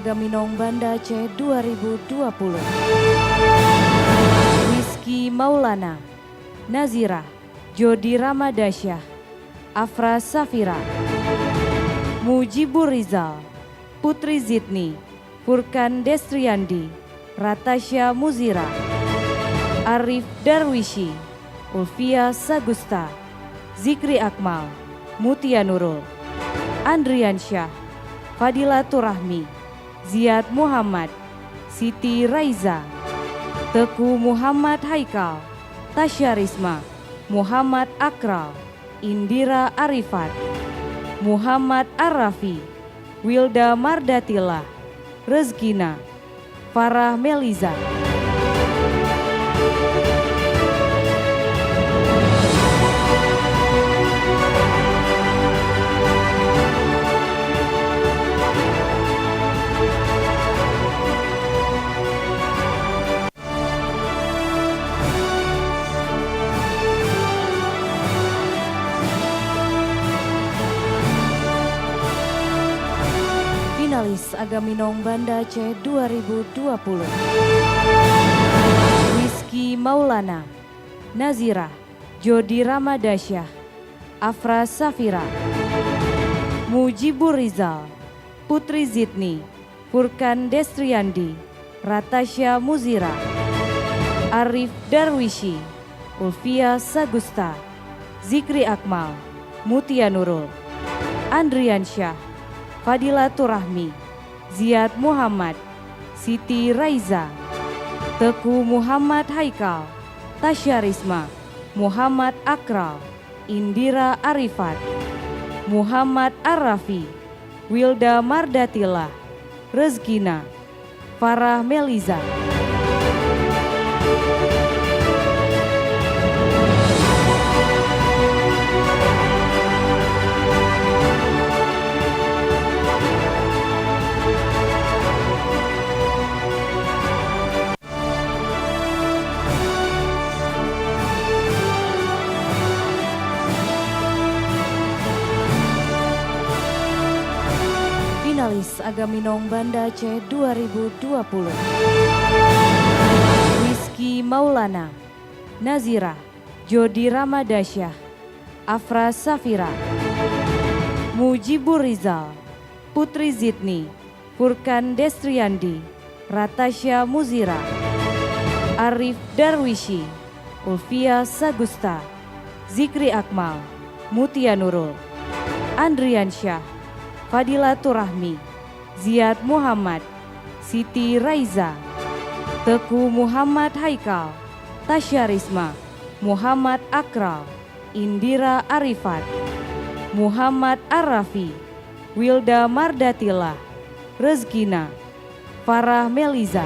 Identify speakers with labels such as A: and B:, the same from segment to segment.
A: Agaminong Banda Aceh 2020. Rizky Maulana, Nazira, Jodi Ramadasyah, Afra Safira, Mujibur Rizal, Putri Zidni, Furkan Destriandi, Ratasya Muzira, Arif Darwishi, Ulfia Sagusta, Zikri Akmal, Mutia Nurul, Andriansyah, Fadilatur Rahmi, Ziad Muhammad, Siti Raiza, Teku Muhammad Haikal, Tasya Risma, Muhammad Akral, Indira Arifat, Muhammad Arafi, Wilda Mardatila, Rezkina, Farah Meliza. Finalis Agaminong Banda Aceh 2020. Rizky Maulana, Nazira, Jodi Ramadasyah, Afra Safira, Mujibur Rizal, Putri Zidni, Furkan Destriandi, Ratasya Muzira, Arif Darwishi, Ulfia Sagusta, Zikri Akmal, Mutia Nurul, Andriansyah, Fadilatur Rahmi, Ziad Muhammad, Siti Raiza, Teku Muhammad Haikal, Tasya Risma, Muhammad Akral, Indira Arifat, Muhammad Arafi, Wilda Mardatila, Rezkina, Farah Meliza. Finalis Agaminong Banda Aceh 2020. Rizky Maulana, Nazira, Jodi Ramadasyah, Afra Safira, Mujibur Rizal, Putri Zidni, Furkan Destriandi, Ratasya Muzira, Arif Darwishi, Ulfia Sagusta, Zikri Akmal, Mutia Nurul, Andriansyah, Fadilatur Rahmi, Ziad Muhammad, Siti Raiza, Teku Muhammad Haikal, Tasya Risma, Muhammad Akral, Indira Arifat, Muhammad Arafi, Wilda Mardatila, Rezkina, Farah Meliza.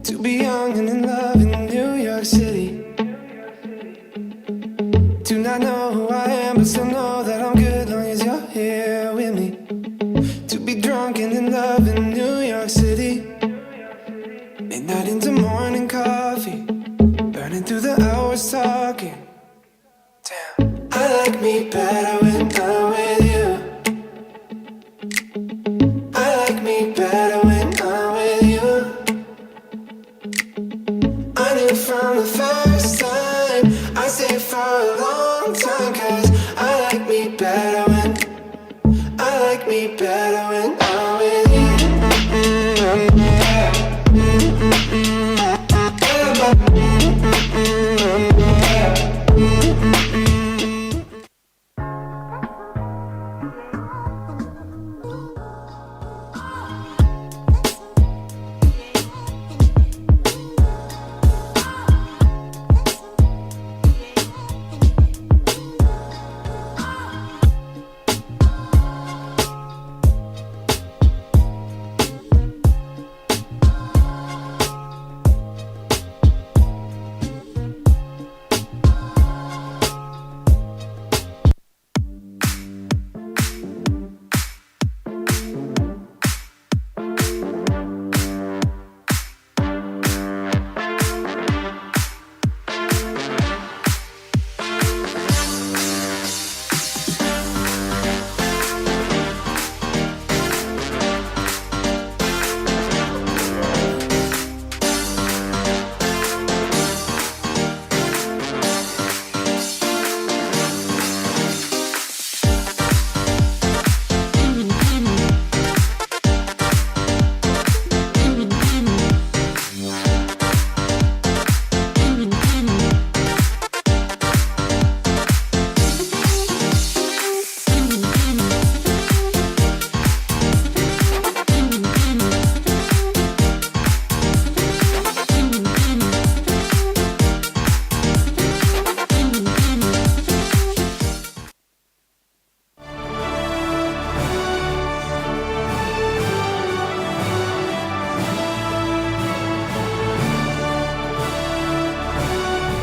B: To be young and in love in New York City. Do not know who I am, but still know that I'm good long as you're here with me. To be drunk and in love in New York City. Midnight into morning coffee, burning through the hours talking. Damn, I like me better when I'm with you. I like me better when I'm with you. I knew from the first time I stayed for a long time, 'cause I like me better when I'm with you.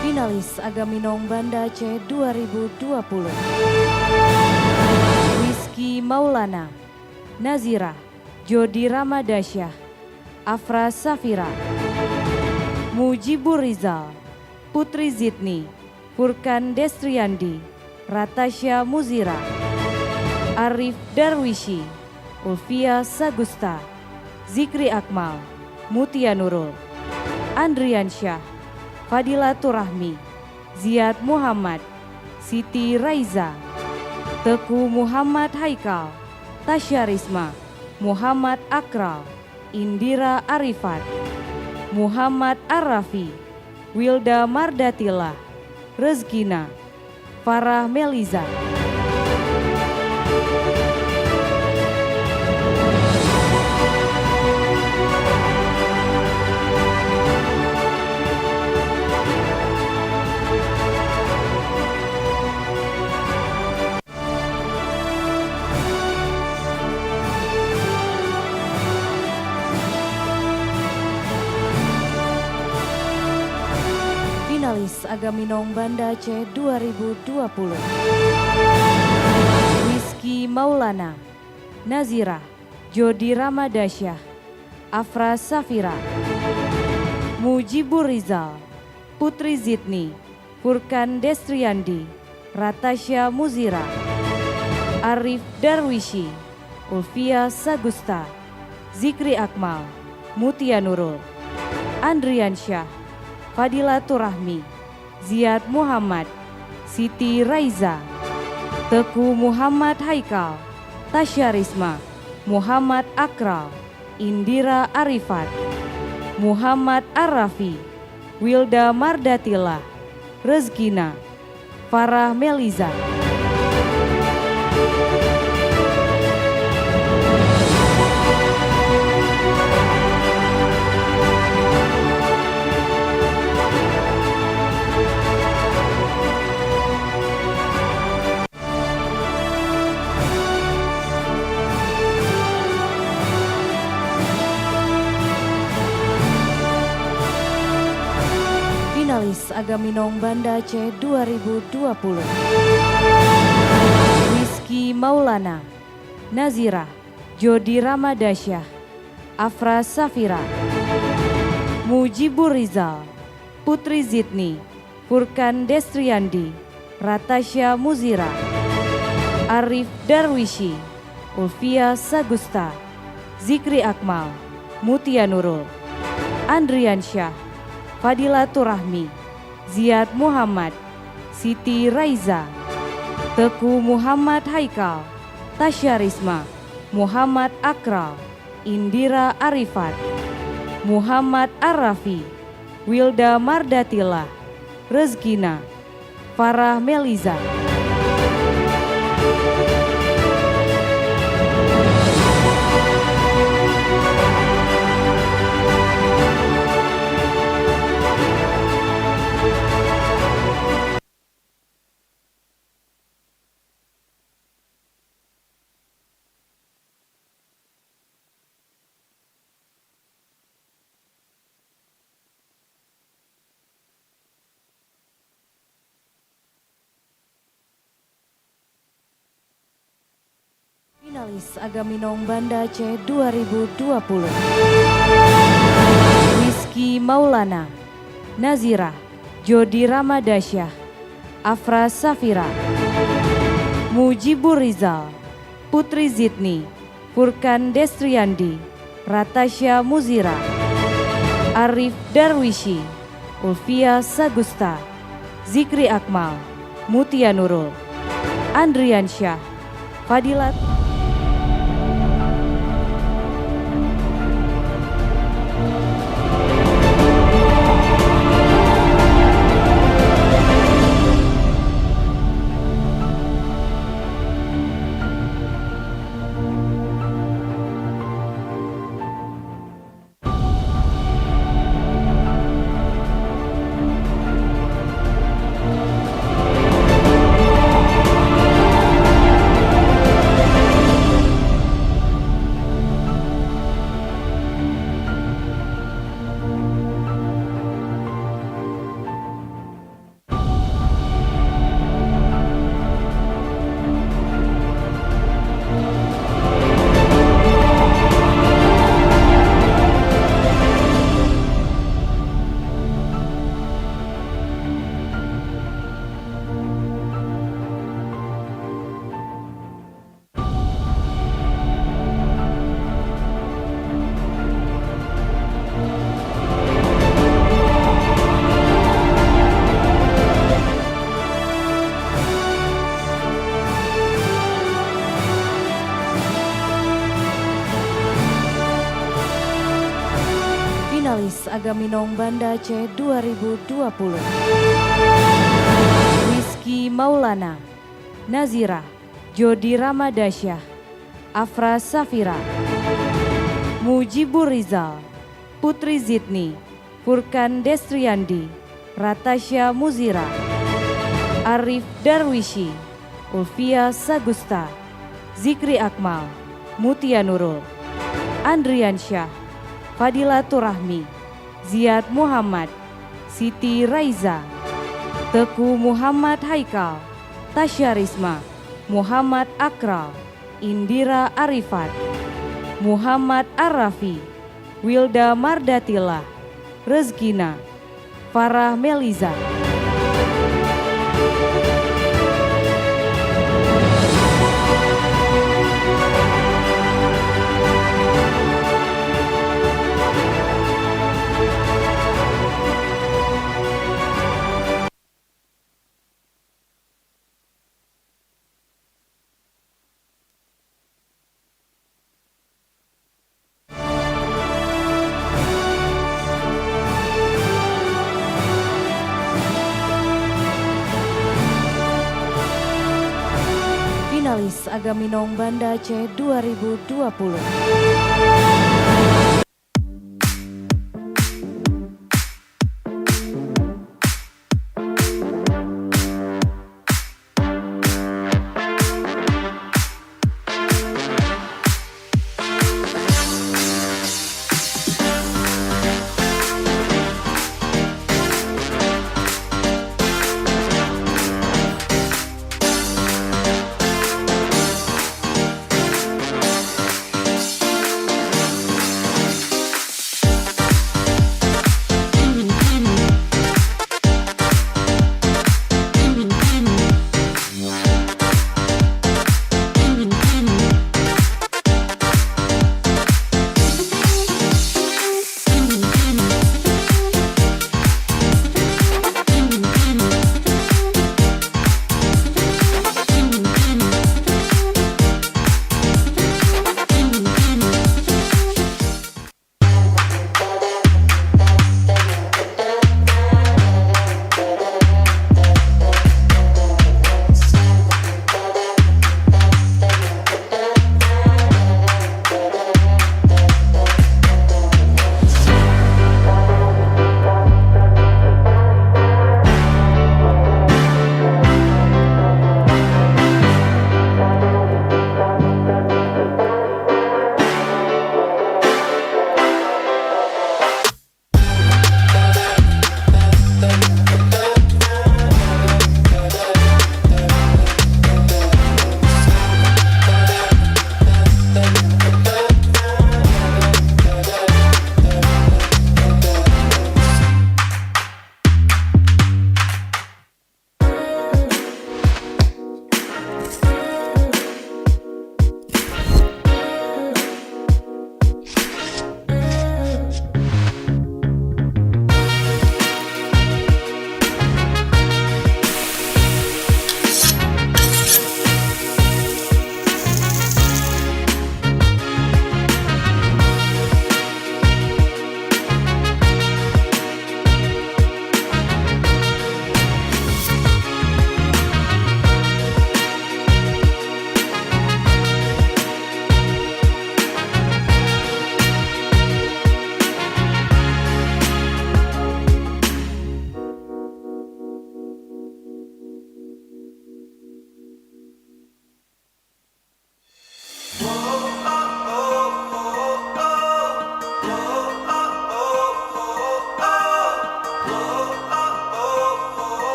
A: Finalis Agaminong Banda Aceh 2020. Rizky Maulana, Nazira, Jody Ramadasyah, Afra Safira, Mujibur Rizal, Putri Zidni, Furkan Destriandi, Ratasya Muzira, Arif Darwishi, Ulfia Sagusta, Zikri Akmal, Mutia Nurul, Andrian Syah, Fadilatur Rahmi, Ziad Muhammad, Siti Raiza, Teku Muhammad Haikal, Tasya Risma, Muhammad Akral, Indira Arifat, Muhammad Arafi, Wilda Mardatila, Rezkina, Farah Meliza. Finalis Agaminong Banda Aceh 2020. Rizky Maulana, Nazira, Jody Ramadasyah, Afra Safira, Mujibur Rizal, Putri Zidni, Furkan Destriandi, Ratasya Muzira, Arif Darwishi, Ulfia Sagusta, Zikri Akmal, Mutia Nurul, Andrian Syah, Fadilatur Rahmi, Ziad Muhammad, Siti Raiza, Teku Muhammad Haikal, Tasya Risma, Muhammad Akral, Indira Arifat, Muhammad Arafi, Wilda Mardatila, Rezkina, Farah Meliza. Finalis Agaminong Banda Aceh 2020. Rizky Maulana, Nazira, Jodi Ramadasyah, Afra Safira, Mujibur Rizal, Putri Zidni, Furkan Destriandi, Ratasya Muzira, Arif Darwishi, Ulfia Sagusta, Zikri Akmal, Mutia Nurul, Andriansyah, Fadilatur Rahmi, Ziad Muhammad, Siti Raiza, Teku Muhammad Haikal, Tasya Risma, Muhammad Akral, Indira Arifat, Muhammad Arafi, Wilda Mardatila, Rezkina, Farah Meliza. Finalis Agaminong Banda Aceh 2020. Rizky Maulana, Nazira, Jodi Ramadasyah, Afra Safira, Mujibur Rizal, Putri Zidni, Furkan Destriandi, Ratasya Muzira, Arif Darwishi, Ulfia Sagusta, Zikri Akmal, Mutia Nurul, Andriansyah, Fadilat. Finalis Agaminong Banda Aceh 2020. Rizky Maulana, Nazira, Jodi Ramadasyah, Afra Safira, Mujibur Rizal, Putri Zidni, Furkan Destriandi, Ratasya Muzira, Arif Darwishi, Ulfia Sagusta, Zikri Akmal, Mutia Nurul, Andriansyah, Fadilatur Rahmi, Ziad Muhammad, Siti Raiza, Teku Muhammad Haikal, Tasya Risma, Muhammad Akral, Indira Arifat, Muhammad Arafi, Wilda Mardatila, Rezkina, Farah Meliza. Finalis Agaminong Banda Aceh 2020.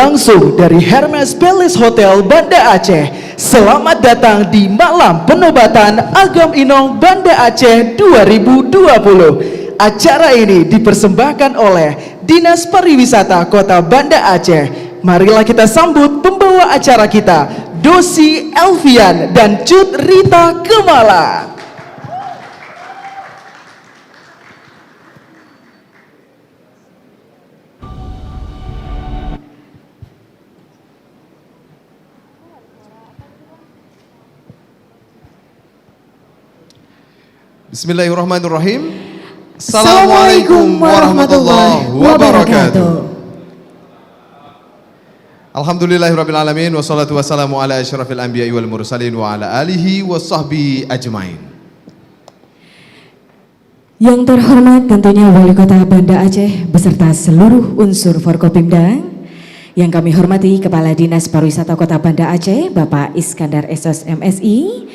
C: langsung dari Hermes Palace Hotel Banda Aceh. Selamat datang di Malam Penobatan Agam Inong Banda Aceh 2020. Acara ini dipersembahkan oleh Dinas Pariwisata Kota Banda Aceh. Marilah kita sambut pembawa acara kita, Dosi Elvian dan Cut Rita Kemala.
D: Bismillahirrahmanirrahim. Assalamualaikum warahmatullahi wabarakatuh. Alhamdulillahirrabbilalamin. Wassalatu wassalamu ala asyrafil anbiya'i wal mursalin wa ala alihi wa sahbihi ajmain.
A: Yang terhormat tentunya Wali Kota Banda Aceh beserta seluruh unsur Forkopimda. Yang kami hormati Kepala Dinas Pariwisata Kota Banda Aceh Bapak Iskandar Esos MSI.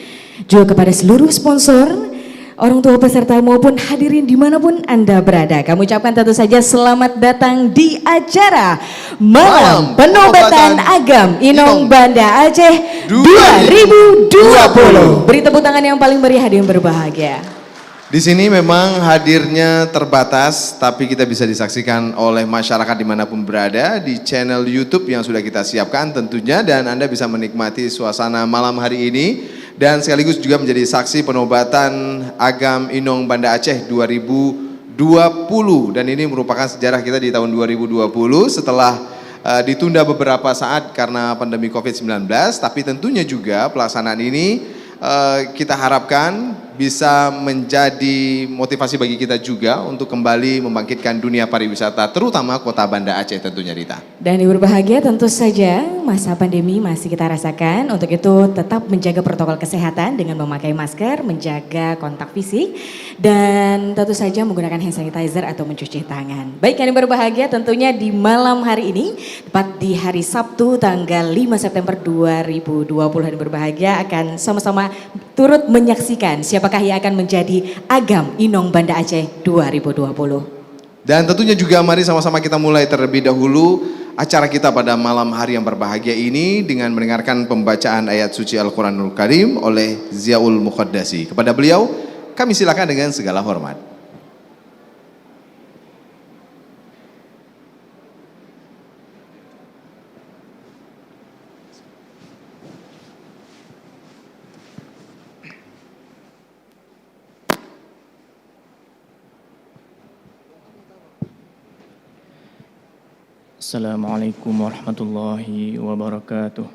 A: Juga kepada seluruh sponsor, orang tua peserta maupun hadirin dimanapun Anda berada, kami ucapkan tentu saja selamat datang di acara Malam Penobatan Agam Inong Banda Aceh 2020. Beri tepuk tangan yang paling meriah yang berbahagia.
D: Di sini memang hadirnya terbatas, tapi kita bisa disaksikan oleh masyarakat dimanapun berada di channel YouTube yang sudah kita siapkan tentunya, dan Anda bisa menikmati suasana malam hari ini dan sekaligus juga menjadi saksi penobatan Agam Inong Banda Aceh 2020. Dan ini merupakan sejarah kita di tahun 2020 setelah ditunda beberapa saat karena pandemi COVID-19, tapi tentunya juga pelaksanaan ini kita harapkan bisa menjadi motivasi bagi kita juga untuk kembali membangkitkan dunia pariwisata, terutama Kota Banda Aceh tentunya, Rita.
A: Dan yang berbahagia tentu saja masa pandemi masih kita rasakan, untuk itu tetap menjaga protokol kesehatan dengan memakai masker, menjaga kontak fisik, dan tentu saja menggunakan hand sanitizer atau mencuci tangan. Baik, yang berbahagia tentunya di malam hari ini, tepat di hari Sabtu tanggal 5 September 2020, yang berbahagia akan sama-sama turut menyaksikan siapakah yang akan menjadi Agam Inong Banda Aceh 2020.
D: Dan tentunya juga mari sama-sama kita mulai terlebih dahulu acara kita pada malam hari yang berbahagia ini dengan mendengarkan pembacaan ayat suci Al-Quranul Karim oleh Ziaul Muqaddasi. Kepada beliau kami silakan dengan segala hormat.
E: Assalamualaikum warahmatullahi wabarakatuh.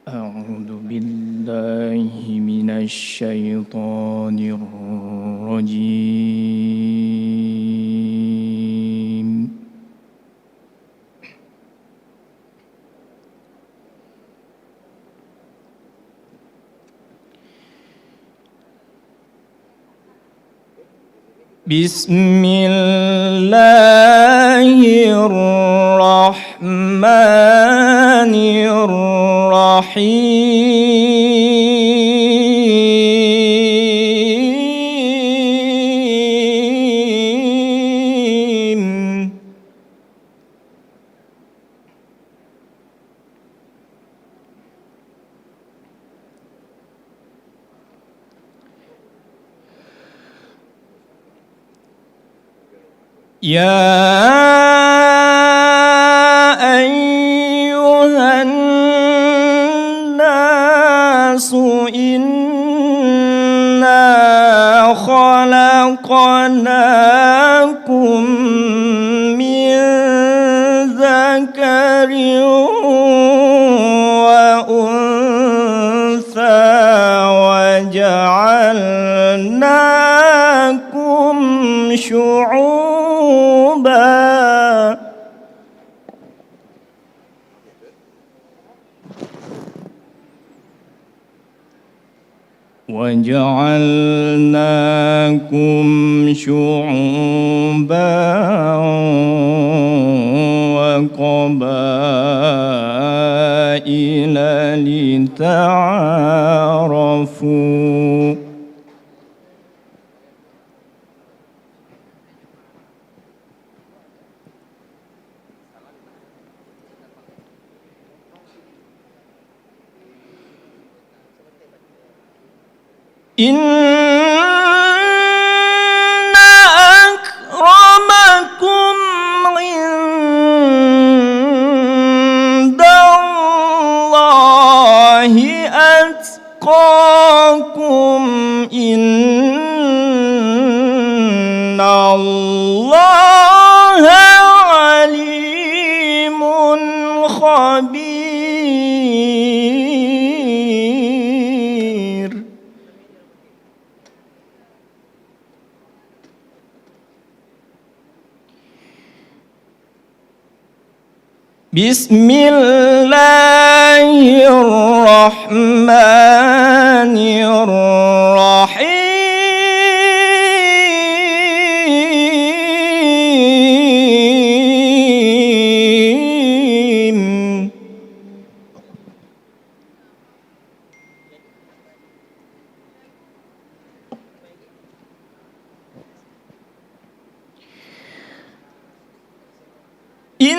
E: A'udzu billahi minasy syaithanir rajim. Bismillahirrahmanirrahim. Ya ayyuhan nasu inna khalaqnakum min zakarin wa untha wa ja'alnakum syu'uban وَجَعَلْنَاكُمْ شُعُوبًا وَقَبَائِلَ لِتَعَارَفُوا إن أكرمكم عند الله أتقاكم إن الله عليم خبير. بسم الله الرحمن الرحيم. إن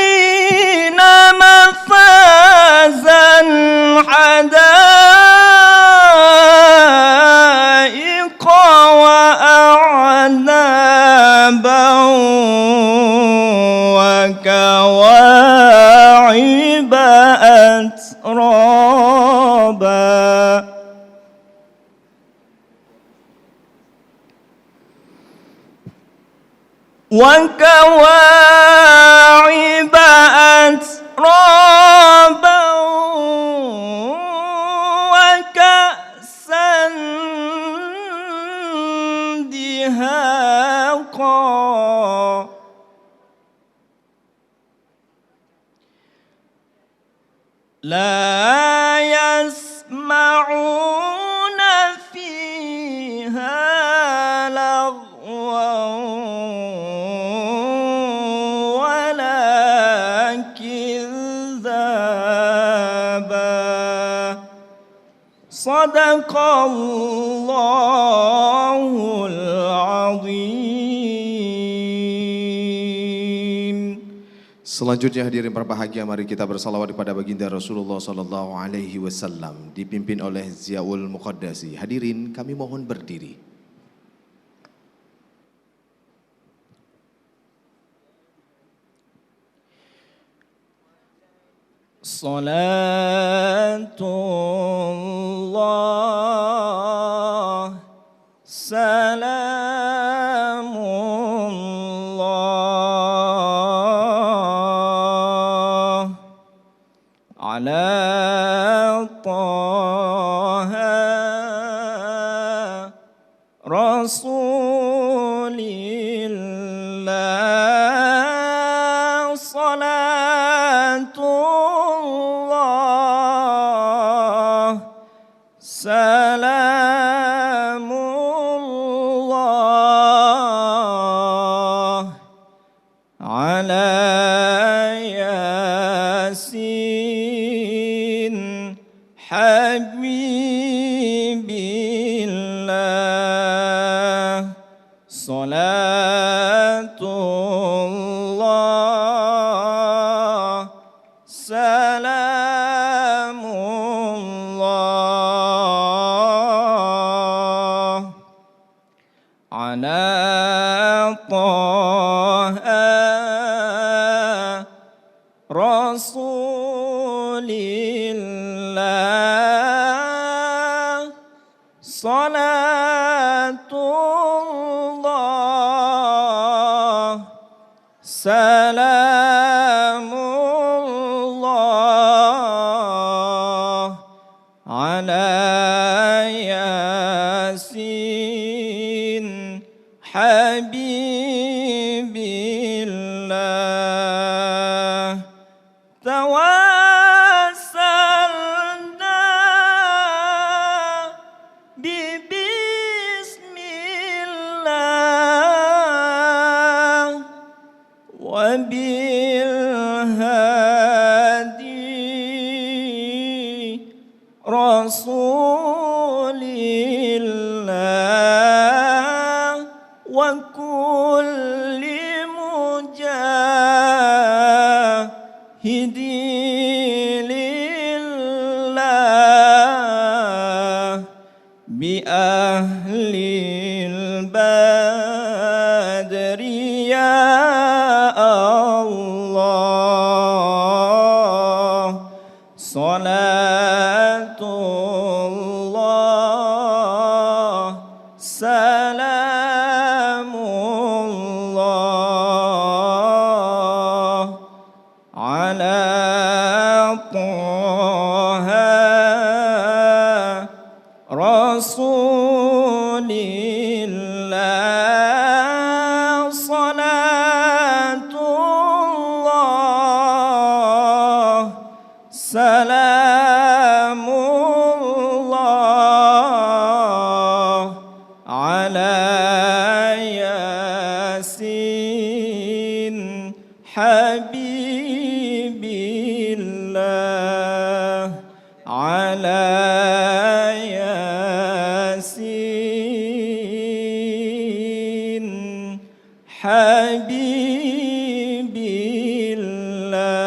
E: للمتقين مفازا حدائق وأعنابا وكواعب أترابا. وكواعب أترابا وكأسا دهاقا. لا يسمعون فيها لغوا ولا كذابا. صدق الله العظيم.
D: Selanjutnya hadirin berbahagia, mari kita bersalawat kepada baginda Rasulullah sallallahu alaihi wasallam dipimpin oleh Ziaul Muqaddasi. Hadirin, kami mohon berdiri.
E: Salatullah salamullah ala Taha Rasulillah. Salatullah salamullah ala Yasin Habibillah. Salatullah salamullah ala Taha Rasulillah. Salatullah salamullah ala Yasin Habibillah. Tawassalna bismillah wa bilhadi Rasulillah wa kul بأهل البدر يا الله صلاة الله سلام الله على طه رسول الله صلاة الله سلام الله على ياسين حبيب الله على ياسين حبيب الله.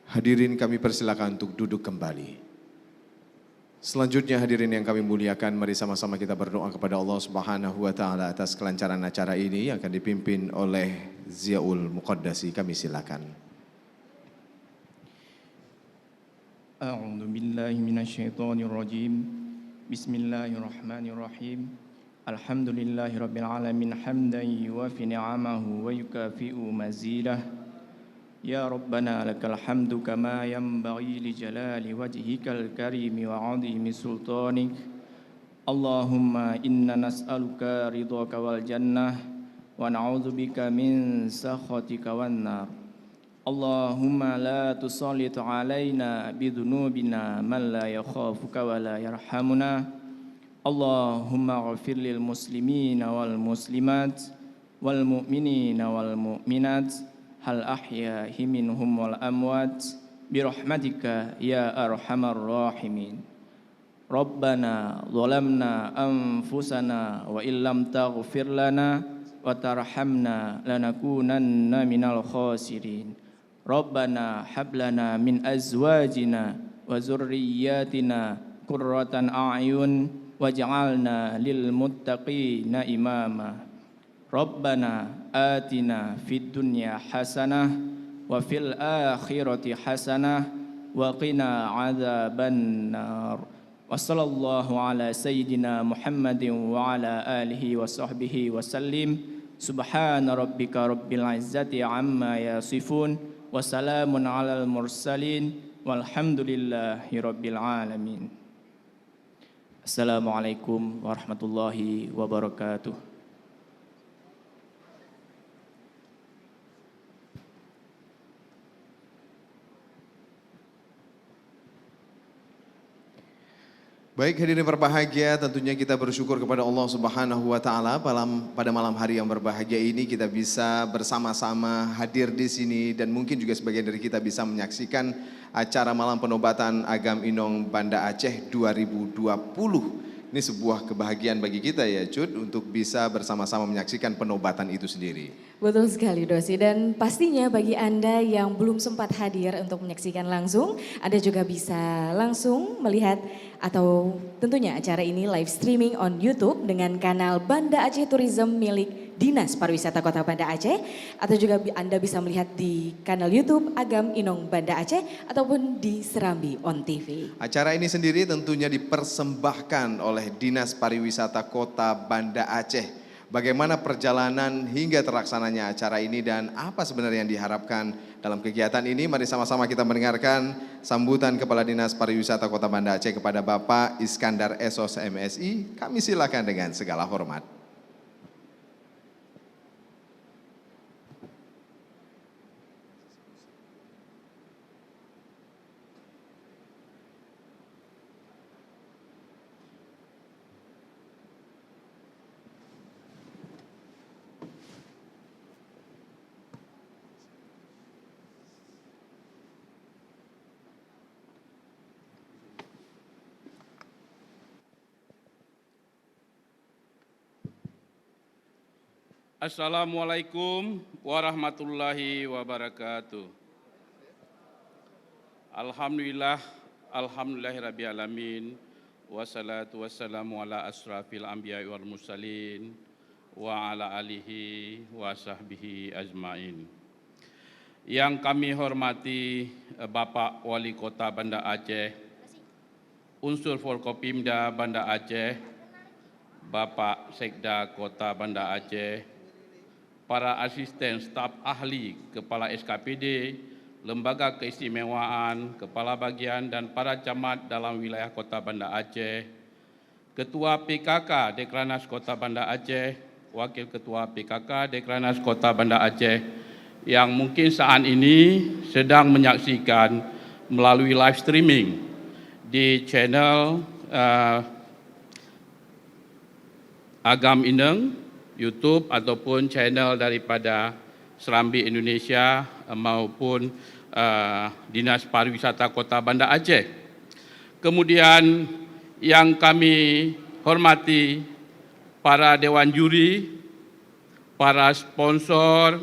D: Hadirin kami persilakan untuk duduk kembali. Selanjutnya hadirin yang kami muliakan, mari sama-sama kita berdoa kepada Allah Subhanahu wa taala atas kelancaran acara ini yang akan dipimpin oleh Ziaul Muqaddasi. Kami silakan.
E: أعوذ بالله من الشيطان الرجيم بسم الله الرحمن الرحيم الحمد لله رب العالمين حمدا يوافي نعمه ويكافئ مزيده يا ربنا لك الحمد كما ينبغي لجلال وجهك الكريم وعظيم سلطانك اللهم إنا نسألك رضاك والجنة ونعوذ بك من سخطك والنار اللهم لا تسلط علينا بذنوبنا من لا يخافك ولا يرحمنا اللهم اغفر للمسلمين والمسلمات والمؤمنين والمؤمنات هل أحياء منهم والأموات برحمتك يا أرحم الراحمين ربنا ظلمنا أنفسنا وإن لم تغفر لنا وترحمنا لنكونن من الخاسرين ربنا هب لنا من أزواجنا وذرياتنا قرة أعين واجعلنا للمتقين إماما ربنا آتنا في الدنيا حسنة وفي الآخرة حسنة وقنا عذاب النار وصلى الله على سيدنا محمد وعلى آله وصحبه وسلم سبحان ربك رب العزة عما يصفون وسلام على المرسلين والحمد لله رب العالمين. Assalamualaikum warahmatullahi wabarakatuh.
D: Baik hadirin berbahagia, tentunya kita bersyukur kepada Allah Subhanahu wa taala pada malam hari yang berbahagia ini kita bisa bersama-sama hadir di sini dan mungkin juga sebagian dari kita bisa menyaksikan acara Malam Penobatan Agam Inong Banda Aceh 2020. Ini sebuah kebahagiaan bagi kita ya Cud untuk bisa bersama-sama menyaksikan penobatan itu sendiri.
A: Betul sekali Dosi, dan pastinya bagi Anda yang belum sempat hadir untuk menyaksikan langsung, Anda juga bisa langsung melihat atau tentunya acara ini live streaming on YouTube dengan kanal Banda Aceh Tourism milik Dinas Pariwisata Kota Banda Aceh, atau juga Anda bisa melihat di kanal YouTube Agam Inong Banda Aceh ataupun di Serambi On TV.
D: Acara ini sendiri tentunya dipersembahkan oleh Dinas Pariwisata Kota Banda Aceh. Bagaimana perjalanan hingga terlaksananya acara ini dan apa sebenarnya yang diharapkan dalam kegiatan ini? Mari sama-sama kita mendengarkan sambutan Kepala Dinas Pariwisata Kota Banda Aceh kepada Bapak Iskandar Esos MSI. Kami silakan dengan segala hormat.
F: Assalamualaikum warahmatullahi wabarakatuh. Alhamdulillah Alhamdulillahirrabbilalamin. Wassalatu wassalamu ala asrafil anbiya wal mursalin wa ala alihi wa sahbihi ajmain. Yang kami hormati Bapak Wali Kota Banda Aceh, unsur Forkopimda Banda Aceh, Bapak Sekda Kota Banda Aceh, para asisten staf ahli, kepala SKPD, lembaga keistimewaan, kepala bagian dan para camat dalam wilayah Kota Banda Aceh, Ketua PKK Dekranasda Kota Banda Aceh, Wakil Ketua PKK Dekranasda Kota Banda Aceh yang mungkin saat ini sedang menyaksikan melalui live streaming di channel Agam Ineng, YouTube ataupun channel daripada Serambi Indonesia maupun Dinas Pariwisata Kota Banda Aceh. Kemudian yang kami hormati para dewan juri, para sponsor,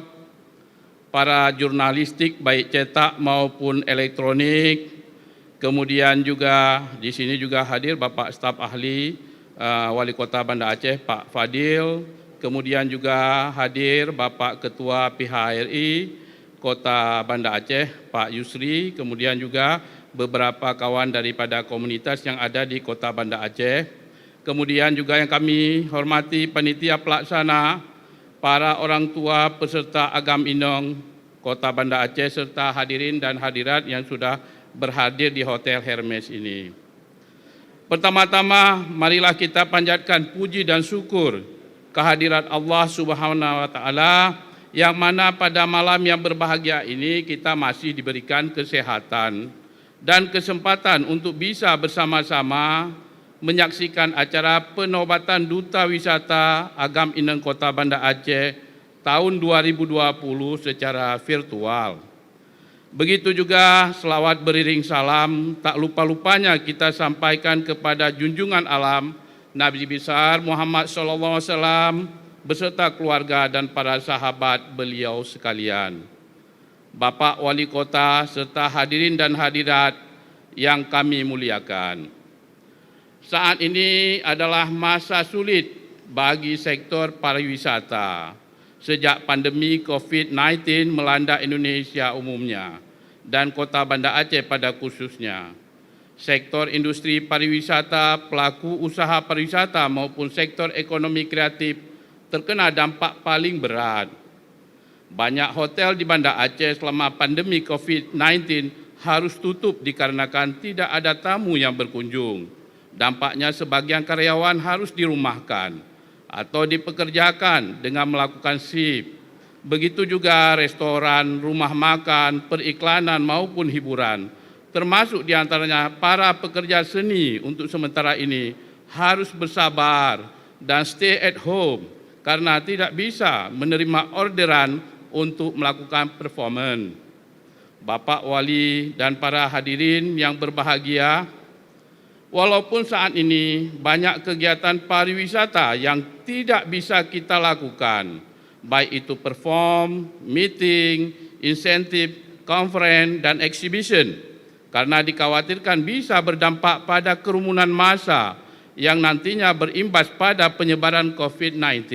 F: para jurnalistik baik cetak maupun elektronik. Kemudian juga di sini juga hadir Bapak staf ahli Wali Kota Banda Aceh Pak Fadil. Kemudian juga hadir Bapak Ketua PHRI Kota Banda Aceh, Pak Yusri, kemudian juga beberapa kawan daripada komunitas yang ada di Kota Banda Aceh. Kemudian juga yang kami hormati panitia pelaksana, para orang tua peserta Agam Inong Kota Banda Aceh, serta hadirin dan hadirat yang sudah berhadir di Hotel Hermes ini. Pertama-tama, marilah kita panjatkan puji dan syukur kehadirat Allah Subhanahu wa Ta'ala, yang mana pada malam yang berbahagia ini kita masih diberikan kesehatan dan kesempatan untuk bisa bersama-sama menyaksikan acara penobatan Duta Wisata Agam Ineng Kota Banda Aceh tahun 2020 secara virtual. Begitu juga selawat beriring salam tak lupa-lupanya kita sampaikan kepada junjungan alam Nabi besar Muhammad SAW beserta keluarga dan para sahabat beliau sekalian. Bapak Wali Kota serta hadirin dan hadirat yang kami muliakan. Saat ini adalah masa sulit bagi sektor pariwisata sejak pandemi COVID-19 melanda Indonesia umumnya dan Kota Banda Aceh pada khususnya. Sektor industri pariwisata, pelaku usaha pariwisata maupun sektor ekonomi kreatif terkena dampak paling berat. Banyak hotel di Banda Aceh selama pandemi COVID-19 harus tutup dikarenakan tidak ada tamu yang berkunjung. Dampaknya sebagian karyawan harus dirumahkan atau dipekerjakan dengan melakukan shift. Begitu juga restoran, rumah makan, periklanan maupun hiburan, termasuk diantaranya para pekerja seni untuk sementara ini harus bersabar dan stay at home karena tidak bisa menerima orderan untuk melakukan performance. Bapak Wali dan para hadirin yang berbahagia, walaupun saat ini banyak kegiatan pariwisata yang tidak bisa kita lakukan, baik itu perform, meeting, insentif, conference, dan exhibition, karena dikhawatirkan bisa berdampak pada kerumunan massa yang nantinya berimbas pada penyebaran COVID-19.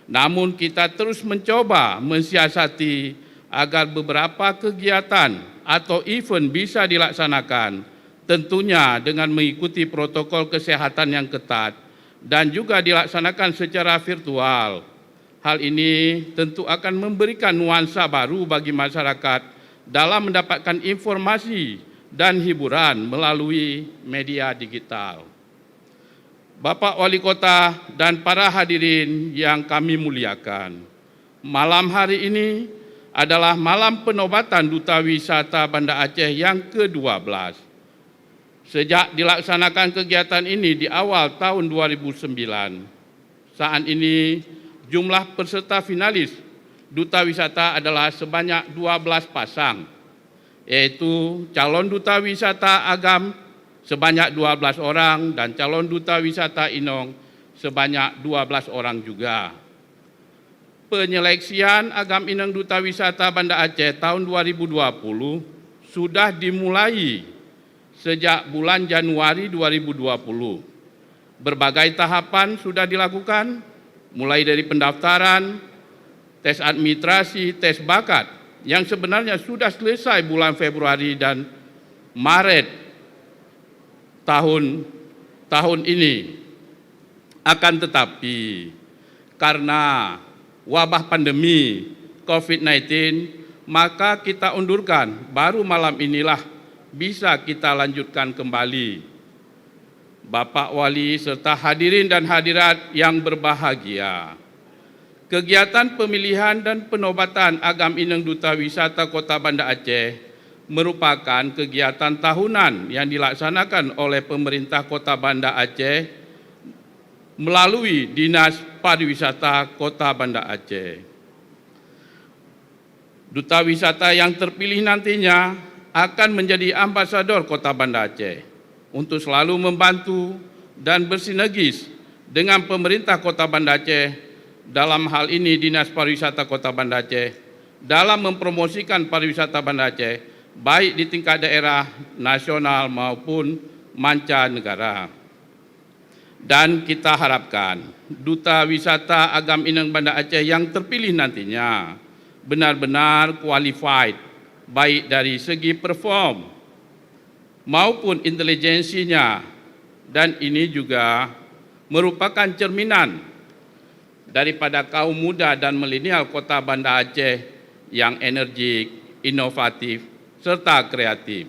F: Namun kita terus mencoba mensiasati agar beberapa kegiatan atau event bisa dilaksanakan, tentunya dengan mengikuti protokol kesehatan yang ketat dan juga dilaksanakan secara virtual. Hal ini tentu akan memberikan nuansa baru bagi masyarakat dalam mendapatkan informasi dan hiburan melalui media digital. Bapak Wali Kota dan para hadirin yang kami muliakan, malam hari ini adalah malam penobatan Duta Wisata Banda Aceh yang ke-12. Sejak dilaksanakan kegiatan ini di awal tahun 2009, saat ini jumlah peserta finalis Duta Wisata adalah sebanyak 12 pasang, yaitu calon Duta Wisata Agam sebanyak 12 orang dan calon Duta Wisata Inong sebanyak 12 orang juga. Penyeleksian Agam Ineng Duta Wisata Banda Aceh tahun 2020 sudah dimulai sejak bulan Januari 2020. Berbagai tahapan sudah dilakukan, mulai dari pendaftaran, tes administrasi, tes bakat, yang sebenarnya sudah selesai bulan Februari dan Maret tahun ini. Akan tetapi, karena wabah pandemi COVID-19, maka kita undurkan, baru malam inilah bisa kita lanjutkan kembali. Bapak Wali serta hadirin dan hadirat yang berbahagia, kegiatan pemilihan dan penobatan Agam Ineng Duta Wisata Kota Banda Aceh merupakan kegiatan tahunan yang dilaksanakan oleh pemerintah Kota Banda Aceh melalui Dinas Pariwisata Kota Banda Aceh. Duta wisata yang terpilih nantinya akan menjadi ambasador Kota Banda Aceh untuk selalu membantu dan bersinergis dengan pemerintah Kota Banda Aceh, dalam hal ini Dinas Pariwisata Kota Banda Aceh, dalam mempromosikan pariwisata Banda Aceh, baik di tingkat daerah, nasional maupun mancanegara. Dan kita harapkan Duta Wisata Agam Ineng Banda Aceh yang terpilih nantinya benar-benar qualified, baik dari segi perform maupun intelijensinya, dan ini juga merupakan cerminan daripada kaum muda dan milenial Kota Banda Aceh yang energik, inovatif, serta kreatif.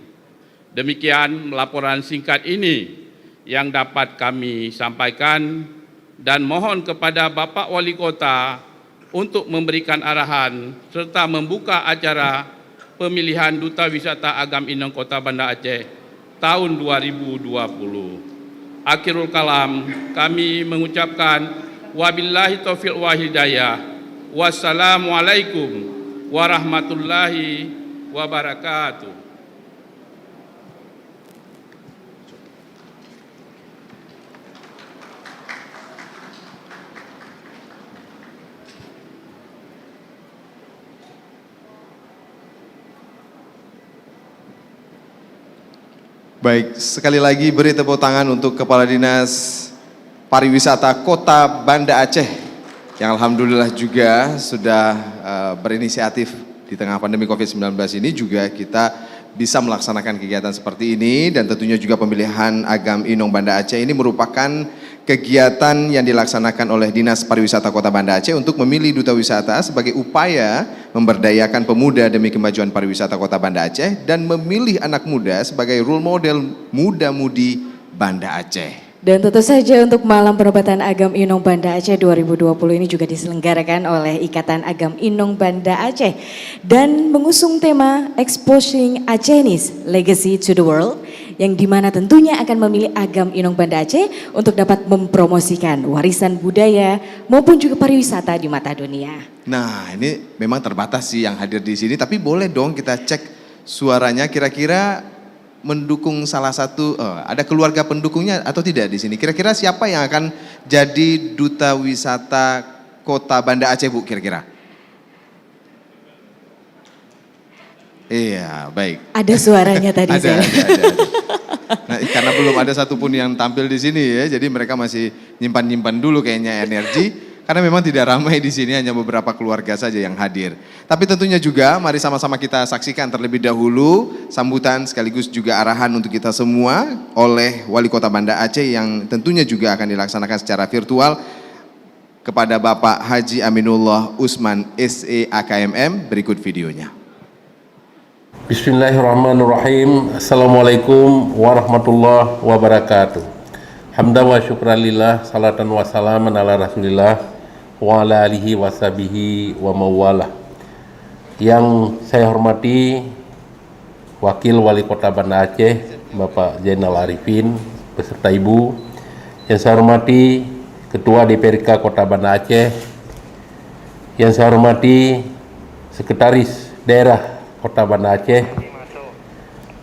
F: Demikian laporan singkat ini yang dapat kami sampaikan, dan mohon kepada Bapak Wali Kota untuk memberikan arahan serta membuka acara pemilihan Duta Wisata Agam Ineng Kota Banda Aceh tahun 2020. Akhirul kalam, kami mengucapkan wabillahi taufiq wa hidayah. Wassalamualaikum warahmatullahi wabarakatuh.
D: Baik, sekali lagi beri tepuk tangan untuk Kepala Dinas Pariwisata Kota Banda Aceh yang alhamdulillah juga sudah berinisiatif di tengah pandemi COVID-19 ini juga kita bisa melaksanakan kegiatan seperti ini, dan tentunya juga pemilihan Agam Inong Banda Aceh ini merupakan kegiatan yang dilaksanakan oleh Dinas Pariwisata Kota Banda Aceh untuk memilih duta wisata sebagai upaya memberdayakan pemuda demi kemajuan pariwisata Kota Banda Aceh dan memilih anak muda sebagai role model muda-mudi Banda Aceh.
A: Dan tentu saja untuk malam penobatan Agam Inong Banda Aceh 2020 ini juga diselenggarakan oleh Ikatan Agam Inong Banda Aceh dan mengusung tema Exposing Acehnese Legacy to the World, yang dimana tentunya akan memilih Agam Inong Banda Aceh untuk dapat mempromosikan warisan budaya maupun juga pariwisata di mata dunia.
D: Nah, ini memang terbatas sih yang hadir di sini, tapi boleh dong kita cek suaranya, kira-kira mendukung salah satu, ada keluarga pendukungnya atau tidak di sini. Kira-kira siapa yang akan jadi duta wisata Kota Banda Aceh, Bu, kira-kira? Iya, baik.
A: Ada suaranya tadi.
D: Ada. Nah, karena belum ada satupun yang tampil di sini ya, jadi mereka masih nyimpan-nyimpan dulu kayaknya energi. Karena memang tidak ramai di sini, hanya beberapa keluarga saja yang hadir. Tapi tentunya juga mari sama-sama kita saksikan terlebih dahulu sambutan sekaligus juga arahan untuk kita semua oleh Wali Kota Banda Aceh yang tentunya juga akan dilaksanakan secara virtual kepada Bapak Haji Aminullah Usman SE AKMM. Berikut videonya.
G: Bismillahirrahmanirrahim. Assalamualaikum warahmatullahi wabarakatuh. Hamdan wa syukralillah, salatan wa salaman ala rasulillah wa ala alihi wa sahbihi wa mawalah. Yang saya hormati Wakil Wali Kota Banda Aceh Bapak Zainal Arifin beserta Ibu. Yang saya hormati Ketua DPRK Kota Banda Aceh. Yang saya hormati Sekretaris Daerah Kota Banda Aceh.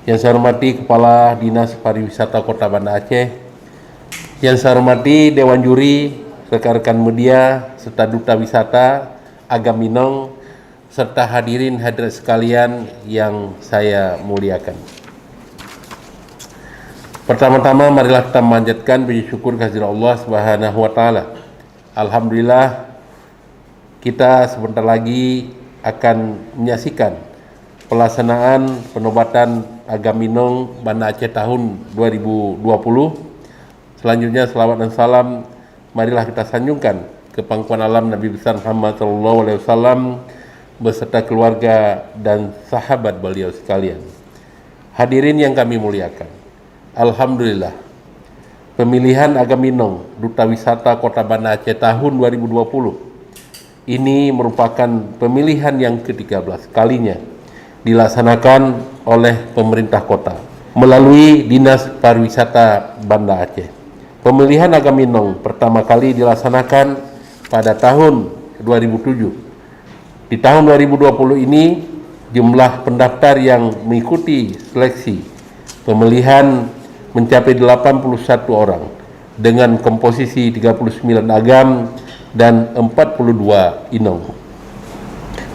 G: Yang saya hormati Kepala Dinas Pariwisata Kota Banda Aceh. Yang saya hormati Dewan Juri, rekan-rekan media, serta Duta Wisata Agam Inong, serta hadirin hadirat sekalian yang saya muliakan. Pertama-tama marilah kita memanjatkan puji syukur kehadirat Allah Subhanahu wa taala. Alhamdulillah kita sebentar lagi akan menyaksikan pelaksanaan penobatan Agaminong Banda Aceh tahun 2020. Selanjutnya selawat dan salam marilah kita sanjungkan ke pangkuan alam Nabi besar Muhammad SAW beserta keluarga dan sahabat beliau sekalian. Hadirin yang kami muliakan, alhamdulillah pemilihan Agaminong Duta Wisata Kota Banda Aceh tahun 2020 ini merupakan pemilihan yang ke-13 kalinya dilaksanakan oleh pemerintah kota melalui Dinas Pariwisata Banda Aceh. Pemilihan Agaminong pertama kali dilaksanakan pada tahun 2007. Di tahun 2020 ini jumlah pendaftar yang mengikuti seleksi pemilihan mencapai 81 orang dengan komposisi 39 agam dan 42 inong.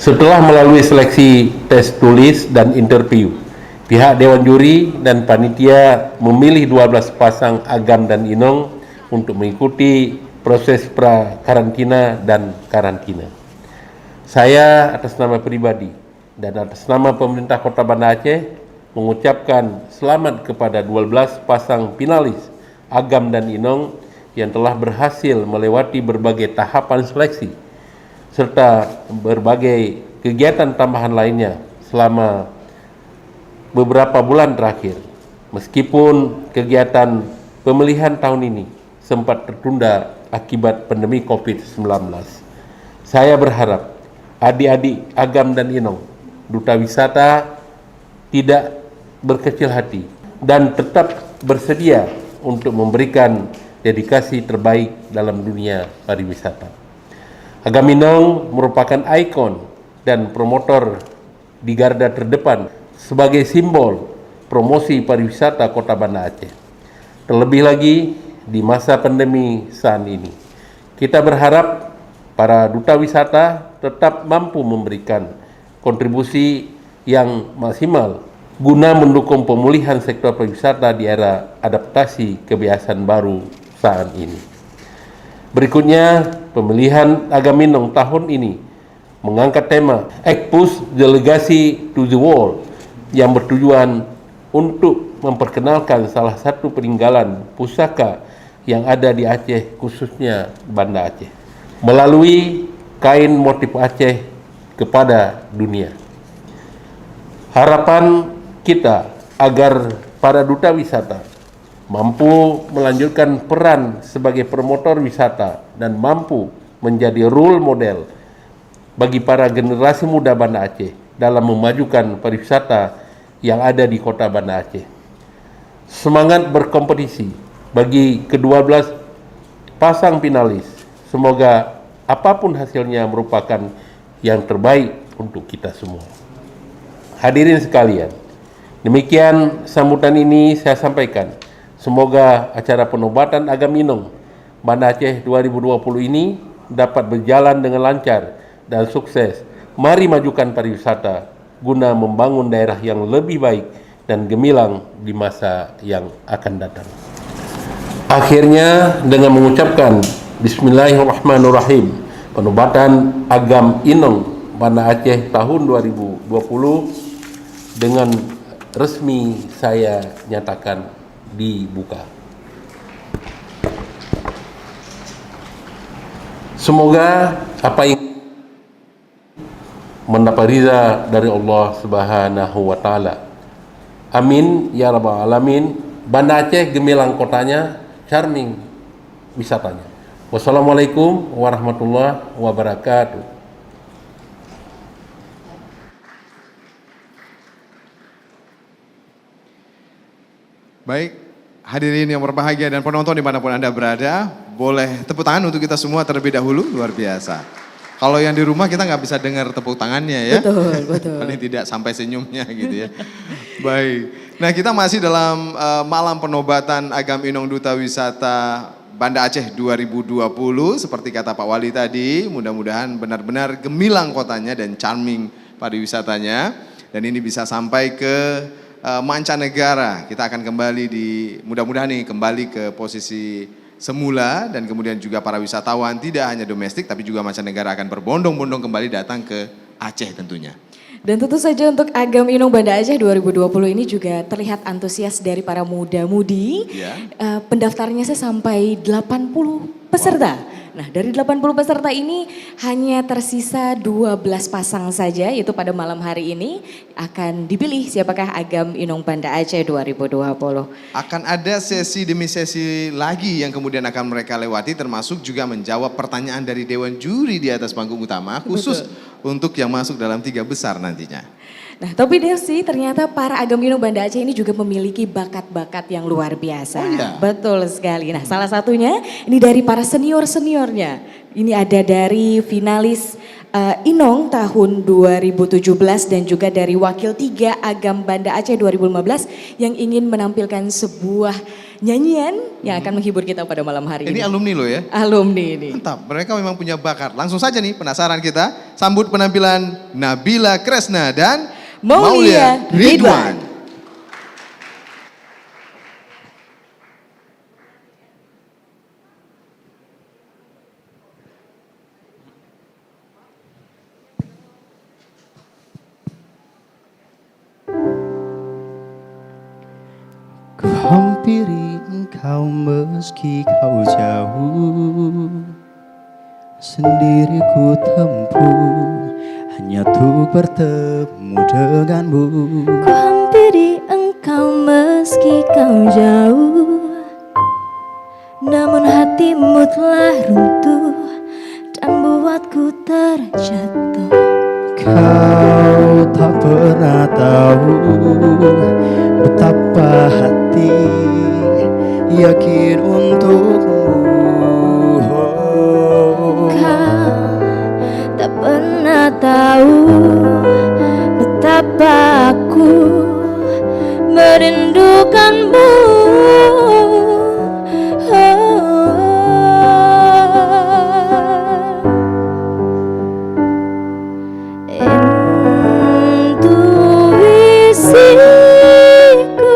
G: Setelah melalui seleksi tes tulis dan interview, pihak Dewan Juri dan panitia memilih 12 pasang agam dan inong untuk mengikuti proses pra-karantina dan karantina. Saya atas nama pribadi dan atas nama pemerintah Kota Banda Aceh mengucapkan selamat kepada 12 pasang finalis agam dan inong yang telah berhasil melewati berbagai tahapan seleksi serta berbagai kegiatan tambahan lainnya selama beberapa bulan terakhir. Meskipun kegiatan pemilihan tahun ini sempat tertunda akibat pandemi COVID-19. Saya berharap adik-adik agam dan inong Duta Wisata tidak berkecil hati dan tetap bersedia untuk memberikan dedikasi terbaik dalam dunia pariwisata. Agaminong merupakan ikon dan promotor di garda terdepan sebagai simbol promosi pariwisata Kota Banda Aceh. Terlebih lagi di masa pandemi saat ini. Kita berharap para duta wisata tetap mampu memberikan kontribusi yang maksimal guna mendukung pemulihan sektor pariwisata di era adaptasi kebiasaan baru saat ini. Berikutnya, pemilihan Agaminong tahun ini mengangkat tema Expose Delegasi to the World yang bertujuan untuk memperkenalkan salah satu peninggalan pusaka yang ada di Aceh, khususnya Banda Aceh, melalui kain motif Aceh kepada dunia. Harapan kita agar para duta wisata mampu melanjutkan peran sebagai promotor wisata dan mampu menjadi role model bagi para generasi muda Banda Aceh dalam memajukan pariwisata yang ada di Kota Banda Aceh. Semangat berkompetisi bagi ke-12 pasang finalis. Semoga apapun hasilnya merupakan yang terbaik untuk kita semua. Hadirin sekalian, demikian sambutan ini saya sampaikan. Semoga acara penobatan Agaminong Banda Aceh 2020 ini dapat berjalan dengan lancar dan sukses. Mari majukan pariwisata guna membangun daerah yang lebih baik dan gemilang di masa yang akan datang. Akhirnya dengan mengucapkan Bismillahirrahmanirrahim, penobatan Agam Inong Banda Aceh tahun 2020 dengan resmi saya nyatakan dibuka. Semoga apa yang mendapat ridha dari Allah Subhanahu wa taala. Amin ya rabbal alamin. Banda Aceh gemilang kotanya, charming wisatanya. Wassalamualaikum warahmatullahi wabarakatuh.
D: Baik, hadirin yang berbahagia dan penonton dimanapun Anda berada, boleh tepuk tangan untuk kita semua terlebih dahulu, luar biasa. Kalau yang di rumah kita nggak bisa dengar tepuk tangannya ya.
A: Betul, betul.
D: Paling tidak sampai senyumnya gitu ya. Baik, nah kita masih dalam malam penobatan Agam Inong Duta Wisata Banda Aceh 2020. Seperti kata Pak Wali tadi, mudah-mudahan benar-benar gemilang kotanya dan charming pariwisatanya. Dan ini bisa sampai ke mancanegara. Kita akan kembali mudah-mudahan nih kembali ke posisi semula, dan kemudian juga para wisatawan tidak hanya domestik tapi juga mancanegara akan berbondong-bondong kembali datang ke Aceh tentunya.
A: Dan tentu saja untuk Agam Inong Banda Aceh 2020 ini juga terlihat antusias dari para muda-mudi.
D: Ya.
A: Pendaftarnya sampai 80 peserta. Nah, dari 80 peserta ini hanya tersisa 12 pasang saja, yaitu pada malam hari ini akan dipilih siapakah Agam Inong Banda Aceh 2020.
D: Akan ada sesi demi sesi lagi yang kemudian akan mereka lewati, termasuk juga menjawab pertanyaan dari Dewan Juri di atas panggung utama, khusus untuk yang masuk dalam 3 besar nantinya.
A: Nah, tapi Desi, ternyata para Agam Inong Banda Aceh ini juga memiliki bakat-bakat yang luar biasa.
D: Oh iya?
A: Betul sekali. Nah, salah satunya ini dari para senior-seniornya. Ini ada dari finalis Inong tahun 2017 dan juga dari wakil 3 Agam Banda Aceh 2015 yang ingin menampilkan sebuah nyanyian yang akan menghibur kita pada malam hari ini.
D: Ini alumni loh ya?
A: Alumni ini.
D: Mantap, mereka memang punya bakat. Langsung saja nih, penasaran kita, sambut penampilan Nabila Kresna dan Maulia Ridwan.
H: Ku hampiri engkau meski kau jauh, sendiri ku tempuh hanya untuk bertemu denganmu.
I: Ku hampiri engkau meski kau jauh, namun hatimu telah runtuh dan buatku terjatuh.
H: Kau tak pernah tahu betapa hati yakin untukmu.
I: Kau tak pernah tahu betapa aku merindukanmu. Intuisiku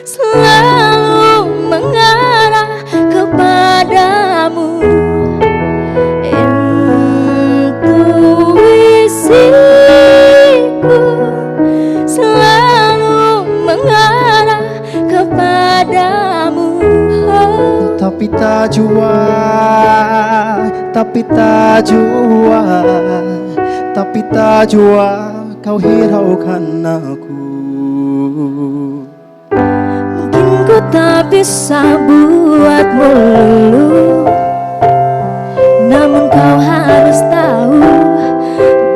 I: selalu mengarah kepadamu. Intuisiku selalu mengarah kepadamu.
H: Tapi tak jua, tapi tak jua, tapi tak jua kau hiraukan aku.
I: Mungkin ku tak bisa buatmu luluh, namun kau harus tahu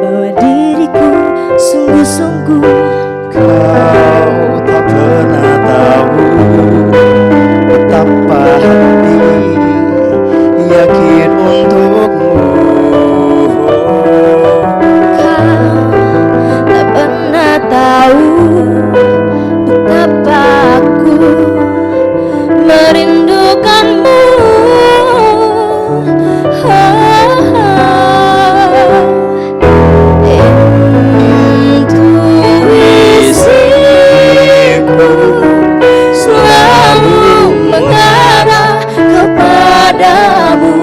I: bahwa diriku sungguh-sungguh.
H: Kau tak pernah tahu betapa hati yakin untukmu.
I: Tahu betapa aku merindukanmu. Intuisiku selalu mengarah kepadamu.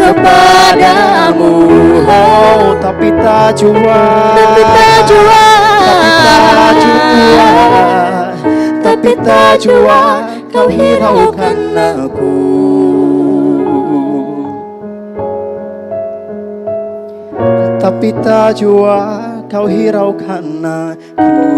I: Kepadamu,
H: oh, tapi tak jua,
I: tapi tak jua,
H: tapi tak jua kau hiraukan aku. Tapi tak jua kau hiraukan aku.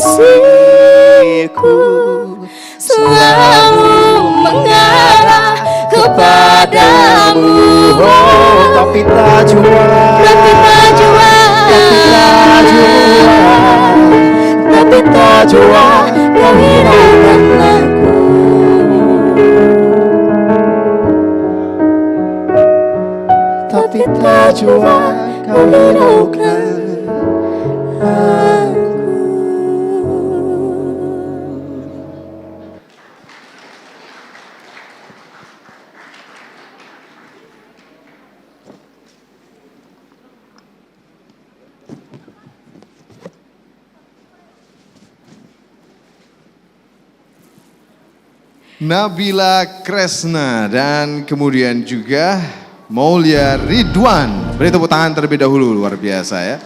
I: Intuisiku selalu mengarah kepadamu.
H: tak jua,
I: Tapi tak jua, tapi tak jua, kau hiraukan aku.
H: tapi tak jua kau hiraukan aku.
D: Nabila Kresna dan kemudian juga Maulia Ridwan. Beri tepuk tangan terlebih dahulu, luar biasa ya.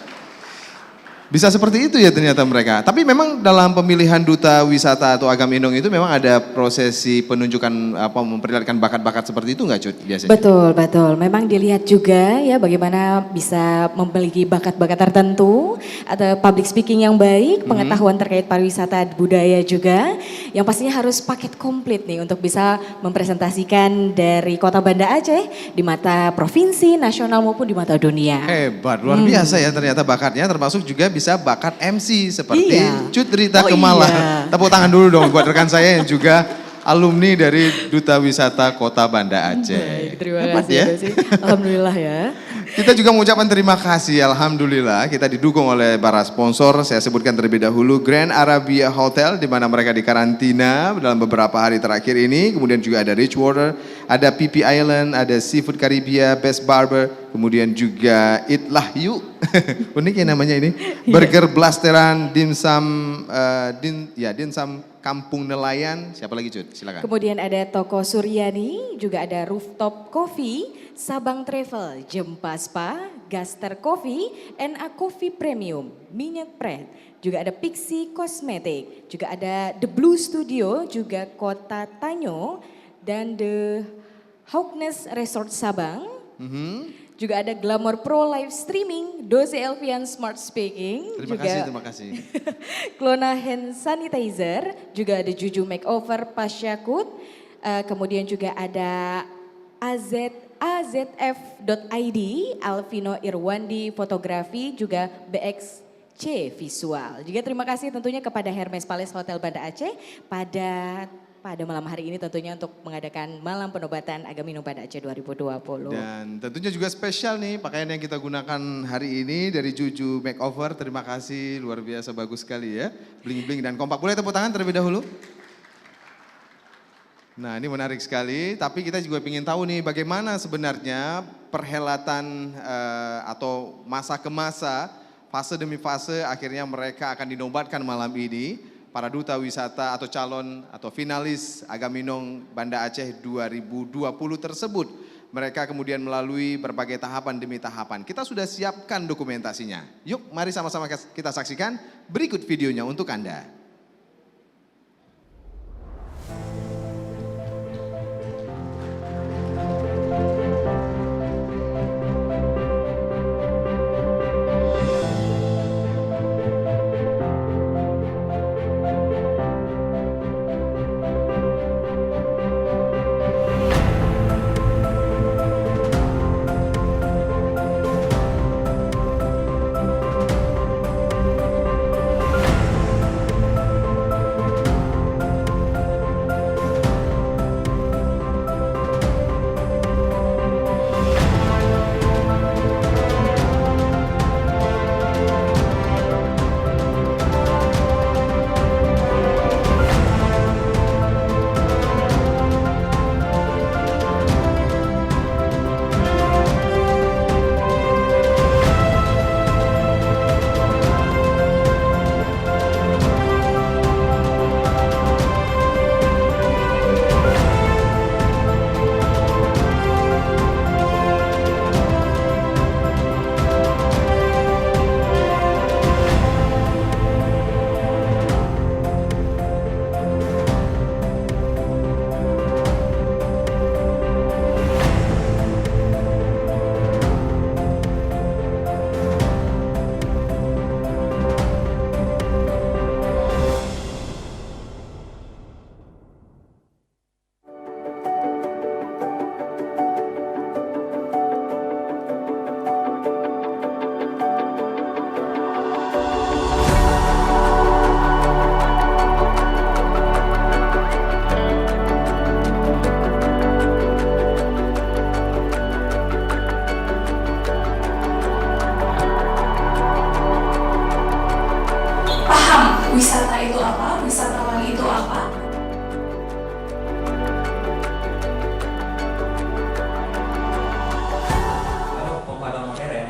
D: Bisa seperti itu ya ternyata mereka. Tapi memang dalam pemilihan duta wisata atau Agam Indong itu memang ada prosesi penunjukan memperlihatkan bakat-bakat seperti itu nggak Cut biasanya?
A: Betul, betul. Memang dilihat juga ya bagaimana bisa memiliki bakat-bakat tertentu atau public speaking yang baik, pengetahuan terkait pariwisata budaya juga. Yang pastinya harus paket komplit nih untuk bisa mempresentasikan dari Kota Banda Aceh di mata provinsi, nasional maupun di mata dunia.
D: Hebat, luar biasa ya ternyata bakatnya, termasuk juga bisa bakat MC seperti
A: Iya.
D: Cut Rita
A: Oh
D: Kemala.
A: iya.
D: Tepuk tangan dulu dong buat rekan saya yang juga alumni dari Duta Wisata Kota Banda Aceh.
A: Baik, terima
D: Hebat
A: kasih.
D: ya.
A: Desi. Alhamdulillah ya.
D: Kita juga mengucapkan terima kasih, alhamdulillah kita didukung oleh para sponsor. Saya sebutkan terlebih dahulu Grand Arabia Hotel di mana mereka dikarantina dalam beberapa hari terakhir ini. Kemudian juga ada Richwater, ada PP Island, ada Seafood Caribia, Best Barber, kemudian juga Itlah You. Unik ya namanya ini. Burger Blasteran, Dimsum Dimsum Kampung Nelayan. Siapa lagi Cut? Silakan.
A: Kemudian ada Toko Suryani, juga ada Rooftop Coffee, Sabang Travel, Jempa Spa, Gaster Coffee, NA Coffee Premium, Minyak Pret. Juga ada Pixie Cosmetic, juga ada The Blue Studio, juga Kota Tanyo, dan The Hawkness Resort Sabang. Juga ada Glamour Pro Live Streaming, Doze Elvian Smart Speaking.
D: Terima kasih.
A: Clona Hand Sanitizer, juga ada Juju Makeover Pasyakut, kemudian juga ada AZF.id, Alvino Irwandi Fotografi, juga BXC Visual. Juga terima kasih tentunya kepada Hermes Palace Hotel Banda Aceh pada malam hari ini tentunya untuk mengadakan Malam Penobatan Agam Indong Banda Aceh 2020.
D: Dan tentunya juga spesial nih pakaian yang kita gunakan hari ini dari Juju Makeover. Terima kasih, luar biasa bagus sekali ya. Bling-bling dan kompak. Boleh tepuk tangan terlebih dahulu? Nah ini menarik sekali, tapi kita juga ingin tahu nih bagaimana sebenarnya perhelatan atau masa ke masa, fase demi fase akhirnya mereka akan dinobatkan malam ini. Para duta wisata atau calon atau finalis Agam Indong Banda Aceh 2020 tersebut. Mereka kemudian melalui berbagai tahapan demi tahapan. Kita sudah siapkan dokumentasinya. Yuk mari sama-sama kita saksikan berikut videonya untuk Anda.
J: wisata itu apa, wisatawan itu apa.
E: Kalau Kopadan modern,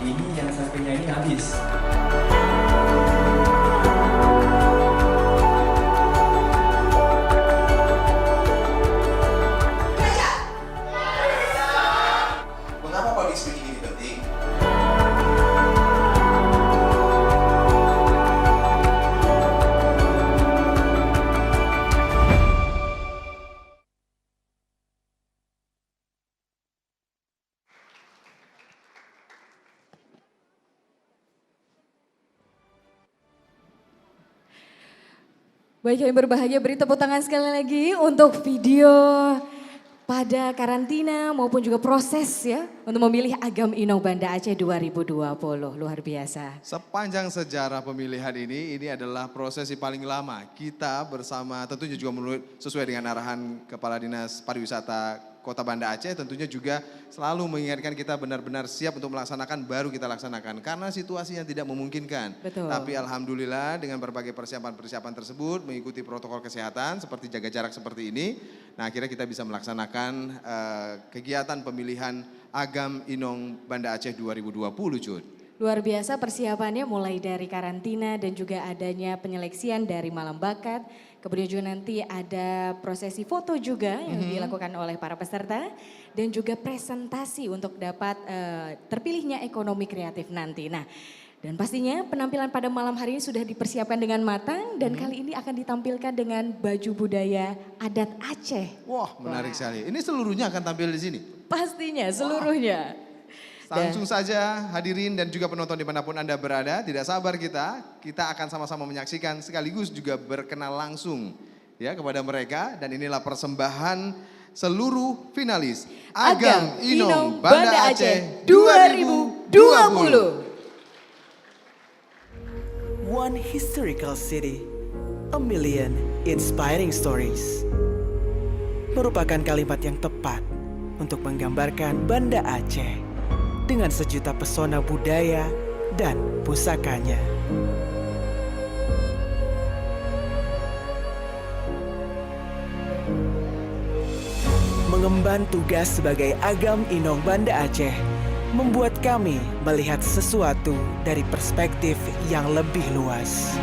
E: ini yang satunya ini habis.
D: Mengapa public speaking ini penting?
A: Baik yang berbahagia, beri tepuk tangan sekali lagi untuk video pada karantina maupun juga proses ya untuk memilih Agam Inong Banda Aceh 2020. Luar biasa.
D: Sepanjang sejarah pemilihan ini adalah prosesi paling lama. Kita bersama tentunya juga menurut sesuai dengan arahan Kepala Dinas Pariwisata Kota Banda Aceh, tentunya juga selalu mengingatkan kita benar-benar siap untuk melaksanakan, baru kita laksanakan. Karena situasi yang tidak memungkinkan.
A: Betul.
D: Tapi alhamdulillah dengan berbagai persiapan-persiapan tersebut, mengikuti protokol kesehatan seperti jaga jarak seperti ini, nah akhirnya kita bisa melaksanakan kegiatan pemilihan Agam Inong Banda Aceh 2020, Cud.
A: Luar biasa persiapannya mulai dari karantina dan juga adanya penyeleksian dari malam bakat. Kemudian juga nanti ada prosesi foto juga yang dilakukan oleh para peserta. Dan juga presentasi untuk dapat terpilihnya ekonomi kreatif nanti. Nah, dan pastinya penampilan pada malam hari ini sudah dipersiapkan dengan matang. Dan kali ini akan ditampilkan dengan baju budaya adat Aceh.
D: Wah, menarik sekali. Ini seluruhnya akan tampil di sini?
A: Pastinya, seluruhnya.
D: Langsung saja hadirin dan juga penonton dimanapun Anda berada, tidak sabar kita akan sama-sama menyaksikan sekaligus juga berkenal langsung ya kepada mereka. Dan inilah persembahan seluruh finalis Agam Inong Banda Aceh 2020.
C: One historical city, a million inspiring stories. Merupakan kalimat yang tepat untuk menggambarkan Banda Aceh dengan sejuta pesona budaya dan pusakanya. Mengemban tugas sebagai Agam Inong Banda Aceh membuat kami melihat sesuatu dari perspektif yang lebih luas.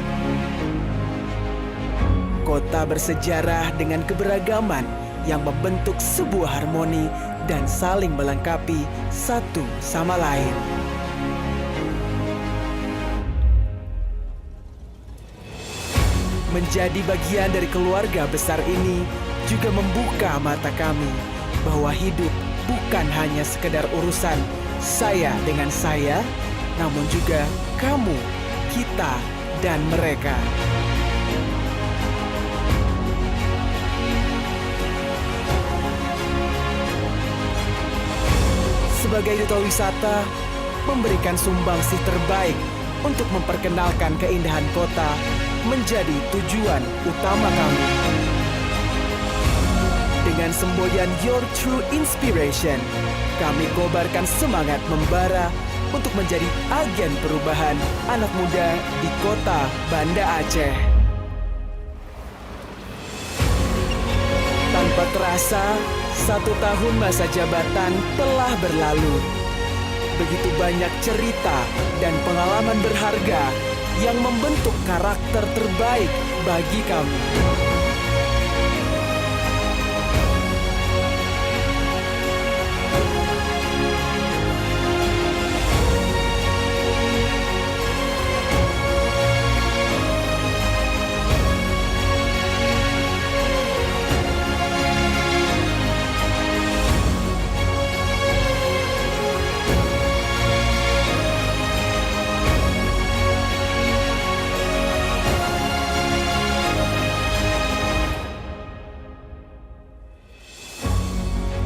C: Kota bersejarah dengan keberagaman yang membentuk sebuah harmoni dan saling melengkapi satu sama lain. Menjadi bagian dari keluarga besar ini juga membuka mata kami bahwa hidup bukan hanya sekedar urusan saya dengan saya, namun juga kamu, kita, dan mereka. Sebagai duta wisata, memberikan sumbangsih terbaik untuk memperkenalkan keindahan kota menjadi tujuan utama kami. Dengan semboyan Your True Inspiration, kami kobarkan semangat membara untuk menjadi agen perubahan anak muda di kota Banda Aceh. Tanpa terasa, 1 tahun masa jabatan telah berlalu. Begitu banyak cerita dan pengalaman berharga yang membentuk karakter terbaik bagi kami.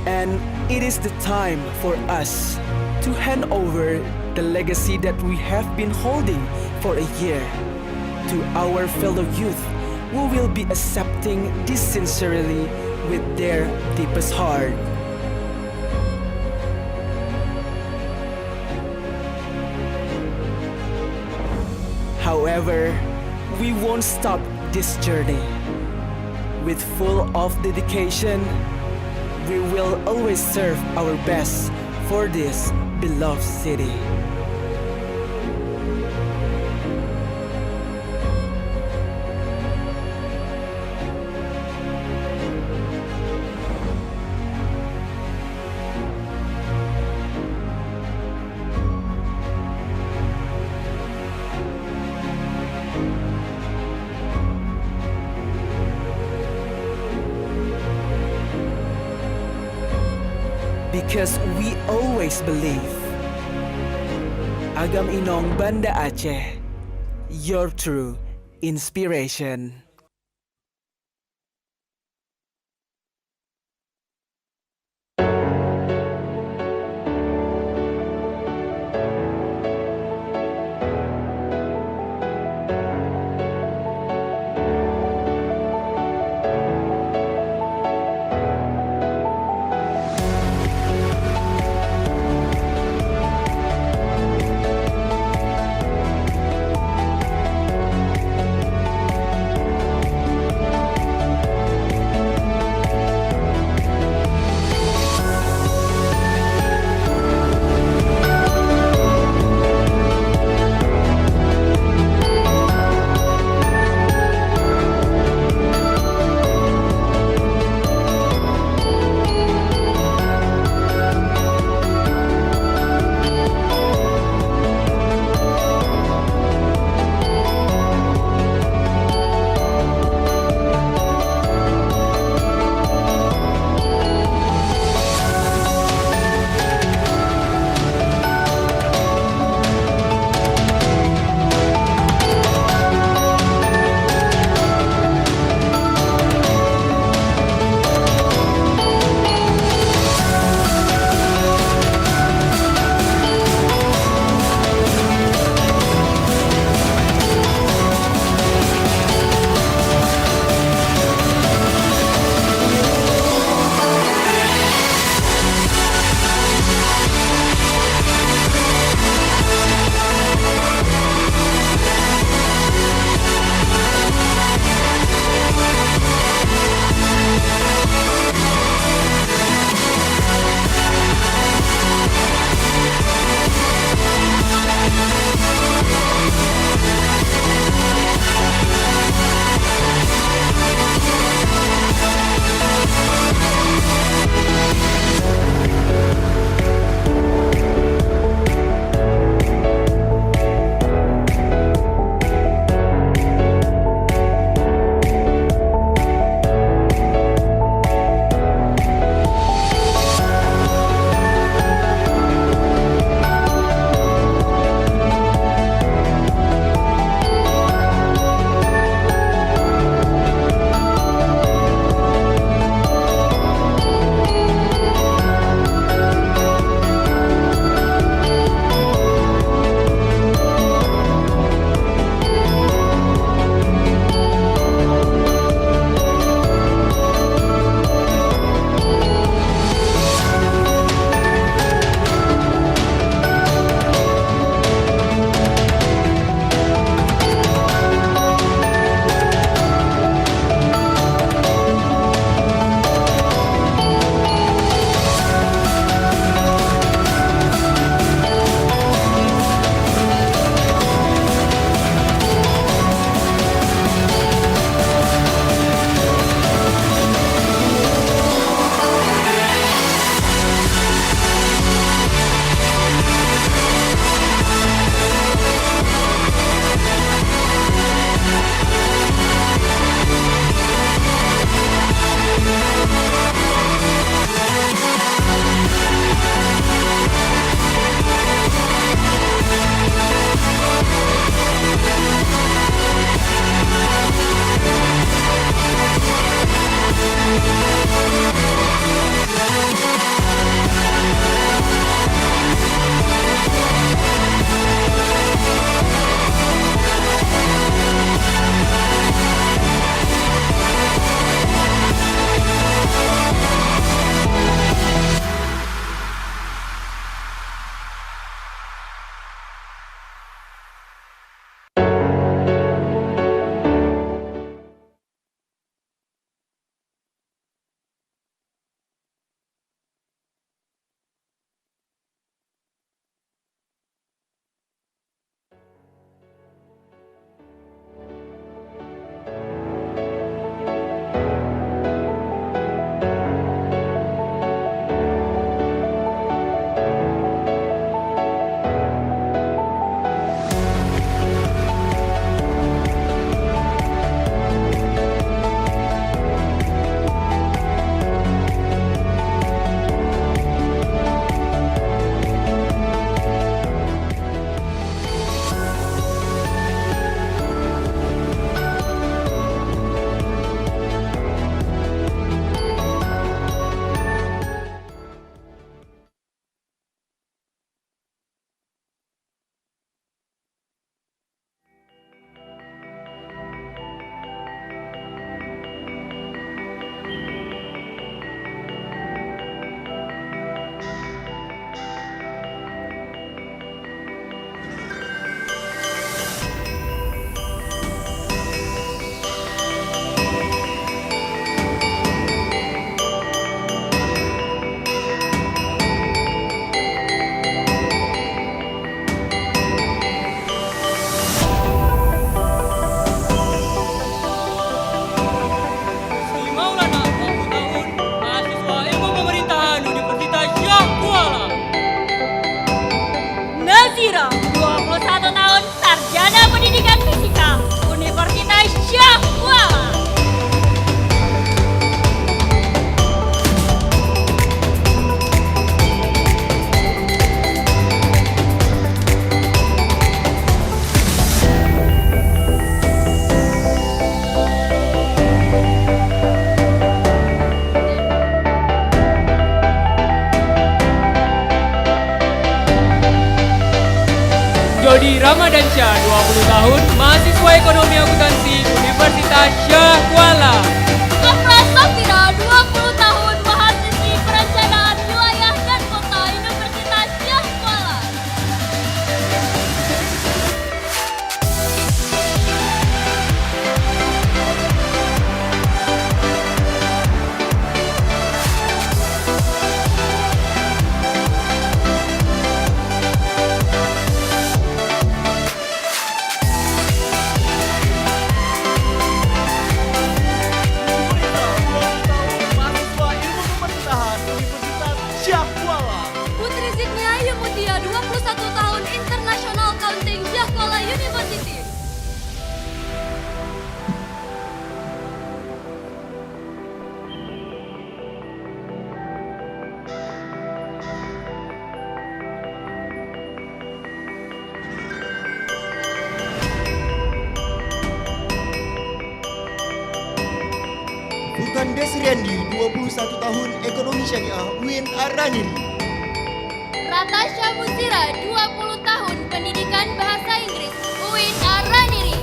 C: And it is the time for us to hand over the legacy that we have been holding for a year to our fellow youth who will be accepting this sincerely with their deepest heart. However, We won't stop this journey. With full of dedication, we will always serve our best for this beloved city. Because we always believe. Agam Inong Banda Aceh, your true inspiration.
K: Ramadansyah, 20 tahun, mahasiswa ekonomi akuntansi Universitas Syah Kuala.
I: Afra Safira, 20 tahun, mahasiswi perencanaan wilayah dan kota Universitas Syah Kuala. Putri Zidni Ayu Mutia, 21 tahun, International Accounting Syah Kuala University.
H: Bukan Desriandi, 21 tahun, Ekonomi Syariah, UIN Ar-Raniri.
I: Ratasha Musira, 20 tahun, Pendidikan Bahasa Inggris, UIN Ar-Raniri.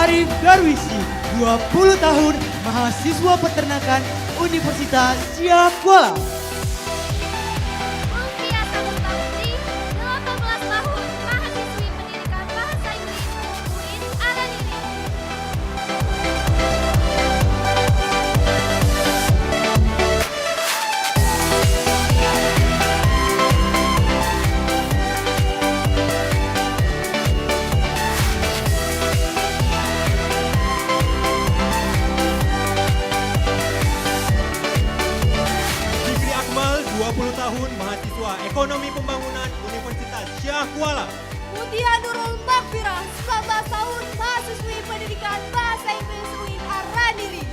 K: Arif Darwisi, 20 tahun, mahasiswa peternakan Universitas Syah Kuala.
I: Multia Samustamuti, 18 tahun, mahasiswi pendidikan bahasa Inggris, UIN Ar-Raniri.
K: Fikri Akmal, 20 tahun, mahasiswa Ekonomi Pembangunan Universitas Syah Kuala.
I: Mutia Nurul Makfira, 19 tahun, mahasiswi pendidikan bahasa Inggris, UIN Ar-Raniri.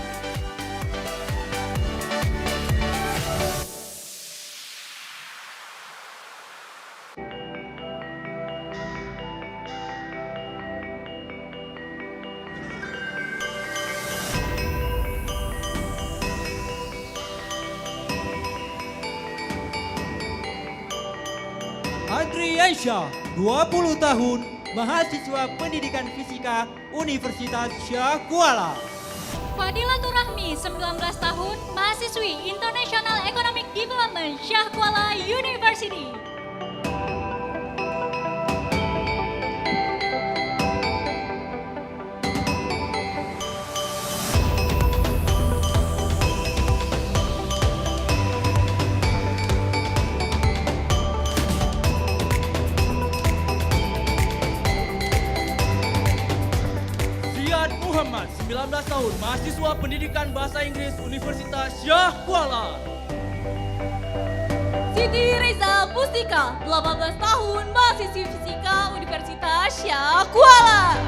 K: Adriansyah, 20 tahun, mahasiswa pendidikan fisika Universitas Syah Kuala.
I: Fadilatur Rahmi, 19 tahun, mahasiswi International Economic Development Syah Kuala University.
K: Ziad Muhammad, 19 tahun, mahasiswa pendidikan bahasa Inggris Universitas Syah Kuala.
I: Siti Reza Pustika, 18 tahun, mahasiswi fisika Universitas Syah Kuala.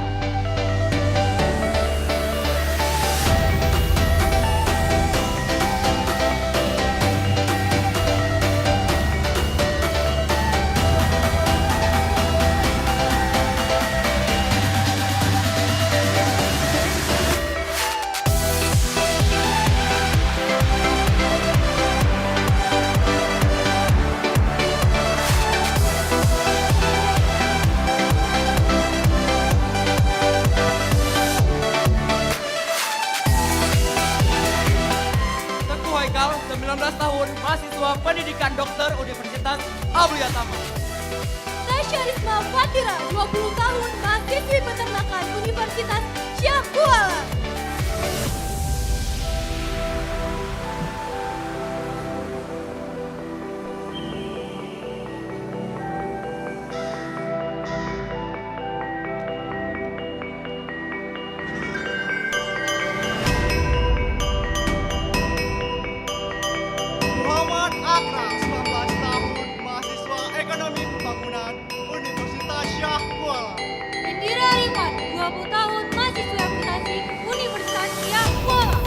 K: Teguh Haikal, 19 tahun, mahasiswa pendidikan dokter Universitas Abdul
I: Tasya Risma Fatira, 20 tahun, mahasiswi peternakan Universitas Syah Kuala.
H: Akra, 19 tahun, mahasiswa Ekonomi Pembangunan Universitas Syah Kuala.
I: Indira Rifat, 20 tahun, mahasiswa akuntansi Universitas Syah Kuala.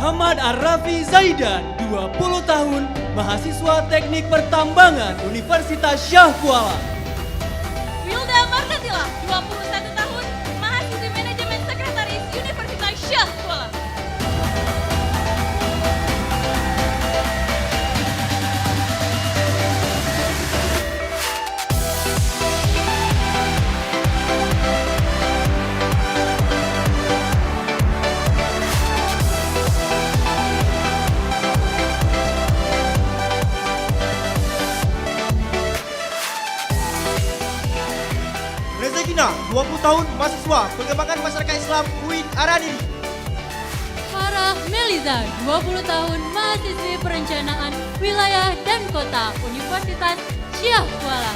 K: Muhammad Arrafi Zaidan, 20 tahun, mahasiswa Teknik Pertambangan Universitas Syah Kuala.
I: Wilda Martatila, 21 tahun, mahasiswi manajemen sekretaris Universitas Syah Kuala.
H: Rezekina, 20 tahun, mahasiswa Pengembangan Masyarakat Islam UIN Araniri.
I: Farah Meliza, 20 tahun, mahasiswi perencanaan wilayah dan kota Universitas Syah Kuala.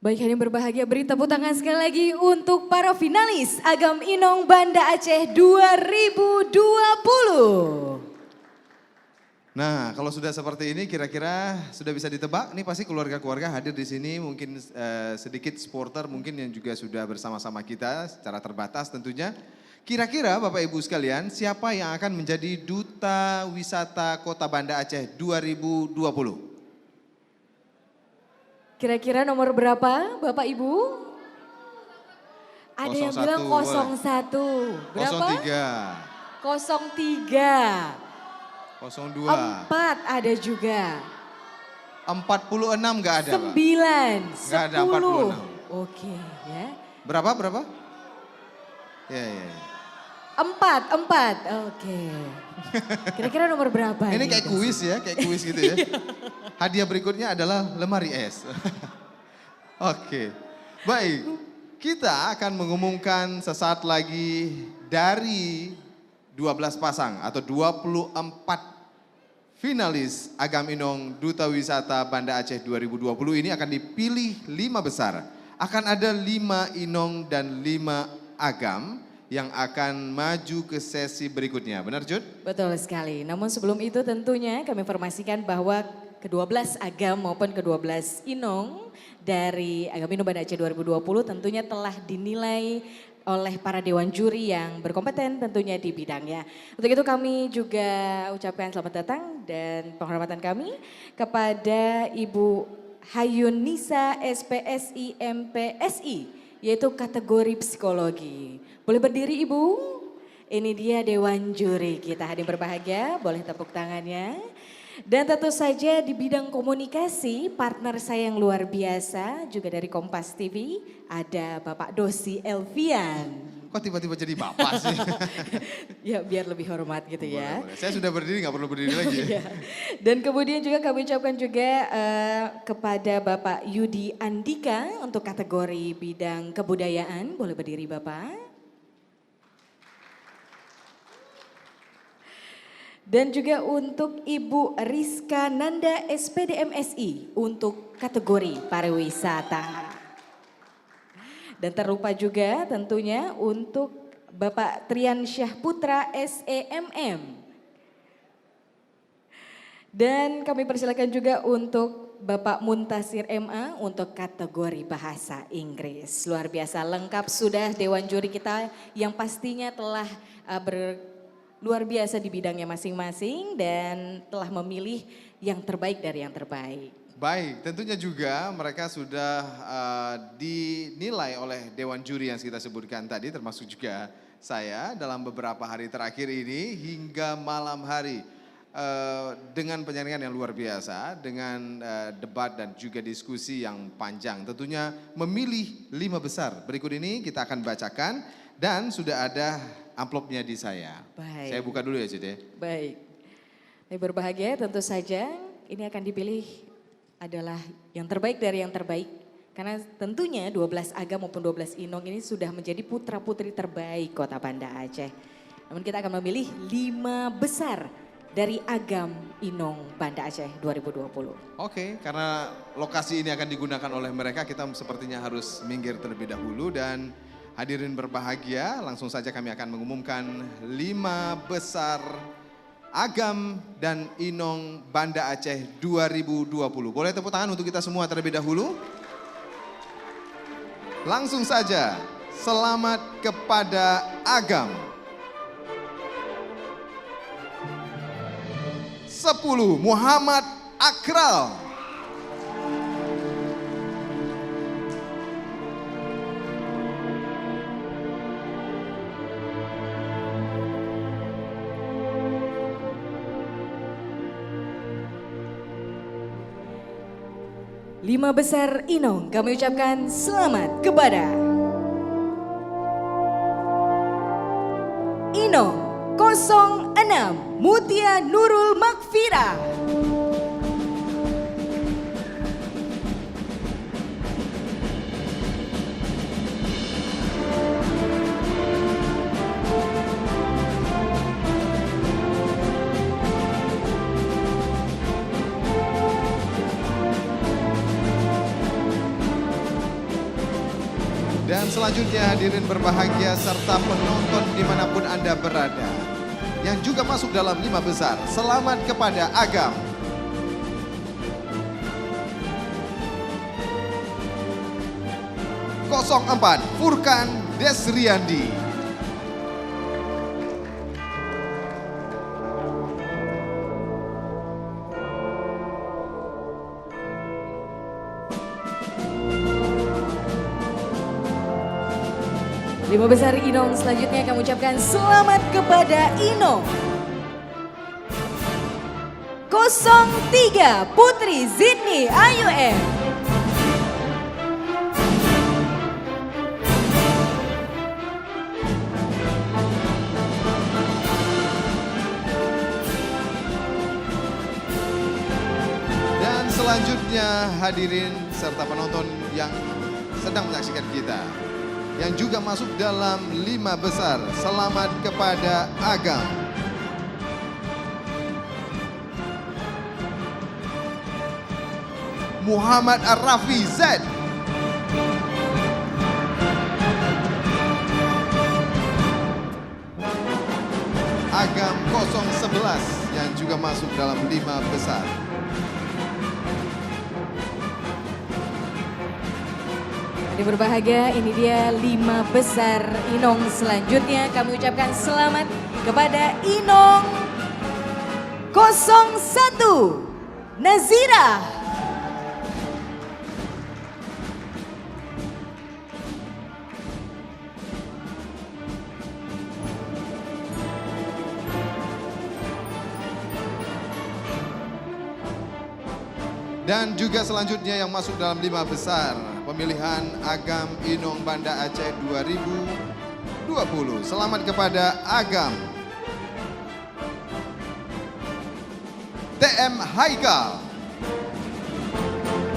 A: Baik, hadirin berbahagia, beri tepuk tangan sekali lagi untuk para finalis Agam Inong Banda Aceh 2020.
D: Nah, kalau sudah seperti ini kira-kira sudah bisa ditebak, nih pasti keluarga-keluarga hadir di sini, mungkin sedikit supporter mungkin yang juga sudah bersama-sama kita secara terbatas tentunya. Kira-kira Bapak Ibu sekalian, siapa yang akan menjadi Duta Wisata Kota Banda Aceh 2020?
A: Kira-kira nomor berapa Bapak Ibu? Ada yang
D: 01,
A: bilang 01. Berapa?
D: 03.
A: 03.
D: 02.
A: 4 ada juga.
D: 46 enggak ada, Pak.
A: 9. 10.
D: Enggak ada 46.
A: Oke ya.
D: Berapa? Ya.
A: 4. Oke. Kira-kira nomor berapa?
D: Ini kayak kuis ya, kayak kuis gitu ya. Hadiah berikutnya adalah lemari es. Oke, baik. Kita akan mengumumkan sesaat lagi dari 12 pasang atau 24 finalis Agam Inong Duta Wisata Banda Aceh 2020 ini akan dipilih 5 besar. Akan ada 5 Inong dan 5 Agam yang akan maju ke sesi berikutnya. Benar, Jud?
A: Betul sekali. Namun sebelum itu tentunya kami informasikan bahwa ke-12 Agam maupun ke-12 Inong dari Agam Inong Banda Aceh 2020 tentunya telah dinilai oleh para dewan juri yang berkompeten tentunya di bidangnya. Untuk itu kami juga ucapkan selamat datang dan penghormatan kami kepada Ibu Hayunisa SPSI MPSI, yaitu kategori psikologi. Boleh berdiri Ibu? Ini dia dewan juri kita, hadirin berbahagia, boleh tepuk tangannya. Dan tentu saja di bidang komunikasi, partner saya yang luar biasa juga dari Kompas TV, ada Bapak Dosi Elvian.
D: Kok tiba-tiba jadi bapak sih?
A: Ya biar lebih hormat gitu ya.
D: Boleh. Saya sudah berdiri, nggak perlu berdiri lagi.
A: Ya. Dan kemudian juga kami ucapkan juga kepada Bapak Yudi Andika untuk kategori bidang kebudayaan. Boleh berdiri Bapak. Dan juga untuk Ibu Rizka Nanda SPDMSI untuk kategori pariwisata. Dan terlupa juga tentunya untuk Bapak Trian Syahputra SEMM. Dan kami persilakan juga untuk Bapak Muntasir MA untuk kategori bahasa Inggris. Luar biasa lengkap sudah dewan juri kita yang pastinya telah luar biasa di bidangnya masing-masing dan telah memilih yang terbaik dari yang terbaik.
D: Baik, tentunya juga mereka sudah dinilai oleh dewan juri yang kita sebutkan tadi, termasuk juga saya dalam beberapa hari terakhir ini hingga malam hari dengan penyaringan yang luar biasa, dengan debat dan juga diskusi yang panjang. Tentunya memilih 5 besar. Berikut ini kita akan bacakan dan sudah ada amplopnya di saya.
A: Baik.
D: Saya buka dulu ya Cide.
A: Baik. Yang berbahagia tentu saja ini akan dipilih adalah yang terbaik dari yang terbaik. Karena tentunya 12 Agam maupun 12 Inong ini sudah menjadi putra-putri terbaik Kota Banda Aceh. Namun kita akan memilih 5 besar dari Agam Inong Banda Aceh 2020.
D: Oke, karena lokasi ini akan digunakan oleh mereka, kita sepertinya harus minggir terlebih dahulu dan hadirin berbahagia, langsung saja kami akan mengumumkan 5 besar Agam dan Inong Banda Aceh 2020. Boleh tepuk tangan untuk kita semua terlebih dahulu? Langsung saja, selamat kepada Agam. 10 Muhammad Akral.
A: 5 besar Inong kami ucapkan selamat kepada Inong 06 Mutia Nurul Makfira.
D: Dan selanjutnya hadirin berbahagia serta penonton dimanapun Anda berada yang juga masuk dalam 5 besar. Selamat kepada Agam. (04) Furkan Desriandi.
A: 5 besar Inong selanjutnya kami ucapkan selamat kepada Inong 03 Putri Zidni Ayu M.
D: Dan selanjutnya hadirin serta penonton yang sedang menyaksikan kita yang juga masuk dalam 5 besar. Selamat kepada Agam. Muhammad Ar-Rafi Z. Agam 011 yang juga masuk dalam 5 besar.
A: Jadi berbahagia, ini dia 5 besar Inong selanjutnya. Kami ucapkan selamat kepada Inong 01 Nazira.
D: Dan juga selanjutnya yang masuk dalam 5 besar pemilihan Agam Inong Banda Aceh 2020. Selamat kepada Agam TM Haikal,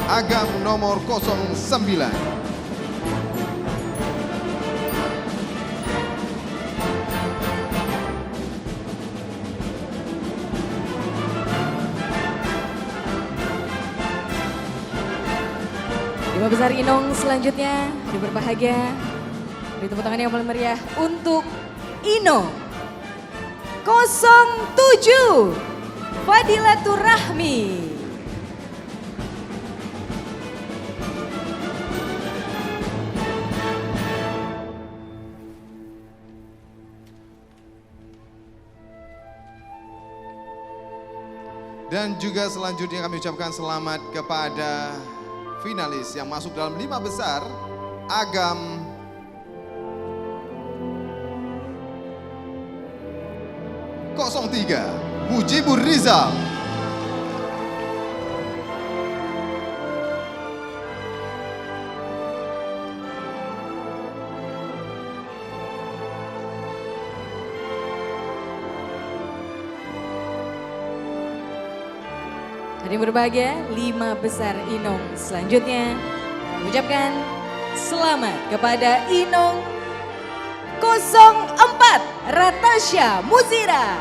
D: Agam nomor 09.
A: Lima besar Inong selanjutnya berbahagia. Beri tepuk tangan yang paling meriah untuk Inong 07 Fadilatur Rahmi.
D: Dan juga selanjutnya kami ucapkan selamat kepada finalis yang masuk dalam 5 besar Agam (03) Mujibur Rizal.
A: Hadirin berbahagia, 5 besar Inong selanjutnya mengucapkan selamat kepada Inong 04 Ratasha Muzira.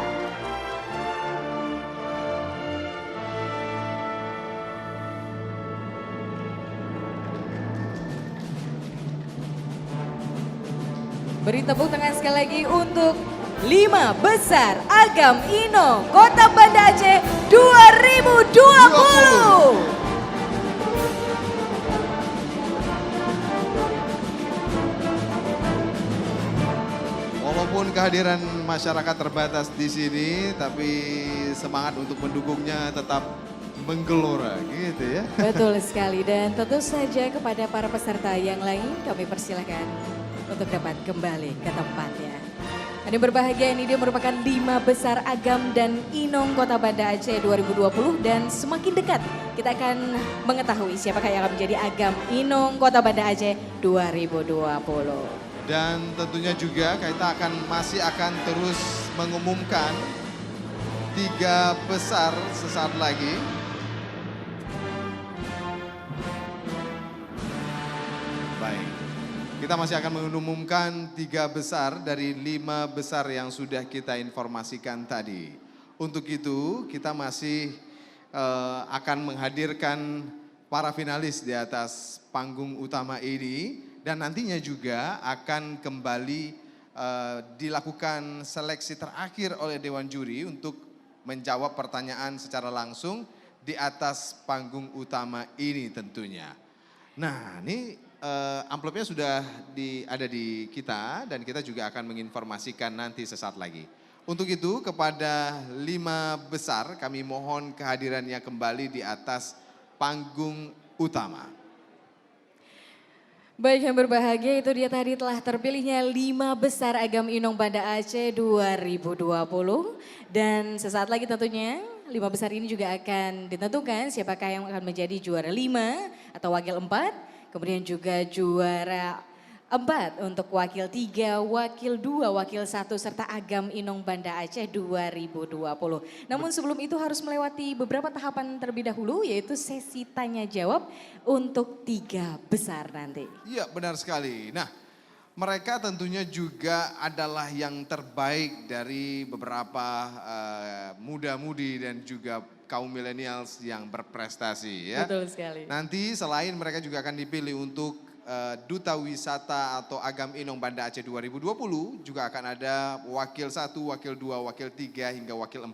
A: Beri tepuk tangan sekali lagi untuk 5 besar Agam Inong Kota Banda Aceh 2020.
D: Walaupun kehadiran masyarakat terbatas di sini, tapi semangat untuk mendukungnya tetap menggelora gitu ya.
A: Betul sekali, dan tentu saja kepada para peserta yang lain kami persilahkan untuk dapat kembali ke tempatnya. Ini berbahagia, ini dia merupakan 5 besar Agam dan Inong Kota Banda Aceh 2020, dan semakin dekat kita akan mengetahui siapakah yang akan menjadi Agam Inong Kota Banda Aceh 2020.
D: Dan tentunya juga kita masih akan terus mengumumkan 3 besar sesaat lagi. Baik, kita masih akan mengumumkan 3 besar dari 5 besar yang sudah kita informasikan tadi. Untuk itu kita masih akan menghadirkan para finalis di atas panggung utama ini. Dan nantinya juga akan kembali dilakukan seleksi terakhir oleh Dewan Juri untuk menjawab pertanyaan secara langsung di atas panggung utama ini tentunya. Nah, ini amplopnya sudah ada di kita dan kita juga akan menginformasikan nanti sesaat lagi. Untuk itu kepada 5 besar kami mohon kehadirannya kembali di atas panggung utama.
A: Baik, yang berbahagia, itu dia tadi telah terpilihnya 5 besar Agam Inong Banda Aceh 2020. Dan sesaat lagi tentunya 5 besar ini juga akan ditentukan siapakah yang akan menjadi juara 5 atau wakil 4. Kemudian juga juara 4 untuk wakil 3, wakil 2, wakil 1 serta Agam Inong Banda Aceh 2020. Namun sebelum itu harus melewati beberapa tahapan terlebih dahulu, yaitu sesi tanya jawab untuk 3 besar nanti.
D: Iya, benar sekali. Nah, mereka tentunya juga adalah yang terbaik dari beberapa muda-mudi dan juga kaum milenials yang berprestasi ya.
A: Betul sekali.
D: Nanti selain mereka juga akan dipilih untuk Duta Wisata atau Agam Inong Banda Aceh 2020, juga akan ada wakil 1, wakil 2, wakil 3 hingga wakil 4.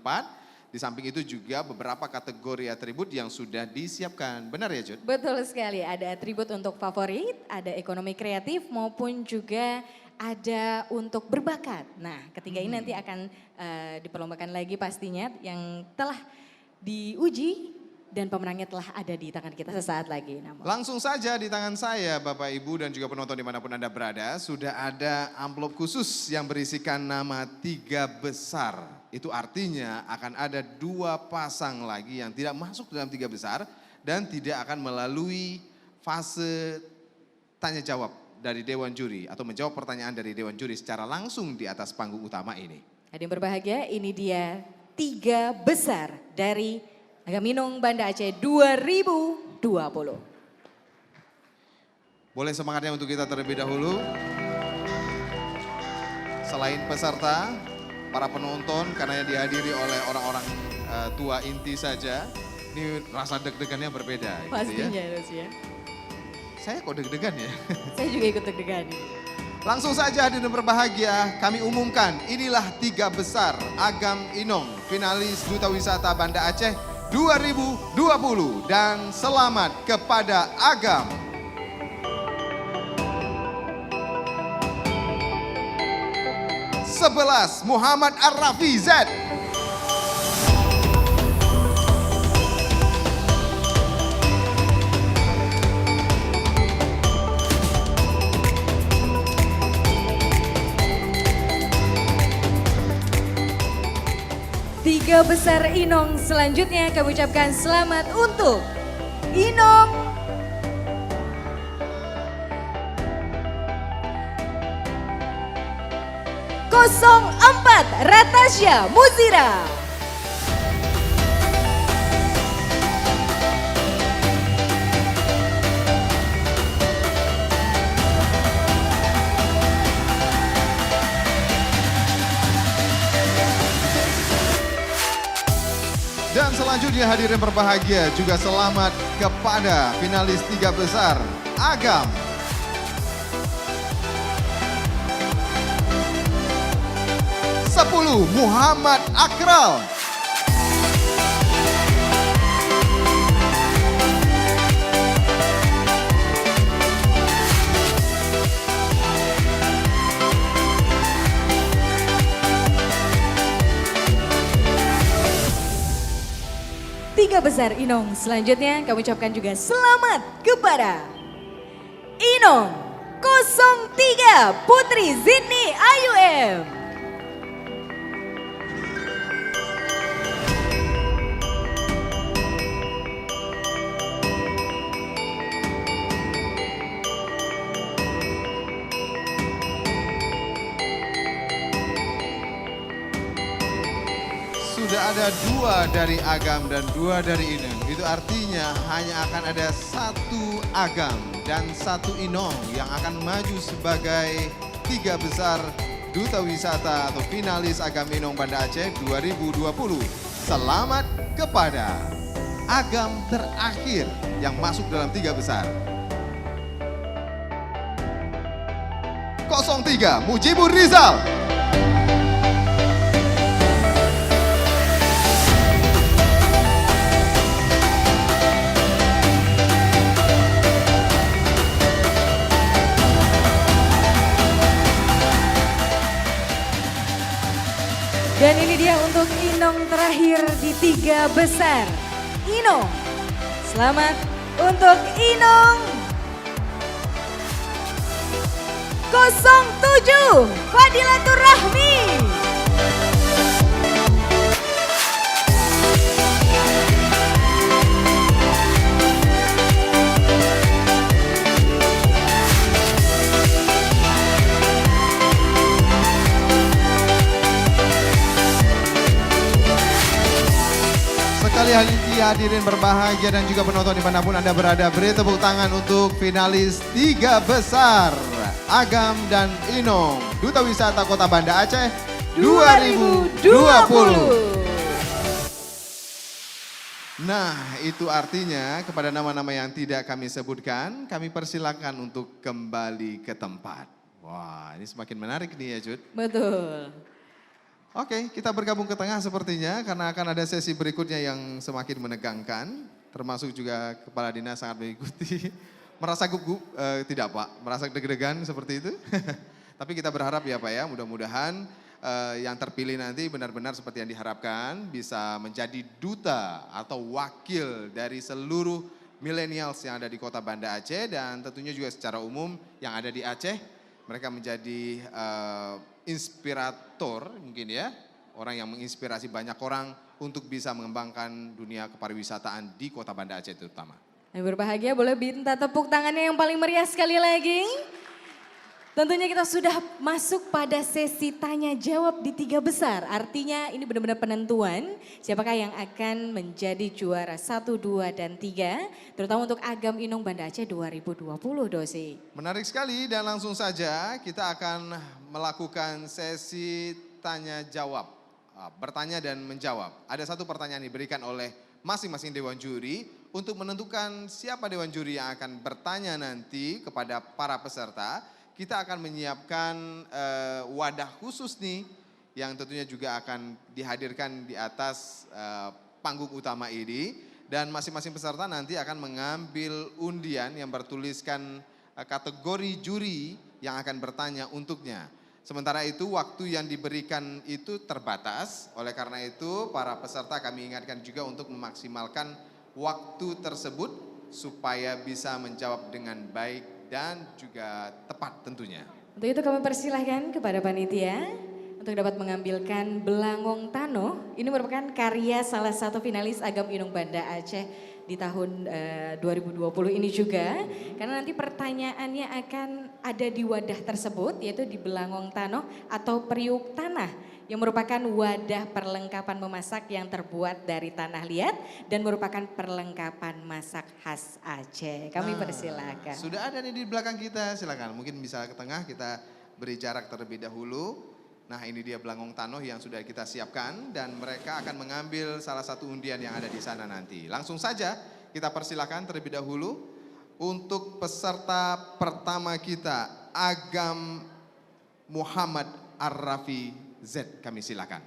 D: Di samping itu juga beberapa kategori atribut yang sudah disiapkan. Benar ya Jud?
A: Betul sekali, ada atribut untuk favorit, ada ekonomi kreatif maupun juga ada untuk berbakat. Nah, ketiga ini nanti akan diperlombakan lagi pastinya yang telah diuji dan pemenangnya telah ada di tangan kita sesaat lagi.
D: Langsung saja di tangan saya Bapak Ibu dan juga penonton dimanapun Anda berada, sudah ada amplop khusus yang berisikan nama 3 besar. Itu artinya akan ada 2 pasang lagi yang tidak masuk dalam 3 besar dan tidak akan melalui fase tanya jawab dari Dewan Juri atau menjawab pertanyaan dari Dewan Juri secara langsung di atas panggung utama ini.
A: Hadirin berbahagia, ini dia 3 besar dari Agam Inong Banda Aceh 2020.
D: Boleh semangatnya untuk kita terlebih dahulu. Selain peserta, para penonton karena dihadiri oleh orang-orang tua inti saja, ini rasa deg-degannya berbeda.
A: Pastinya
D: gitu ya. Saya kok deg-degan ya?
A: Saya juga ikut deg-degan.
D: Langsung saja hadirin berbahagia, kami umumkan inilah 3 besar Agam Inong, finalis Duta Wisata Banda Aceh 2020 dan selamat kepada Agam. Sebelas Muhammad Ar-Rafi Z.
A: 3 besar Inong selanjutnya kami ucapkan selamat untuk Inong (04) Ratasya Muzira.
D: Dan selanjutnya hadirin berbahagia juga selamat kepada finalis 3 besar Agam. Sepuluh Muhammad Akral.
A: Tiga besar Inong selanjutnya kami ucapkan juga selamat kepada Inong 03 Putri Zidni IUM.
D: Sudah ada 2 dari Agam dan 2 dari Inong. Itu artinya hanya akan ada 1 Agam dan 1 Inong yang akan maju sebagai 3 besar Duta Wisata atau finalis Agam Inong Banda Aceh 2020. Selamat kepada Agam terakhir yang masuk dalam 3 besar. 03 Mujibur Rizal.
A: Dan ini dia untuk Inong terakhir di 3 besar. Inong, selamat untuk Inong 07 Fadilatur Rahmi.
D: Sekali lagi hadirin berbahagia dan juga penonton dimanapun Anda berada, beri tepuk tangan untuk finalis 3 besar Agam dan Inong Duta Wisata Kota Banda Aceh 2020. Nah, itu artinya kepada nama-nama yang tidak kami sebutkan, kami persilakan untuk kembali ke tempat. Wah, ini semakin menarik nih ya Jud.
A: Betul.
D: Oke, kita bergabung ke tengah sepertinya karena akan ada sesi berikutnya yang semakin menegangkan, termasuk juga kepala dinas sangat mengikuti. Merasa gugup, tidak Pak, merasa deg-degan seperti itu. Tapi kita berharap ya Pak ya, mudah-mudahan yang terpilih nanti benar-benar seperti yang diharapkan, bisa menjadi duta atau wakil dari seluruh millennials yang ada di kota Banda Aceh dan tentunya juga secara umum yang ada di Aceh. Mereka menjadi inspirator mungkin ya, orang yang menginspirasi banyak orang untuk bisa mengembangkan dunia kepariwisataan di kota Banda Aceh terutama.
A: Yang berbahagia boleh minta tepuk tangannya yang paling meriah sekali lagi. Tentunya kita sudah masuk pada sesi tanya jawab di 3 besar. Artinya ini benar-benar penentuan siapakah yang akan menjadi juara 1, 2, dan 3. Terutama untuk Agam Inong Banda Aceh 2020 Dosi.
D: Menarik sekali dan langsung saja kita akan melakukan sesi tanya jawab. Bertanya dan menjawab. Ada 1 pertanyaan diberikan oleh masing-masing dewan juri untuk menentukan siapa dewan juri yang akan bertanya nanti kepada para peserta. Kita akan menyiapkan wadah khusus nih yang tentunya juga akan dihadirkan di atas panggung utama ini. Dan masing-masing peserta nanti akan mengambil undian yang bertuliskan kategori juri yang akan bertanya untuknya. Sementara itu waktu yang diberikan itu terbatas, oleh karena itu para peserta kami ingatkan juga untuk memaksimalkan waktu tersebut supaya bisa menjawab dengan baik dan juga tepat tentunya.
A: Untuk itu kami persilahkan kepada panitia untuk dapat mengambilkan Belangong Tanoh. Ini merupakan karya salah satu finalis Agam Inong Banda Aceh di tahun 2020 ini juga. Karena nanti pertanyaannya akan ada di wadah tersebut yaitu di Belangong Tanoh atau periuk tanah. Yang merupakan wadah perlengkapan memasak yang terbuat dari tanah liat dan merupakan perlengkapan masak khas Aceh. Kami persilakan.
D: Sudah ada nih di belakang kita, silakan. Mungkin bisa ke tengah kita beri jarak terlebih dahulu. Nah ini dia Belangong Tanoh yang sudah kita siapkan dan mereka akan mengambil salah satu undian yang ada di sana nanti. Langsung saja kita persilakan terlebih dahulu untuk peserta pertama kita Agam Muhammad Ar-Rafi Z, kami silakan.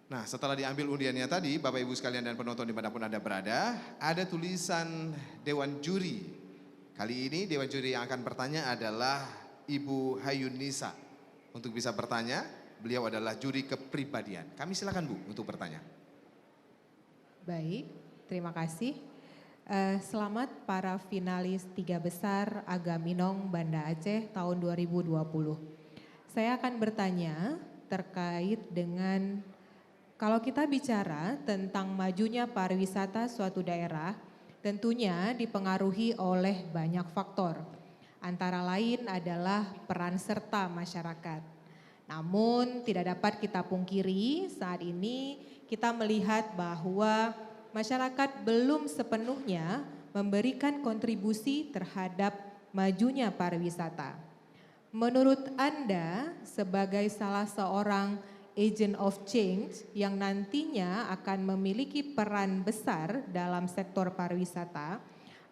D: Nah setelah diambil undiannya tadi, Bapak Ibu sekalian dan penonton dimanapun Anda berada, ada tulisan Dewan Juri. Kali ini Dewan Juri yang akan bertanya adalah Ibu Hayunisa. Untuk bisa bertanya, beliau adalah juri kepribadian. Kami silakan Bu untuk bertanya.
L: Baik, terima kasih. Selamat para finalis 3 besar Agam Inong Banda Aceh tahun 2020. Saya akan bertanya terkait dengan kalau kita bicara tentang majunya pariwisata suatu daerah, tentunya dipengaruhi oleh banyak faktor. Antara lain adalah peran serta masyarakat. Namun tidak dapat kita pungkiri saat ini kita melihat bahwa masyarakat belum sepenuhnya memberikan kontribusi terhadap majunya pariwisata. Menurut Anda sebagai salah seorang agent of change yang nantinya akan memiliki peran besar dalam sektor pariwisata,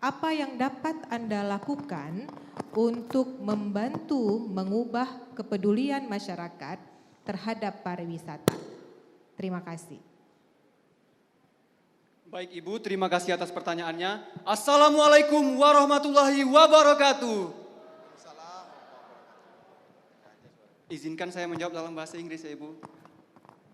L: apa yang dapat Anda lakukan untuk membantu mengubah kepedulian masyarakat terhadap pariwisata? Terima kasih.
K: Baik Ibu, terima kasih atas pertanyaannya. Assalamualaikum warahmatullahi wabarakatuh. Izinkan saya menjawab dalam bahasa Inggris ya Ibu.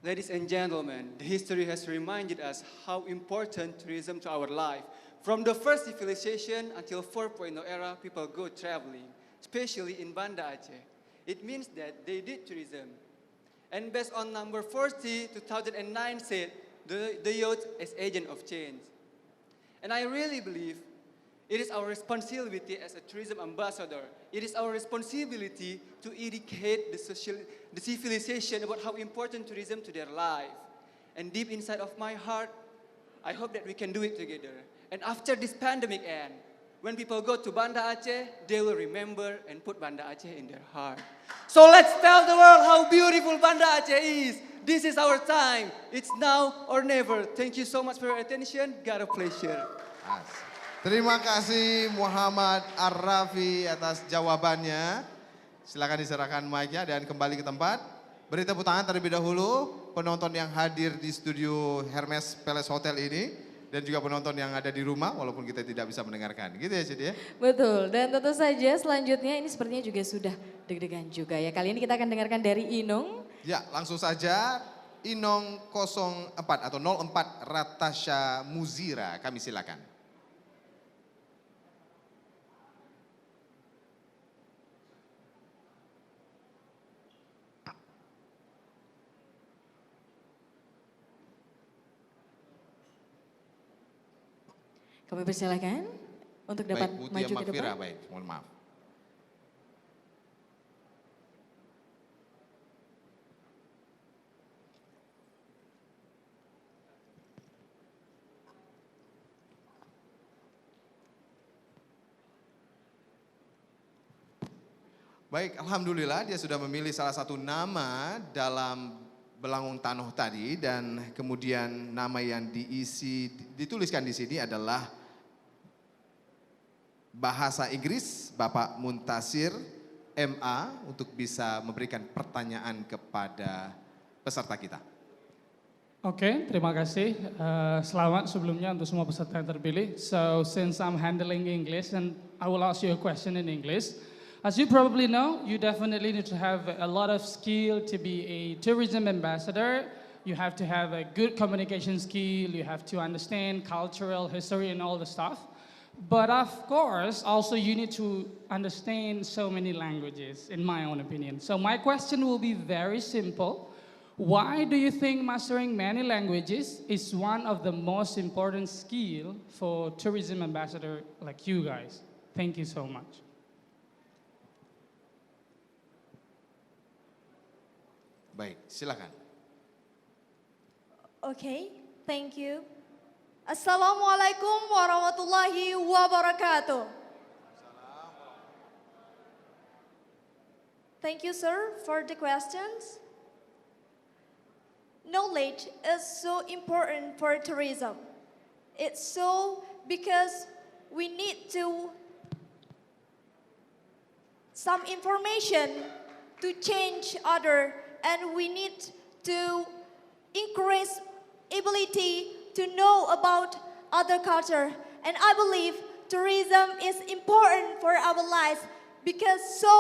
K: Ladies and gentlemen, the history has reminded us how important tourism to our life. From the first civilization until 4.0 era, people go traveling, especially in Banda Aceh. It means that they did tourism. And based on number 40, 2009 said, the youth is agent of change. And I really believe it is our responsibility as a tourism ambassador. It is our responsibility to educate the civilization about how important tourism to their life. And deep inside of my heart, I hope that we can do it together. And after this pandemic ends, When people go to Banda Aceh, they will remember and put Banda Aceh in their heart. So let's tell the world how beautiful Banda Aceh is. This is our time. It's now or never. Thank you so much for your attention. Got a pleasure.
D: Terima kasih Muhammad Arrafi atas jawabannya. Silakan diserahkan mic-nya dan kembali ke tempat. Beri tepuk tangan terlebih dahulu penonton yang hadir di studio Hermes Palace Hotel ini dan juga penonton yang ada di rumah walaupun kita tidak bisa mendengarkan. Gitu ya Cid ya?
A: Betul, dan tentu saja selanjutnya ini sepertinya juga sudah deg-degan juga ya. Kali ini kita akan dengarkan dari Inong.
D: Ya, langsung saja Inong 04 atau 04 Ratasha Muzira, kami silakan.
A: Kami persilakan untuk dapat
D: Baik,
A: maju
D: Mutia
A: ke depan.
D: Makfira, baik, mohon maaf. Baik, alhamdulillah dia sudah memilih salah satu nama dalam Belangung Tanoh tadi dan kemudian nama yang dituliskan di sini adalah bahasa Inggris Bapak Muntasir MA untuk bisa memberikan pertanyaan kepada peserta kita.
M: Oke, terima kasih. Selamat sebelumnya untuk semua peserta yang terpilih. So, since I'm handling English and I will ask you a question in English. As you probably know, you definitely need to have a lot of skill to be a tourism ambassador. You have to have a good communication skill. You have to understand cultural history and all the stuff. But of course, also you need to understand so many languages, in my own opinion. So my question will be very simple. Why do you think mastering many languages is one of the most important skill for tourism ambassador like you guys? Thank you so much.
D: Baik, silakan.
I: Okay, thank you. Assalamualaikum warahmatullahi wabarakatuh. Thank you, sir, for the questions. Knowledge is so important for tourism. It's so because we need to some information to change other, and we need to increase ability to know about other culture. And I believe tourism is important for our lives because so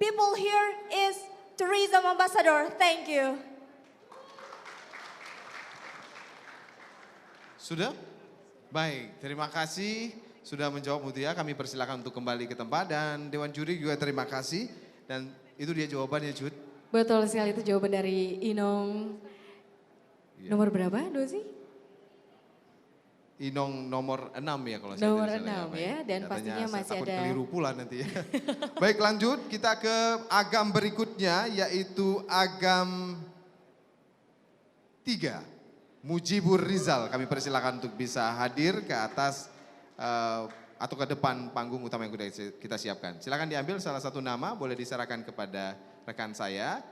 I: people here is tourism ambassador. Thank you.
D: Sudah? Baik, terima kasih sudah menjawab Mutia. Kami persilakan untuk kembali ke tempat dan Dewan Juri juga terima kasih. Dan itu dia jawabannya, Jud.
A: Betul sekali, itu jawaban dari Inong.
D: Ya.
A: Nomor berapa, Dosi?
D: Inong nomor 6 ya kalau saya
A: Nomor
D: tidak salah.
A: 6 ya, dan
D: Katanya
A: pastinya
D: saya
A: masih
D: takut
A: ada.
D: keliru pula nanti ya. Baik, lanjut kita ke agam berikutnya yaitu agam 3. Mujibur Rizal, kami persilakan untuk bisa hadir ke atas atau ke depan panggung utama yang sudah kita siapkan. Silakan diambil salah satu nama, boleh diserahkan kepada rekan saya.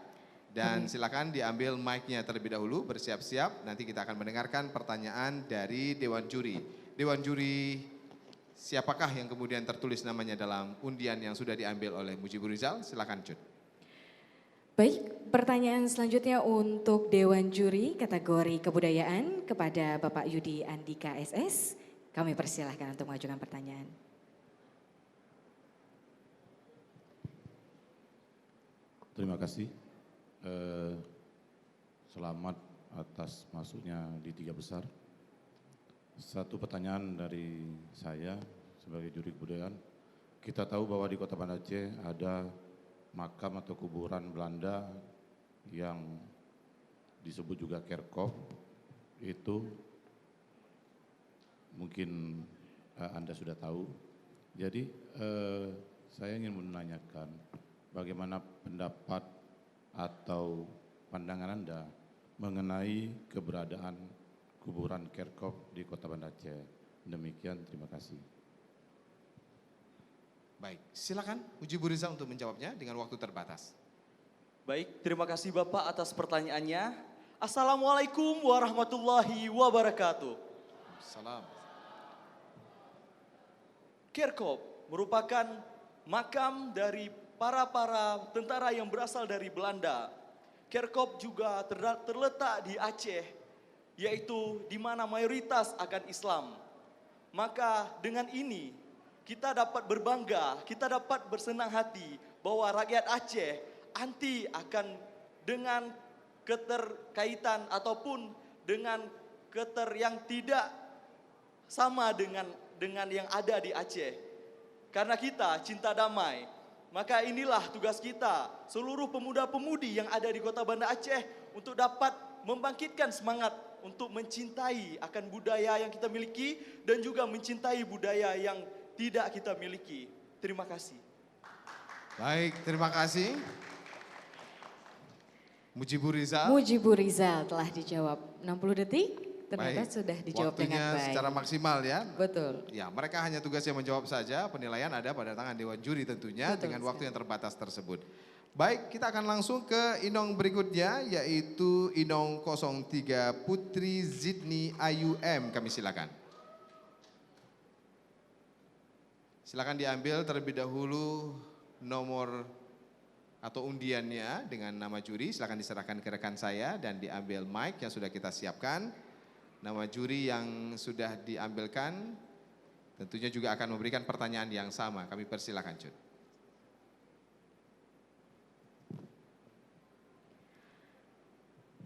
D: Dan silakan diambil mic-nya terlebih dahulu, bersiap-siap. Nanti kita akan mendengarkan pertanyaan dari Dewan Juri. Dewan Juri, siapakah yang kemudian tertulis namanya dalam undian yang sudah diambil oleh Mujibur Rizal? Silakan, Jud.
A: Baik, pertanyaan selanjutnya untuk Dewan Juri kategori kebudayaan kepada Bapak Yudi Andika SS. Kami persilahkan untuk mengajukan pertanyaan.
N: Terima kasih. Selamat atas masuknya di 3 besar. Satu pertanyaan dari saya sebagai juri kebudayaan. Kita tahu bahwa di Kota Banda Aceh ada makam atau kuburan Belanda yang disebut juga Kerkhof. Itu mungkin Anda sudah tahu. Jadi saya ingin menanyakan bagaimana pendapat atau pandangan Anda mengenai keberadaan kuburan Kerkhof di Kota Banda Aceh. Demikian, terima kasih.
D: Baik, silakan Uji Bu Rizal untuk menjawabnya dengan waktu terbatas.
O: Baik, terima kasih Bapak atas pertanyaannya. Assalamualaikum warahmatullahi wabarakatuh.
D: Salam.
O: Kerkop merupakan makam dari para tentara yang berasal dari Belanda. Kerkop juga terletak di Aceh, yaitu di mana mayoritas akan Islam. Maka dengan ini kita dapat berbangga, kita dapat bersenang hati bahwa rakyat Aceh anti akan dengan keterkaitan ataupun dengan yang tidak sama dengan yang ada di Aceh. Karena kita cinta damai, maka inilah tugas kita, seluruh pemuda-pemudi yang ada di kota Banda Aceh untuk dapat membangkitkan semangat untuk mencintai akan budaya yang kita miliki dan juga mencintai budaya yang tidak kita miliki. Terima kasih.
D: Baik, terima kasih. Mujibu Rizal.
A: Mujibu Rizal telah dijawab 60 detik. Ternyata
D: Baik,
A: sudah dijawab dengan
D: waktunya
A: baik.
D: secara maksimal ya.
A: Betul.
D: Ya, mereka hanya tugasnya menjawab saja, penilaian ada pada tangan Dewan Juri tentunya.
A: Betul
D: dengan
A: sekali.
D: waktu yang terbatas tersebut. Baik, kita akan langsung ke Inong berikutnya, yaitu Inong 03 Putri Zidni Ayu M. Kami silakan. Silakan diambil terlebih dahulu nomor atau undiannya dengan nama juri. Silakan diserahkan ke rekan saya dan diambil mic yang sudah kita siapkan. Nama juri yang sudah diambilkan tentunya juga akan memberikan pertanyaan yang sama. Kami persilakan, Jun.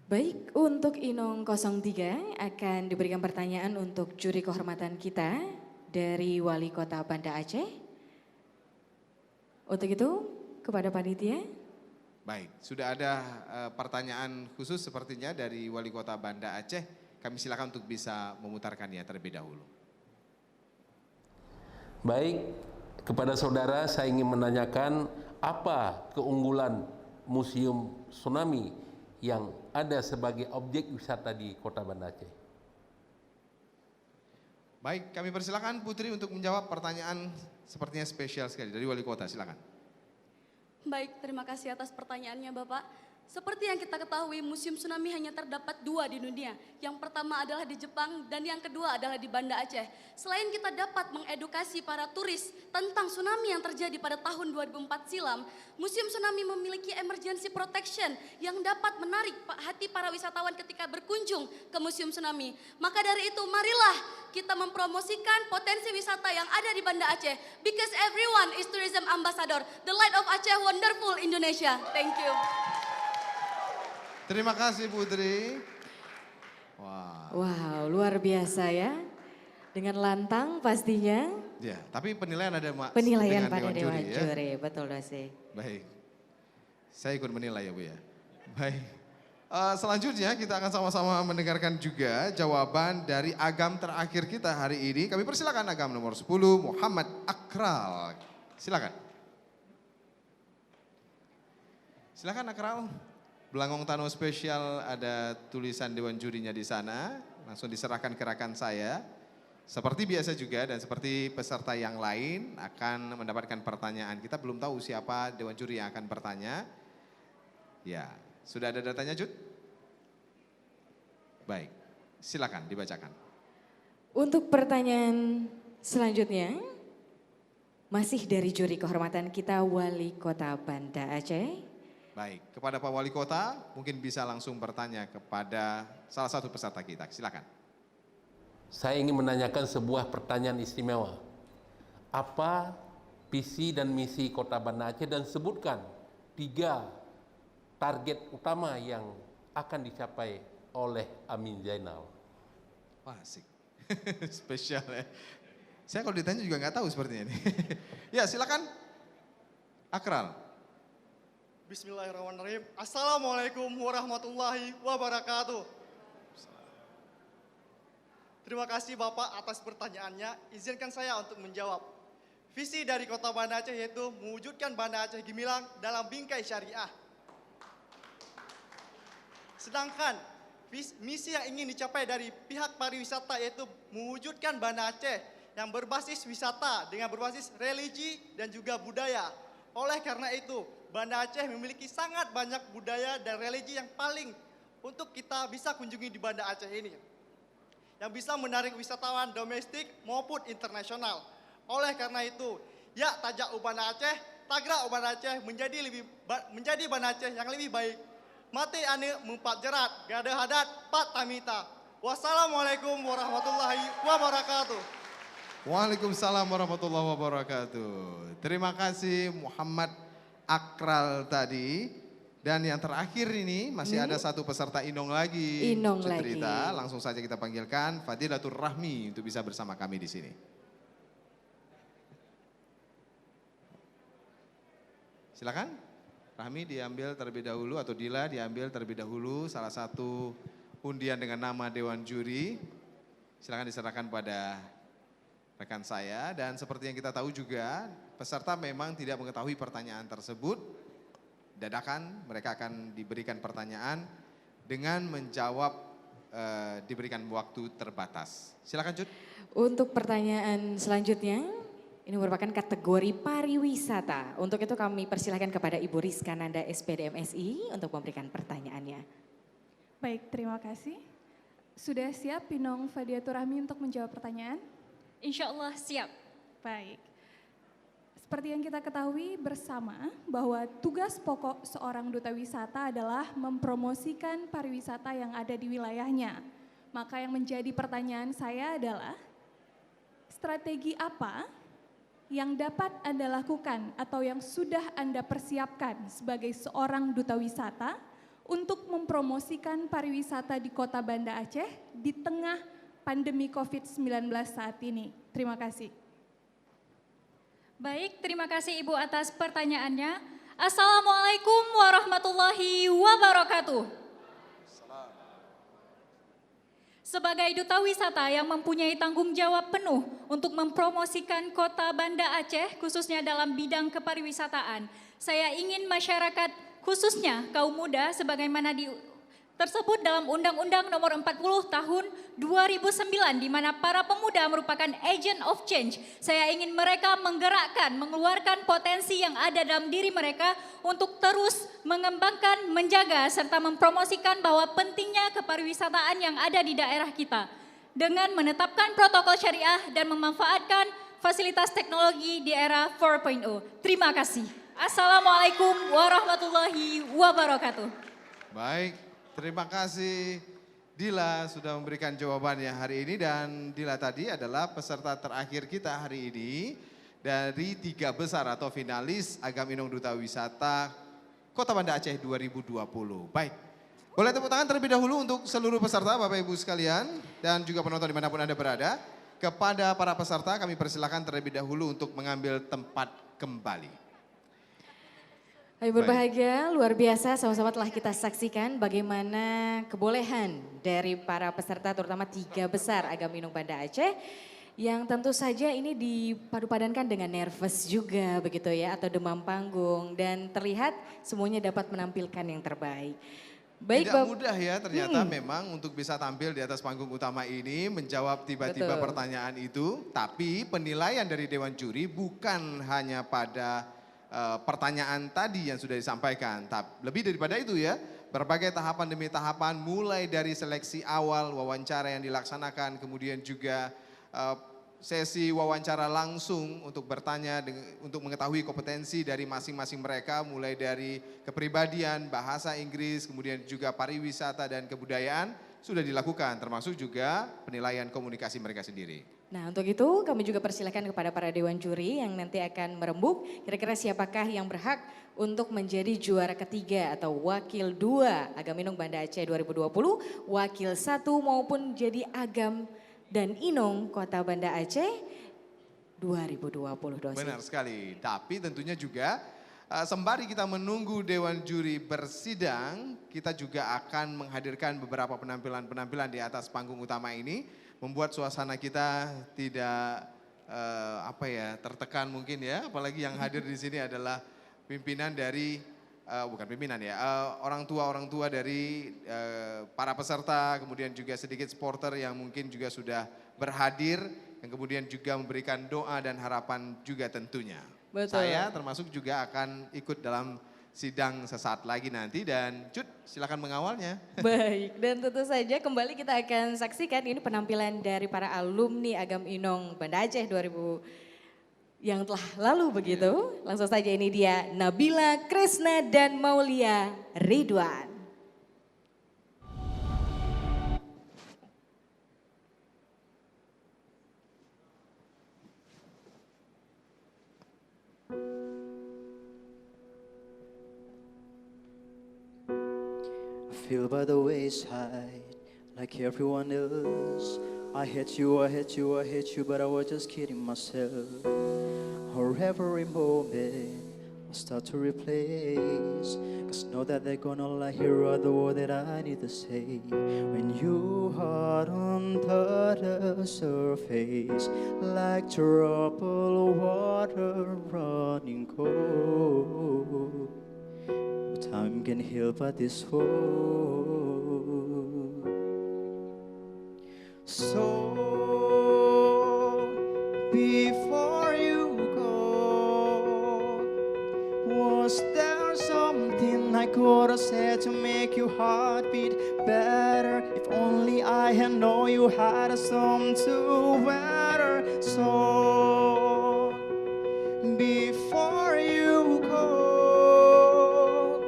A: Baik, untuk Inong 03 akan diberikan pertanyaan untuk juri kehormatan kita dari Wali Kota Banda Aceh. Untuk itu, kepada panitia.
D: Baik, sudah ada pertanyaan khusus sepertinya dari Wali Kota Banda Aceh. Kami silakan untuk bisa memutarkannya terlebih dahulu.
G: Baik, kepada saudara saya ingin menanyakan apa keunggulan Museum Tsunami yang ada sebagai objek wisata di Kota Banda Aceh.
D: Baik, kami persilakan Putri untuk menjawab pertanyaan sepertinya spesial sekali dari Wali Kota, silakan.
P: Baik, terima kasih atas pertanyaannya Bapak. Seperti yang kita ketahui, Museum Tsunami hanya terdapat 2 di dunia. Yang pertama adalah di Jepang dan yang kedua adalah di Banda Aceh. Selain kita dapat mengedukasi para turis tentang tsunami yang terjadi pada tahun 2004 silam, Museum Tsunami memiliki emergency protection yang dapat menarik hati para wisatawan ketika berkunjung ke Museum Tsunami. Maka dari itu, marilah kita mempromosikan potensi wisata yang ada di Banda Aceh. Because everyone is tourism ambassador. The light of Aceh, wonderful Indonesia. Thank you.
D: Terima kasih Putri.
A: Wow, luar biasa ya. Dengan lantang pastinya.
D: Ya, tapi penilaian ada
A: Penilaian
D: dengan
A: pada Dewan
D: ya.
A: Juri, betul Dosi.
D: Baik, saya ikut menilai ya Bu ya. Baik, selanjutnya kita akan sama-sama mendengarkan juga jawaban dari agam terakhir kita hari ini. Kami persilakan agam nomor 10, Muhammad Akral. Silakan. Silakan Akral. Belangong Tano spesial ada tulisan Dewan Jurinya di sana. Langsung diserahkan ke rekan saya. Seperti biasa juga dan seperti peserta yang lain akan mendapatkan pertanyaan. Kita belum tahu siapa Dewan Juri yang akan bertanya. Ya, sudah ada datanya Jud? Baik, silakan dibacakan.
A: Untuk pertanyaan selanjutnya, masih dari juri kehormatan kita Wali Kota Banda Aceh.
D: Baik, kepada Pak Wali Kota mungkin bisa langsung bertanya kepada salah satu peserta kita. Silakan.
G: Saya ingin menanyakan sebuah pertanyaan istimewa. Apa visi dan misi Kota Banda Aceh dan sebutkan 3 target utama yang akan dicapai oleh Amin Zainal.
D: Wah asik, spesial ya. Saya kalau ditanya juga nggak tahu sepertinya ini. Ya silakan, Akral.
H: Bismillahirrahmanirrahim. Assalamualaikum warahmatullahi wabarakatuh. Terima kasih Bapak atas pertanyaannya. Izinkan saya untuk menjawab. Visi dari Kota Banda Aceh yaitu mewujudkan Banda Aceh gemilang dalam bingkai syariah. Sedangkan misi yang ingin dicapai dari pihak pariwisata yaitu mewujudkan Banda Aceh yang berbasis wisata dengan berbasis religi dan juga budaya. Oleh karena itu, Banda Aceh memiliki sangat banyak budaya dan religi yang paling untuk kita bisa kunjungi di Banda Aceh ini, yang bisa menarik wisatawan domestik maupun internasional. Oleh karena itu, ya tajak Banda Aceh, tagra Banda Aceh menjadi Banda Aceh yang lebih baik. Mati ane mempat jerat, gada hadat, pat tamita. Wassalamualaikum warahmatullahi wabarakatuh.
D: Waalaikumsalam warahmatullahi wabarakatuh. Terima kasih Muhammad Akral tadi. Dan yang terakhir ini masih ada satu peserta Inong lagi.
A: Inong
D: cerita.
A: lagi.
D: Langsung saja kita panggilkan Fadilatur Rahmi untuk bisa bersama kami di sini. Silakan. Rahmi diambil terlebih dahulu atau Dila diambil terlebih dahulu salah satu undian dengan nama Dewan Juri. Silakan diserahkan pada rekan saya, dan seperti yang kita tahu juga peserta memang tidak mengetahui pertanyaan tersebut. Dadakan mereka akan diberikan pertanyaan dengan menjawab diberikan waktu terbatas. Silakan Cut.
A: Untuk pertanyaan selanjutnya, ini merupakan kategori pariwisata. Untuk itu kami persilahkan kepada Ibu Rizka Nanda SPD MSI untuk memberikan pertanyaannya.
Q: Baik, terima kasih. Sudah siap Pinong Fadilatur Rahmi untuk menjawab pertanyaan?
R: Insya Allah siap.
Q: Baik. Seperti yang kita ketahui bersama bahwa tugas pokok seorang duta wisata adalah mempromosikan pariwisata yang ada di wilayahnya. Maka yang menjadi pertanyaan saya adalah, strategi apa yang dapat Anda lakukan atau yang sudah Anda persiapkan sebagai seorang duta wisata untuk mempromosikan pariwisata di Kota Banda Aceh di tengah pandemi COVID-19 saat ini? Terima kasih.
R: Baik, terima kasih Ibu atas pertanyaannya. Assalamualaikum warahmatullahi wabarakatuh. Sebagai duta wisata yang mempunyai tanggung jawab penuh untuk mempromosikan Kota Banda Aceh khususnya dalam bidang kepariwisataan, saya ingin masyarakat khususnya kaum muda sebagaimana tersebut dalam Undang-Undang Nomor 40 Tahun 2009 di mana para pemuda merupakan agent of change. Saya ingin mereka menggerakkan, mengeluarkan potensi yang ada dalam diri mereka untuk terus mengembangkan, menjaga serta mempromosikan bahwa pentingnya kepariwisataan yang ada di daerah kita dengan menetapkan protokol syariah dan memanfaatkan fasilitas teknologi di era 4.0. Terima kasih. Assalamualaikum warahmatullahi wabarakatuh.
D: Baik. Terima kasih Dila sudah memberikan jawabannya hari ini, dan Dila tadi adalah peserta terakhir kita hari ini dari 3 besar atau finalis Agam Inong Duta Wisata Kota Banda Aceh 2020. Baik, boleh tepuk tangan terlebih dahulu untuk seluruh peserta Bapak Ibu sekalian dan juga penonton dimanapun Anda berada. Kepada para peserta kami persilakan terlebih dahulu untuk mengambil tempat kembali.
A: Kami berbahagia, luar biasa sama-sama telah kita saksikan bagaimana kebolehan dari para peserta terutama 3 besar Agam Inong Banda Aceh yang tentu saja ini dipadu-padankan dengan nervous juga begitu ya, atau demam panggung, dan terlihat semuanya dapat menampilkan yang terbaik. Baik,
D: tidak mudah ya ternyata memang untuk bisa tampil di atas panggung utama ini menjawab tiba-tiba pertanyaan itu, tapi penilaian dari Dewan Juri bukan hanya pada pertanyaan tadi yang sudah disampaikan. Lebih daripada itu ya, berbagai tahapan demi tahapan mulai dari seleksi awal, wawancara yang dilaksanakan, kemudian juga sesi wawancara langsung untuk bertanya, untuk mengetahui kompetensi dari masing-masing mereka, mulai dari kepribadian, bahasa Inggris, kemudian juga pariwisata dan kebudayaan sudah dilakukan, termasuk juga penilaian komunikasi mereka sendiri.
A: Nah, untuk itu kami juga persilakan kepada para Dewan Juri yang nanti akan merembuk kira-kira siapakah yang berhak untuk menjadi juara ketiga atau wakil 2 Agam Inong Banda Aceh 2020, wakil 1 maupun jadi Agam dan Inong Kota Banda Aceh 2020.
D: Benar sekali, tapi tentunya juga sembari kita menunggu Dewan Juri bersidang, kita juga akan menghadirkan beberapa penampilan-penampilan di atas panggung utama ini, membuat suasana kita tidak tertekan mungkin ya, apalagi yang hadir di sini adalah pimpinan dari bukan pimpinan ya, orang tua dari para peserta, kemudian juga sedikit supporter yang mungkin juga sudah berhadir yang kemudian juga memberikan doa dan harapan juga tentunya.
A: Betul.
D: Saya termasuk juga akan ikut dalam sidang sesaat lagi nanti dan Cut silakan mengawalnya.
A: Baik, dan tentu saja kembali kita akan saksikan ini penampilan dari para alumni Agam Inong Banda Aceh 2000 yang telah lalu begitu. Langsung saja ini dia Nabila, Kresna dan Maulia Ridwan.
S: I feel by the wayside like everyone else. I hate you, I hate you, I hate you, but I was just kidding myself. Or every moment I start to replace, cause know that they're gonna lie, here are the words that I need to say. When you hard under the surface, like troubled water running cold, but time can heal but this wound. So before you go, was there something I could have said to make your heart beat better? If only I had known you had some to wear. So before you go,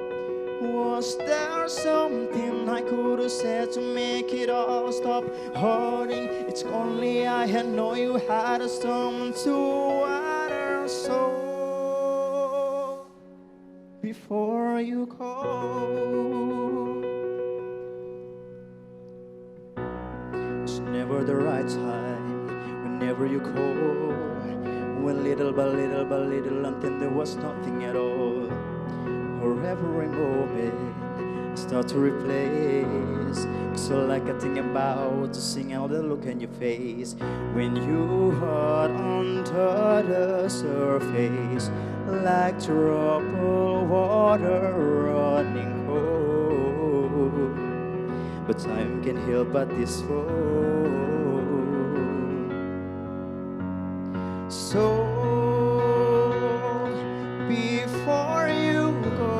S: was there something I could have said to make it all stop hurting? It's only I had known you had a storm to water. So before you go, it's never the right time whenever you call. When little by little by little until there was nothing at all. Or every moment I start to replace, so like I think about to sing out the look in your face. When you hurt under the surface, like troubled water running cold, but time can heal but this wound. So before you go,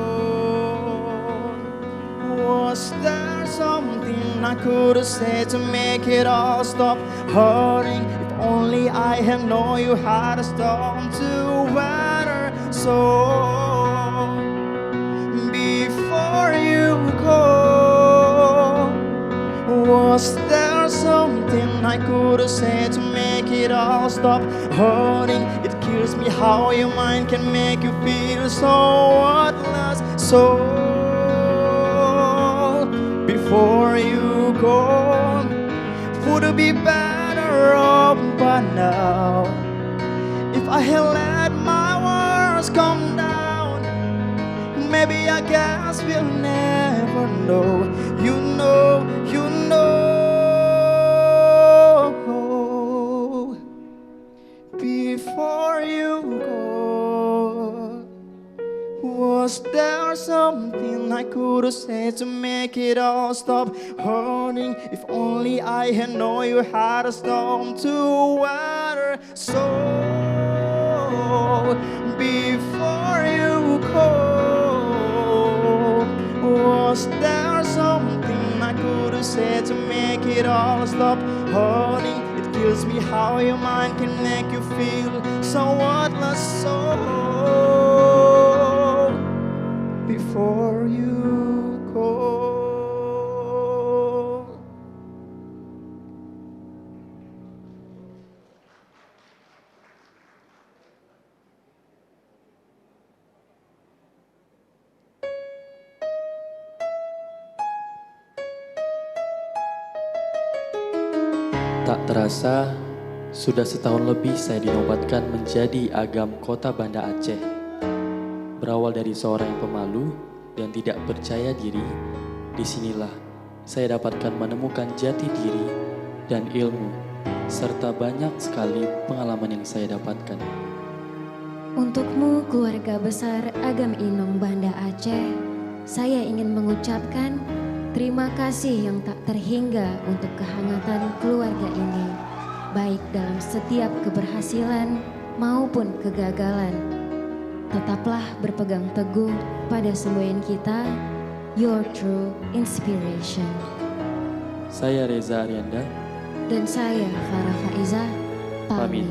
S: was there something I could have said to make it all stop hurting? If only I had known you had a storm to weather. So before you go, was there something I could have said to make it all stop hurting? It kills me how your mind can make you feel so worthless. So before you go, would it be better off by now if I had let my words come down? Maybe I guess we'll never know. You know, you know. Before you go, was there something I could have said to make it all stop hurting? If only I had known you had a storm to weather. So before you go, was there something I could have said to make it all stop hurting? It kills me how your mind can make you feel so worthless. So before you go.
T: Tak terasa, sudah setahun lebih saya dinobatkan menjadi Agam Kota Banda Aceh. Berawal dari seorang yang pemalu dan tidak percaya diri, disinilah saya dapatkan menemukan jati diri dan ilmu, serta banyak sekali pengalaman yang saya dapatkan.
U: Untukmu keluarga besar Agam Inong Banda Aceh, saya ingin mengucapkan terima kasih yang tak terhingga untuk kehangatan keluarga ini. baik dalam setiap keberhasilan maupun kegagalan. Tetaplah berpegang teguh pada semboyan kita, your true inspiration.
T: Saya Reza Arianda.
U: Dan saya Farah Faiza, pamit.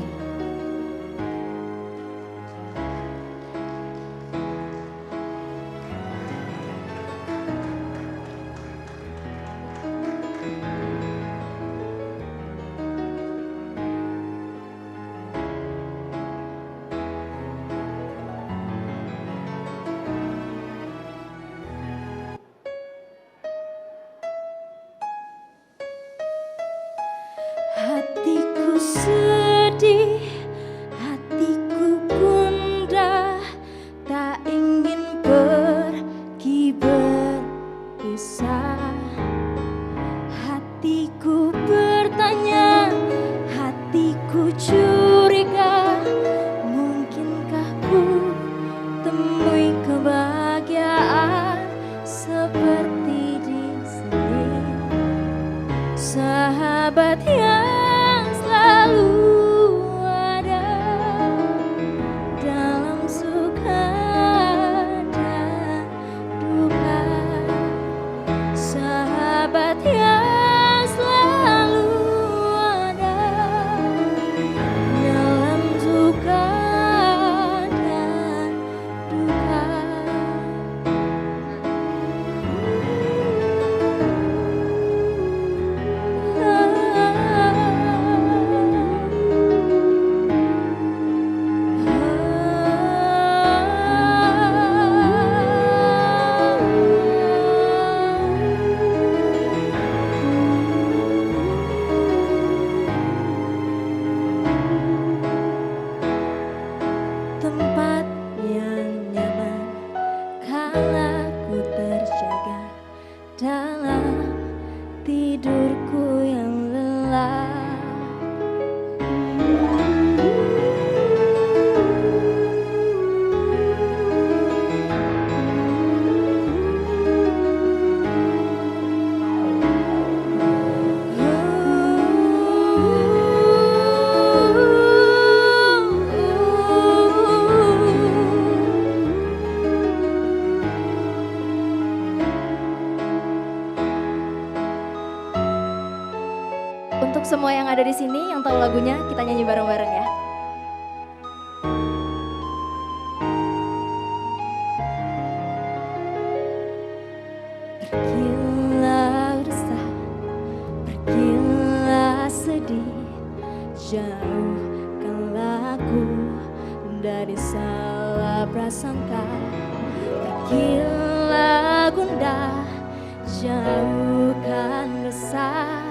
B: Hatiku sedih, hatiku gundah, tak ingin pergi berpisah. Hatiku bertanya, hatiku curiga, mungkinkah ku temui kebahagiaan seperti di sini. Sahabat yang selalu ada dalam suka dan duka. Sahabat yang selalu ada dalam suka dan duka. Tempat yang nyaman kala ku terjaga dalam tidurku yang lelah. Untuk semua yang ada di sini yang tahu lagunya, kita nyanyi bareng-bareng ya. Pergilah resah, pergilah sedih, jauhkanlah aku dari salah prasangka. Pergilah gundah, jauhkan resah,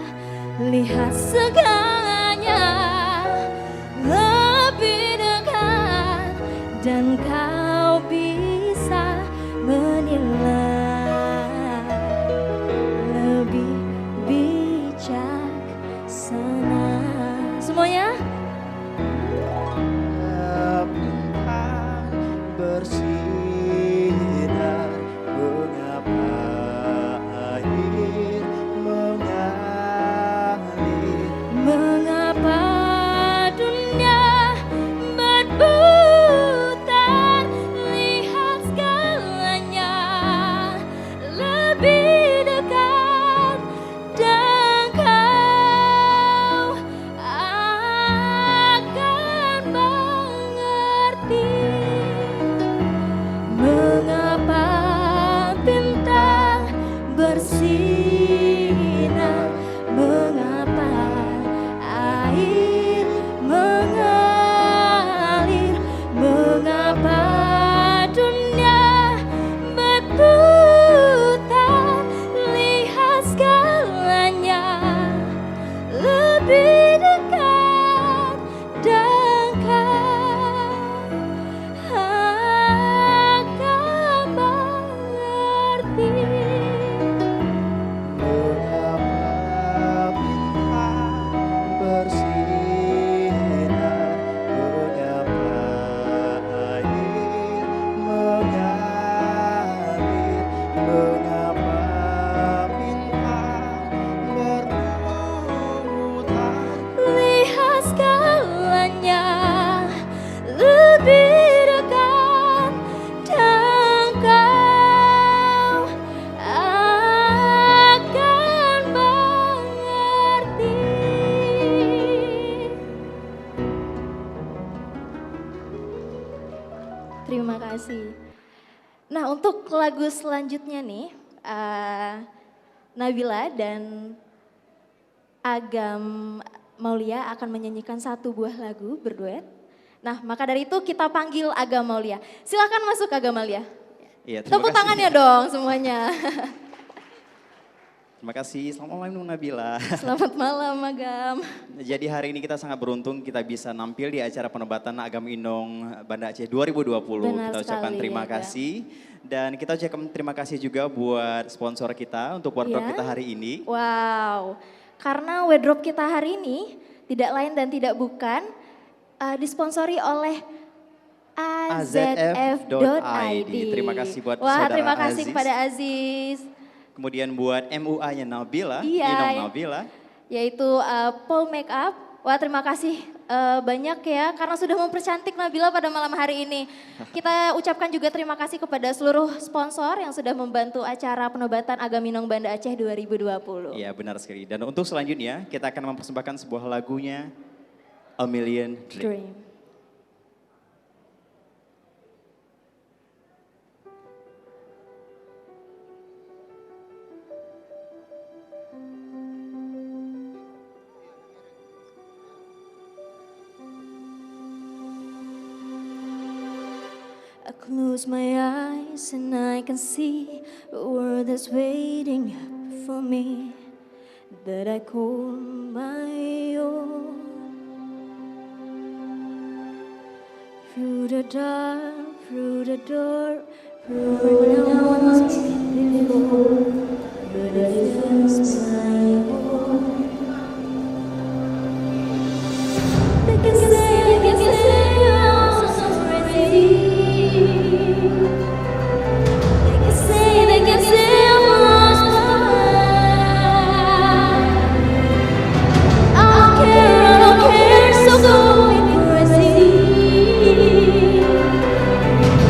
B: lihat segalanya lebih dekat dan kau bisa menilai lebih bijaksana. Semuanya
S: bintang bersinar, mengapa air mengalir,
B: mengapa Terima kasih. Nah, untuk lagu selanjutnya nih, Nabila dan Agam Maulia akan menyanyikan satu buah lagu berduet. Nah, maka dari itu kita panggil Agam Maulia. Silakan masuk Agam Maulia.
F: Iya, terima
B: Tepuk
F: kasih.
B: tangannya dong semuanya.
F: Terima kasih. Selamat malam Nung Nabila.
B: Selamat malam Agam.
F: Jadi hari ini kita sangat beruntung kita bisa nampil di acara penobatan Agam Inong Banda Aceh 2020.
B: Benar
F: Kita ucapkan
B: sekali,
F: terima
B: Agam.
F: kasih. Dan kita ucapkan terima kasih juga buat sponsor kita untuk wardrobe
B: Iya.
F: kita hari ini.
B: Wow, karena wardrobe kita hari ini tidak lain dan tidak bukan disponsori oleh AZF.id.
F: Terima kasih buat
B: Wah,
F: saudara
B: terima kasih
F: Aziz.
B: kepada Aziz.
F: Kemudian buat MUA-nya Nabila,
B: Iya.
F: Inong Nabila.
B: Yaitu Paul Makeup. Wah, terima kasih banyak ya karena sudah mempercantik Nabila pada malam hari ini. Kita ucapkan juga terima kasih kepada seluruh sponsor yang sudah membantu acara penobatan Agam Inong Banda Aceh 2020.
F: Iya benar sekali. Dan untuk selanjutnya kita akan mempersembahkan sebuah lagunya A Million Dream.
B: I close my eyes and I can see a world that's waiting up for me that I call my own. Through the dark, through the door, through the once before, but it feels my own. They can say I'm so crazy. They can say I'm lost, I don't care, so go crazy.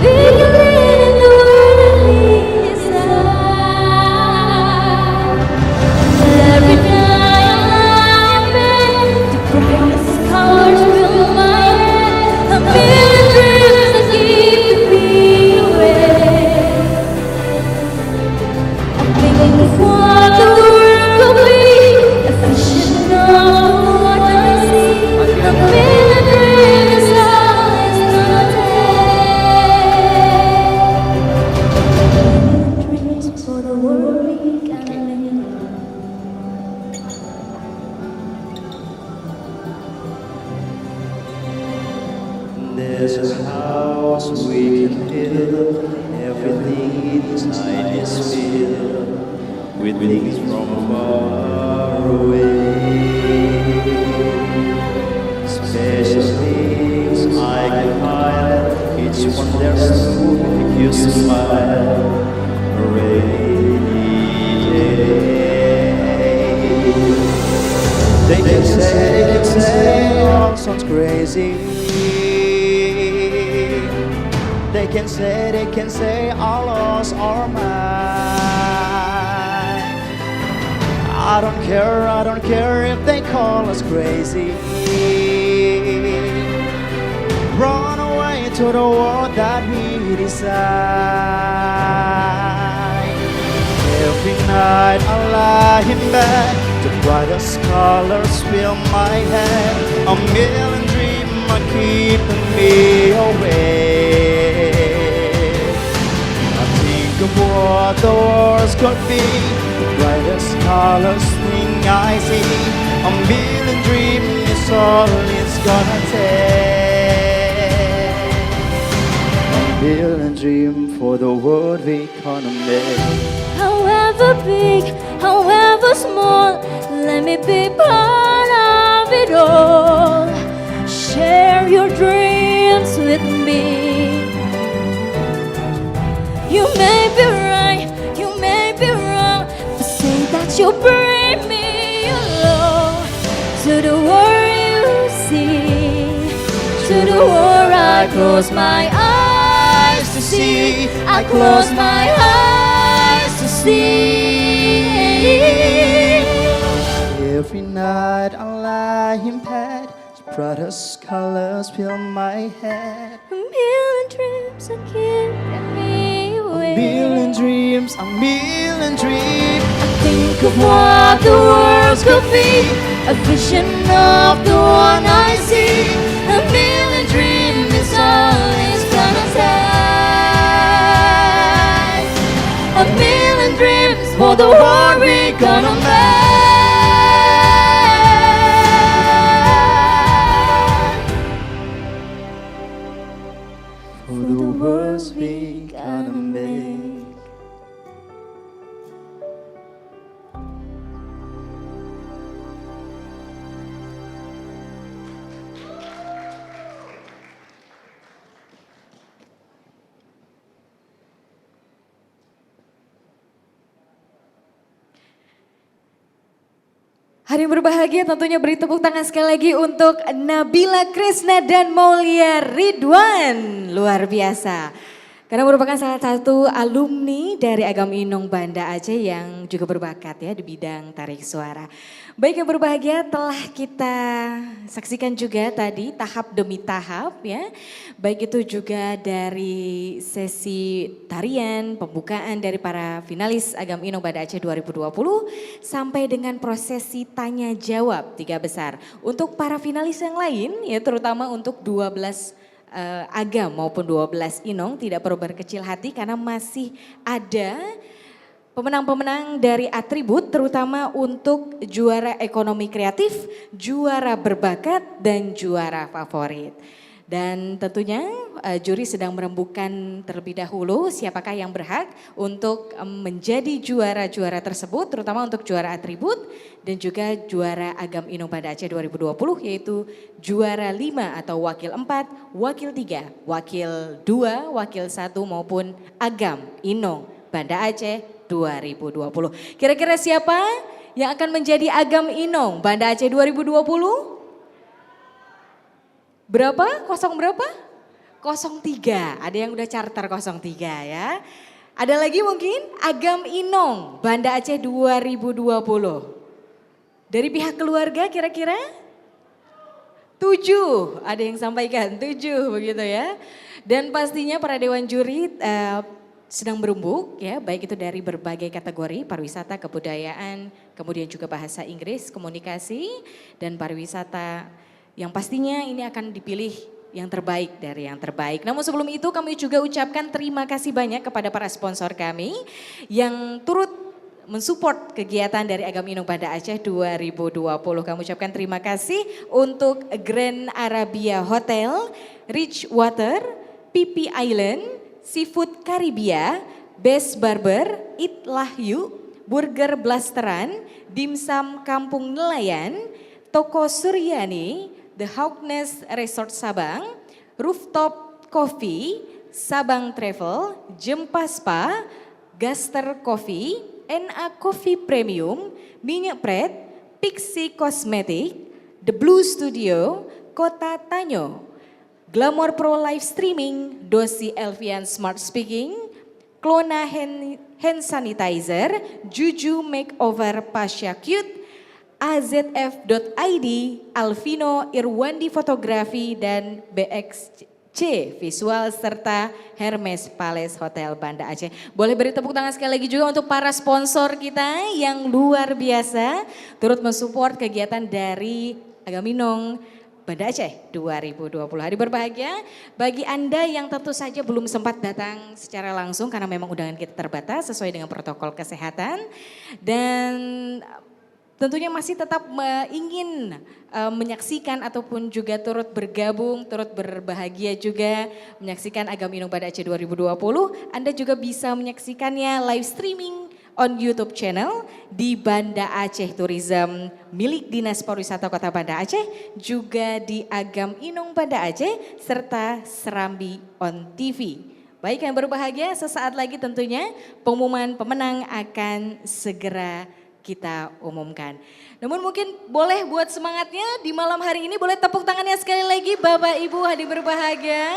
B: We can live in the world inside. Every night I'm in the brightest colors fill my head. A million dreams that keep me awake. I'm thinking of what the world could be, a vision of what I see. A million dreams all is gonna take. Dreams for the world we can live.
O: There's a house we can build, everything inside is filled with things from far away. Special things I can hide, each one there's to make you smile. A rainy day. They can say, all sounds crazy. They can say our laws are mine. I don't care if they call us crazy. Run away to the world that we decide. Every night I lie in bed, the brightest colors fill my head. A million dreams are keeping me awake. I think of what the wars could be, the brightest colors thing I see. A million dreams is all it's gonna take. A million dreams for the world we gonna make.
B: However big, however small, let me be part of it all. Share your dreams with me. You may be right, you may be wrong, but say that you'll bring me along to the world you see, to the world I close my eyes to see. I close my eyes to see.
O: Every night I lie in bed, the
S: brightest colors fill my head.
B: A million dreams are keeping me awake.
S: A million dreams, a million dreams.
B: Think of what the world could be, a vision of the one I see. A million dreams is all it's gonna take. A million dreams for the world we're gonna make.
S: For the words we gonna make.
A: Hari yang berbahagia tentunya beri tepuk tangan sekali lagi untuk Nabila Krisna dan Maulia Ridwan. Luar biasa. Karena merupakan salah satu alumni dari Agam Inong Banda Aceh yang juga berbakat ya di bidang tarik suara. Baik yang berbahagia telah kita saksikan juga tadi tahap demi tahap ya. Baik itu juga dari sesi tarian, pembukaan dari para finalis Agam Inong Banda Aceh 2020 sampai dengan prosesi tanya jawab 3 besar. Untuk para finalis yang lain ya terutama untuk 12 Agam maupun 12 Inong tidak perlu berkecil hati karena masih ada pemenang-pemenang dari atribut terutama untuk juara ekonomi kreatif, juara berbakat dan juara favorit. Dan tentunya juri sedang merembukan terlebih dahulu siapakah yang berhak untuk menjadi juara-juara tersebut terutama untuk juara atribut dan juga juara Agam Inong Banda Aceh 2020 yaitu juara 5 atau wakil 4, wakil 3, wakil 2, wakil 1 maupun Agam Inong Banda Aceh 2020. Kira-kira siapa yang akan menjadi Agam Inong Banda Aceh 2020? Berapa? Kosong berapa? 03. Ada yang udah charter 03 ya. Ada lagi mungkin Agam Inong Banda Aceh 2020. Dari pihak keluarga kira-kira? 7. Ada yang sampaikan 7 begitu ya. Dan pastinya para dewan juri sedang berembuk ya, baik itu dari berbagai kategori pariwisata, kebudayaan, kemudian juga bahasa Inggris, komunikasi dan pariwisata. Yang pastinya ini akan dipilih yang terbaik dari yang terbaik. Namun sebelum itu kami juga ucapkan terima kasih banyak kepada para sponsor kami yang turut mensupport kegiatan dari Agam Inong Banda Aceh 2020. Kami ucapkan terima kasih untuk Grand Arabia Hotel, Rich Water, PP Island, Seafood Karibia, Best Barber, Eat Lahyu, Burger Blasteran, Dimsum Kampung Nelayan, Toko Suryani, The Hawkness Resort Sabang, Rooftop Coffee, Sabang Travel, Jempa Spa, Gaster Coffee, NA Coffee Premium, Minyak Pret, Pixie Cosmetic, The Blue Studio, Kota Tanyo, Glamour Pro Live Streaming, Dosi Elvian Smart Speaking, Klona Hand Sanitizer, Juju Makeover Pasha Cute, AZF.ID, Alvino Irwandi Fotografi dan BXC Visual serta Hermes Palace Hotel Banda Aceh. Boleh beri tepuk tangan sekali lagi juga untuk para sponsor kita yang luar biasa turut mensupport kegiatan dari Agam Inong Banda Aceh 2020. Hari berbahagia bagi Anda yang tentu saja belum sempat datang secara langsung karena memang undangan kita terbatas sesuai dengan protokol kesehatan dan tentunya masih tetap ingin menyaksikan ataupun juga turut bergabung, turut berbahagia juga menyaksikan Agam Inong Banda Aceh 2020. Anda juga bisa menyaksikannya live streaming on YouTube channel di Banda Aceh Tourism milik Dinas Pariwisata Kota Banda Aceh, juga di Agam Inong Banda Aceh serta Serambi on TV. Baik yang berbahagia, sesaat lagi tentunya pengumuman pemenang akan segera kita umumkan. Namun mungkin boleh buat semangatnya di malam hari ini, boleh tepuk tangannya sekali lagi Bapak Ibu hadir berbahagia.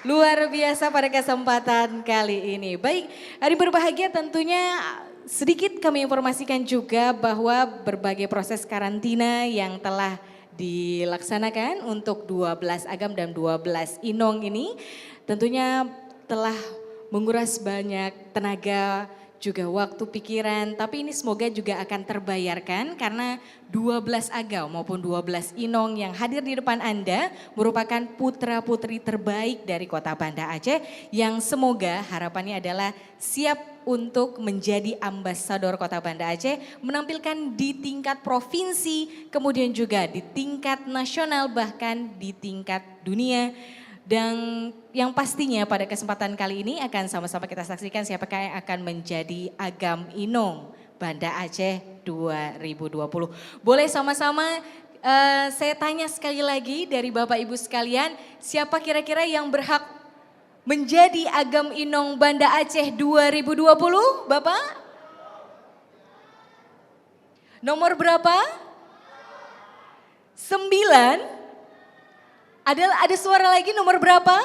A: Luar biasa pada kesempatan kali ini. Baik, hari berbahagia tentunya sedikit kami informasikan juga bahwa berbagai proses karantina yang telah dilaksanakan untuk 12 agam dan 12 inong ini tentunya telah menguras banyak tenaga, juga waktu pikiran, tapi ini semoga juga akan terbayarkan karena 12 agam maupun 12 inong yang hadir di depan Anda merupakan putra-putri terbaik dari Kota Banda Aceh yang semoga harapannya adalah siap untuk menjadi ambasador Kota Banda Aceh, menampilkan di tingkat provinsi, kemudian juga di tingkat nasional bahkan di tingkat dunia. Dan yang pastinya pada kesempatan kali ini akan sama-sama kita saksikan siapakah yang akan menjadi Agam Inong Banda Aceh 2020. Boleh sama-sama saya tanya sekali lagi dari Bapak Ibu sekalian, siapa kira-kira yang berhak menjadi Agam Inong Banda Aceh 2020, Bapak? Nomor berapa? 9. Ada suara lagi nomor berapa?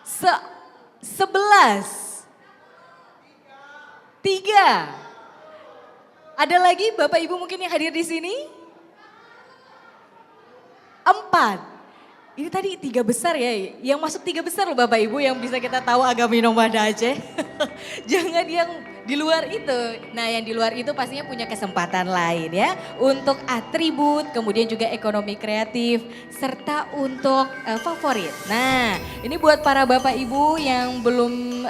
A: 11. 3. Ada lagi Bapak Ibu mungkin yang hadir di sini? 4. Ini tadi 3 besar ya, yang masuk 3 besar loh Bapak Ibu yang bisa kita tahu Agam Inong Banda Aceh. Jangan yang di luar itu. Nah yang di luar itu pastinya punya kesempatan lain ya. Untuk atribut, kemudian juga ekonomi kreatif, serta untuk favorit. Nah ini buat para Bapak Ibu yang belum,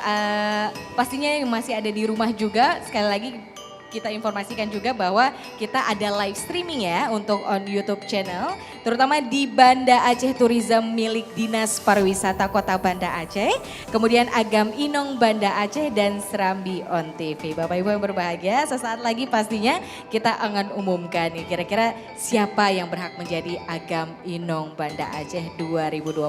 A: pastinya yang masih ada di rumah juga, sekali lagi kita informasikan juga bahwa kita ada live streaming ya untuk on YouTube channel, terutama di Banda Aceh Tourism milik Dinas Pariwisata Kota Banda Aceh, kemudian Agam Inong Banda Aceh dan Serambi on TV. Bapak Ibu yang berbahagia, sesaat lagi pastinya kita akan umumkan nih kira-kira siapa yang berhak menjadi Agam Inong Banda Aceh 2020.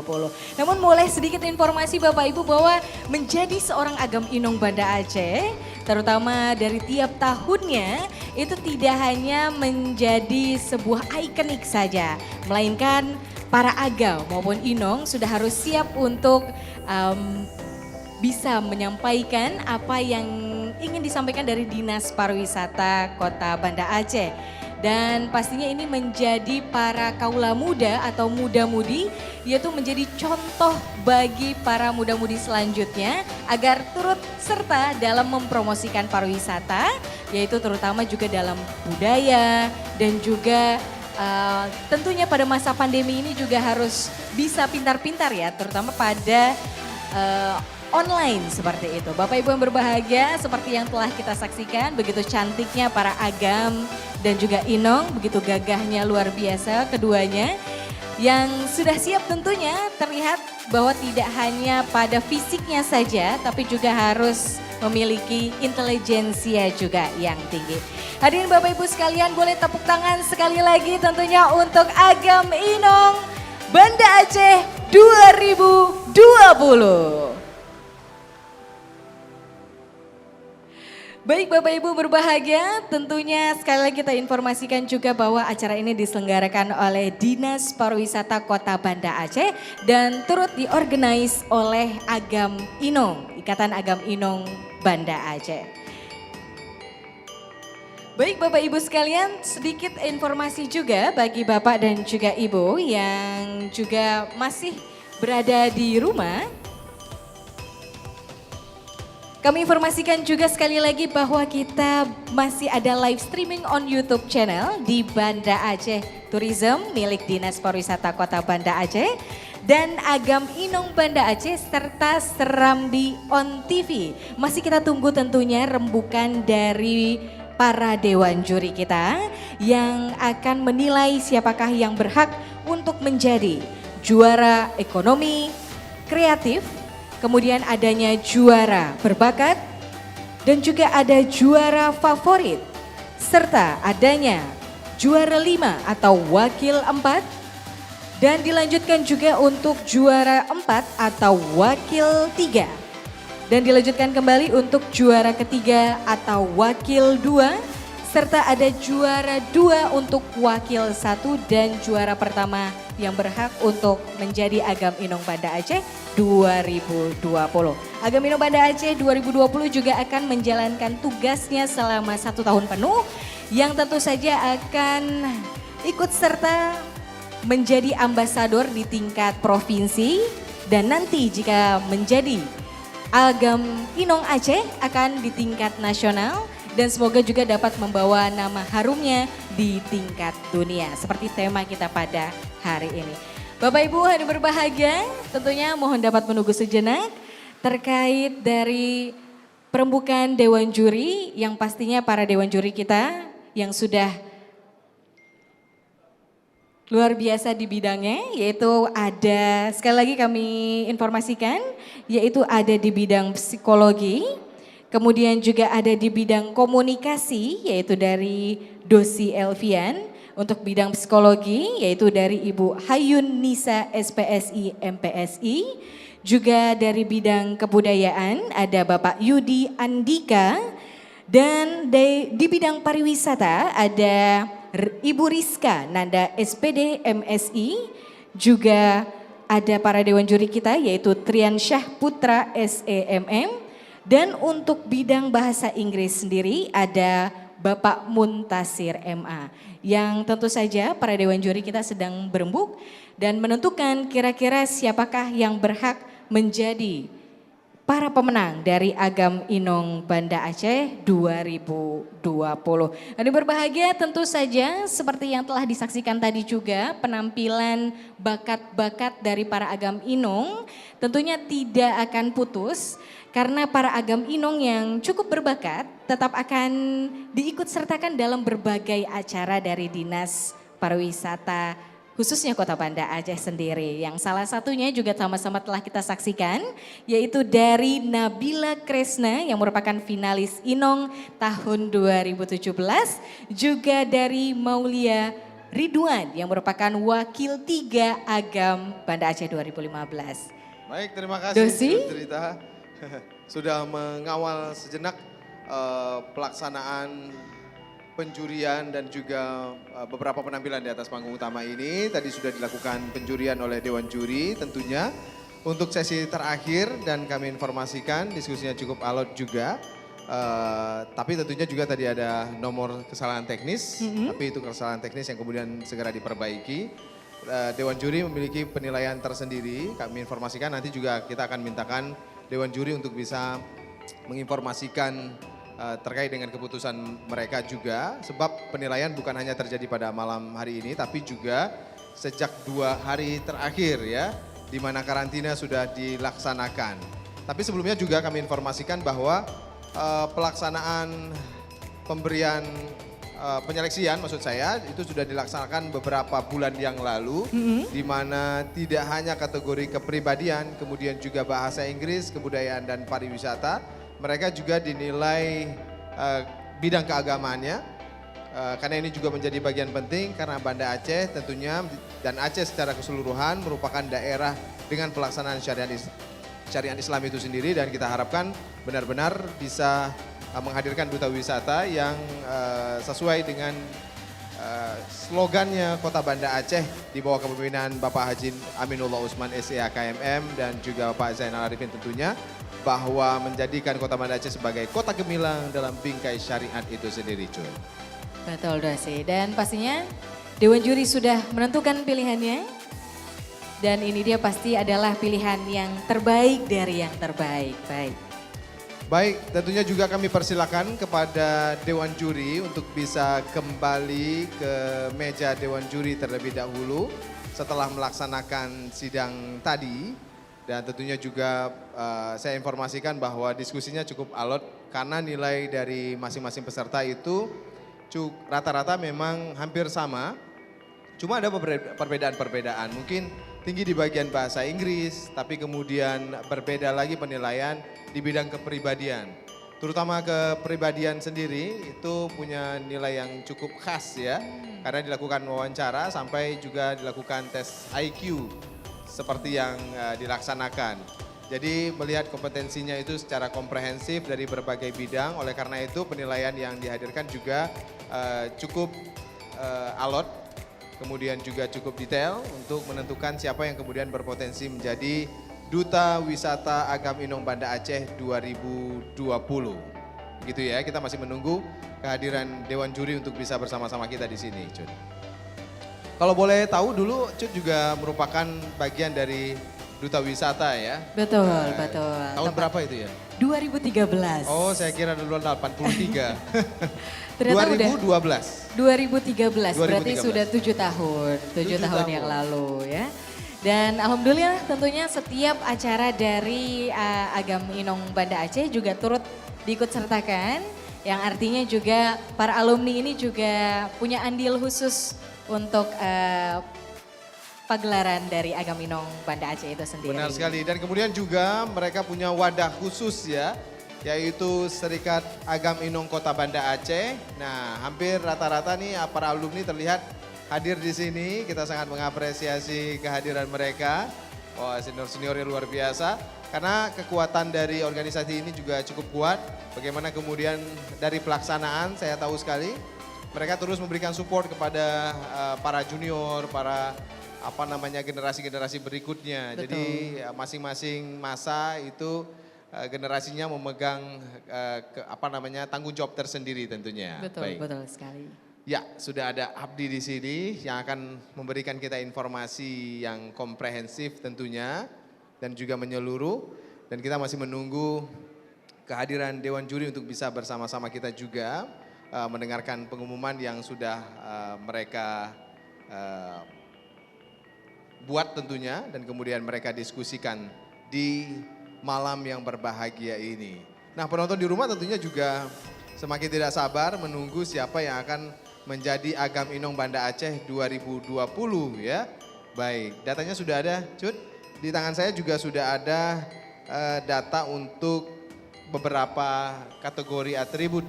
A: Namun mulai sedikit informasi Bapak Ibu bahwa menjadi seorang Agam Inong Banda Aceh, terutama dari tiap tahunnya itu tidak hanya menjadi sebuah ikonik saja, melainkan para agam maupun inong sudah harus siap untuk bisa menyampaikan apa yang ingin disampaikan dari Dinas Pariwisata Kota Banda Aceh. Dan pastinya ini menjadi para kaula muda atau muda-mudi, yaitu menjadi contoh bagi para muda-mudi selanjutnya agar turut serta dalam mempromosikan pariwisata, yaitu terutama juga dalam budaya dan juga tentunya pada masa pandemi ini juga harus bisa pintar-pintar ya, terutama pada online seperti itu. Bapak Ibu yang berbahagia, seperti yang telah kita saksikan, begitu cantiknya para agam dan juga inong, begitu gagahnya luar biasa keduanya. Yang sudah siap tentunya terlihat bahwa tidak hanya pada fisiknya saja, tapi juga harus memiliki intelijensia juga yang tinggi. Hadirin Bapak Ibu sekalian, boleh tepuk tangan sekali lagi tentunya untuk Agam Inong Banda Aceh 2020. Baik Bapak Ibu berbahagia, tentunya sekali lagi kita informasikan juga bahwa acara ini diselenggarakan oleh Dinas Pariwisata Kota Banda Aceh dan turut diorganize oleh Agam Inong, Ikatan Agam Inong Banda Aceh. Baik Bapak Ibu sekalian, sedikit informasi juga bagi Bapak dan juga Ibu yang juga masih berada di rumah. Kami informasikan juga sekali lagi bahwa kita masih ada live streaming on YouTube channel di Banda Aceh Tourism milik Dinas Pariwisata Kota Banda Aceh dan Agam Inong Banda Aceh serta Serambi on TV. Masih kita tunggu tentunya rembukan dari para dewan juri kita yang akan menilai siapakah yang berhak untuk menjadi juara ekonomi kreatif. Kemudian adanya juara berbakat dan juga ada juara favorit serta adanya juara 5 atau wakil 4 dan dilanjutkan juga untuk juara 4 atau wakil 3 dan dilanjutkan kembali untuk juara ketiga atau wakil 2 serta ada juara 2 untuk wakil 1 dan juara pertama yang berhak untuk menjadi Agam Inong Banda Aceh 2020. Agam Inong Banda Aceh 2020 juga akan menjalankan tugasnya selama 1 tahun penuh yang tentu saja akan ikut serta menjadi ambasador di tingkat provinsi dan nanti jika menjadi Agam Inong Aceh akan di tingkat nasional dan semoga juga dapat membawa nama harumnya di tingkat dunia seperti tema kita pada hari ini. Bapak Ibu hadirin berbahagia, tentunya mohon dapat menunggu sejenak terkait dari perembukan Dewan Juri yang pastinya para Dewan Juri kita yang sudah luar biasa di bidangnya, yaitu ada sekali lagi kami informasikan, yaitu ada di bidang psikologi, kemudian juga ada di bidang komunikasi yaitu dari Dosi Elvian. Untuk bidang psikologi yaitu dari Ibu Hayun Nisa SPSI MPSI. Juga dari bidang kebudayaan ada Bapak Yudi Andika. Dan di bidang pariwisata ada Ibu Rizka Nanda SPD MSI. Juga ada para Dewan Juri kita yaitu Trian Syah Putra SEMM. Dan untuk bidang bahasa Inggris sendiri ada Bapak Muntasir MA. Yang tentu saja para Dewan Juri kita sedang berembuk dan menentukan kira-kira siapakah yang berhak menjadi para pemenang dari Agam Inong Banda Aceh 2020. Hadirin berbahagia, tentu saja seperti yang telah disaksikan tadi juga penampilan bakat-bakat dari para Agam Inong tentunya tidak akan putus. Karena para Agam Inong yang cukup berbakat tetap akan diikut sertakan dalam berbagai acara dari Dinas Pariwisata khususnya Kota Banda Aceh sendiri. Yang salah satunya juga sama-sama telah kita saksikan yaitu dari Nabila Kresna yang merupakan finalis Inong tahun 2017. Juga dari Maulia Ridwan yang merupakan wakil 3 Agam Banda Aceh 2015.
D: Baik, terima kasih
A: Dosi.
D: cerita. Sudah mengawal sejenak pelaksanaan penjurian dan juga beberapa penampilan di atas panggung utama ini. Tadi sudah dilakukan penjurian oleh Dewan Juri tentunya untuk sesi terakhir dan kami informasikan diskusinya cukup alot juga. Tapi tentunya juga tadi ada nomor kesalahan teknis, tapi itu kesalahan teknis yang kemudian segera diperbaiki. Dewan Juri memiliki penilaian tersendiri, kami informasikan nanti juga kita akan mintakan Dewan Juri untuk bisa menginformasikan terkait dengan keputusan mereka juga. Sebab penilaian bukan hanya terjadi pada malam hari ini tapi juga sejak 2 hari terakhir ya. Di mana karantina sudah dilaksanakan. Tapi sebelumnya juga kami informasikan bahwa pelaksanaan pemberian penyeleksian maksud saya itu sudah dilaksanakan beberapa bulan yang lalu di mana tidak hanya kategori kepribadian kemudian juga bahasa Inggris, kebudayaan dan pariwisata, mereka juga dinilai bidang keagamaannya karena ini juga menjadi bagian penting karena Banda Aceh tentunya dan Aceh secara keseluruhan merupakan daerah dengan pelaksanaan syariat Islam itu sendiri dan kita harapkan benar-benar bisa menghadirkan duta wisata yang sesuai dengan slogannya Kota Banda Aceh di bawah kepemimpinan Bapak Haji Aminullah Usman SEA KMM dan juga Bapak Zainal Arifin tentunya bahwa menjadikan Kota Banda Aceh sebagai kota gemilang dalam bingkai syariat itu sendiri cuy.
A: Betul Dosi dan pastinya Dewan Juri sudah menentukan pilihannya dan ini dia pasti adalah pilihan yang terbaik dari yang terbaik.
D: Baik, tentunya juga kami persilakan kepada Dewan Juri untuk bisa kembali ke meja Dewan Juri terlebih dahulu setelah melaksanakan sidang tadi. Dan tentunya juga saya informasikan bahwa diskusinya cukup alot karena nilai dari masing-masing peserta itu rata-rata memang hampir sama. Cuma ada perbedaan-perbedaan, mungkin tinggi di bagian bahasa Inggris, tapi kemudian berbeda lagi penilaian di bidang kepribadian. Terutama kepribadian sendiri itu punya nilai yang cukup khas ya, karena dilakukan wawancara sampai juga dilakukan tes IQ seperti yang dilaksanakan. Jadi melihat kompetensinya itu secara komprehensif dari berbagai bidang, oleh karena itu penilaian yang dihadirkan juga cukup alot. Kemudian juga cukup detail untuk menentukan siapa yang kemudian berpotensi menjadi Duta Wisata Agam Inong Banda Aceh 2020. Gitu ya, kita masih menunggu kehadiran Dewan Juri untuk bisa bersama-sama kita di sini, Cut. Kalau boleh tahu dulu, Cut juga merupakan bagian dari Duta Wisata ya?
A: Betul, betul.
D: Tahun berapa itu ya?
A: 2013.
D: Oh, saya kira dulu 83.
A: Ternyata
D: 2012.
A: 2013, berarti sudah 7 tahun. 7 tahun yang lalu ya. Dan alhamdulillah tentunya setiap acara dari Agam Inong Banda Aceh juga turut diikut sertakan. Yang artinya juga para alumni ini juga punya andil khusus untuk pagelaran dari Agam Inong Banda Aceh itu sendiri.
D: Benar sekali, dan kemudian juga mereka punya wadah khusus ya, yaitu Serikat Agam Inong Kota Banda Aceh. Nah, hampir rata-rata nih para alumni terlihat hadir di sini. Kita sangat mengapresiasi kehadiran mereka. Wah, senior-seniornya luar biasa. Karena kekuatan dari organisasi ini juga cukup kuat. Bagaimana kemudian dari pelaksanaan, saya tahu sekali mereka terus memberikan support kepada para junior, para generasi-generasi berikutnya.
A: Betul.
D: Jadi masing-masing masa itu generasinya memegang tanggung jawab tersendiri tentunya.
A: Betul,
D: Baik.
A: betul sekali.
D: Ya, sudah ada Abdi di sini yang akan memberikan kita informasi yang komprehensif tentunya dan juga menyeluruh, dan kita masih menunggu kehadiran Dewan Juri untuk bisa bersama-sama kita juga mendengarkan pengumuman yang sudah mereka buat tentunya, dan kemudian mereka diskusikan di malam yang berbahagia ini. Nah, penonton di rumah tentunya juga semakin tidak sabar menunggu siapa yang akan menjadi Agam Inong Banda Aceh 2020 ya. Baik, datanya sudah ada, Cut. Di tangan saya juga sudah ada data untuk beberapa kategori atribut.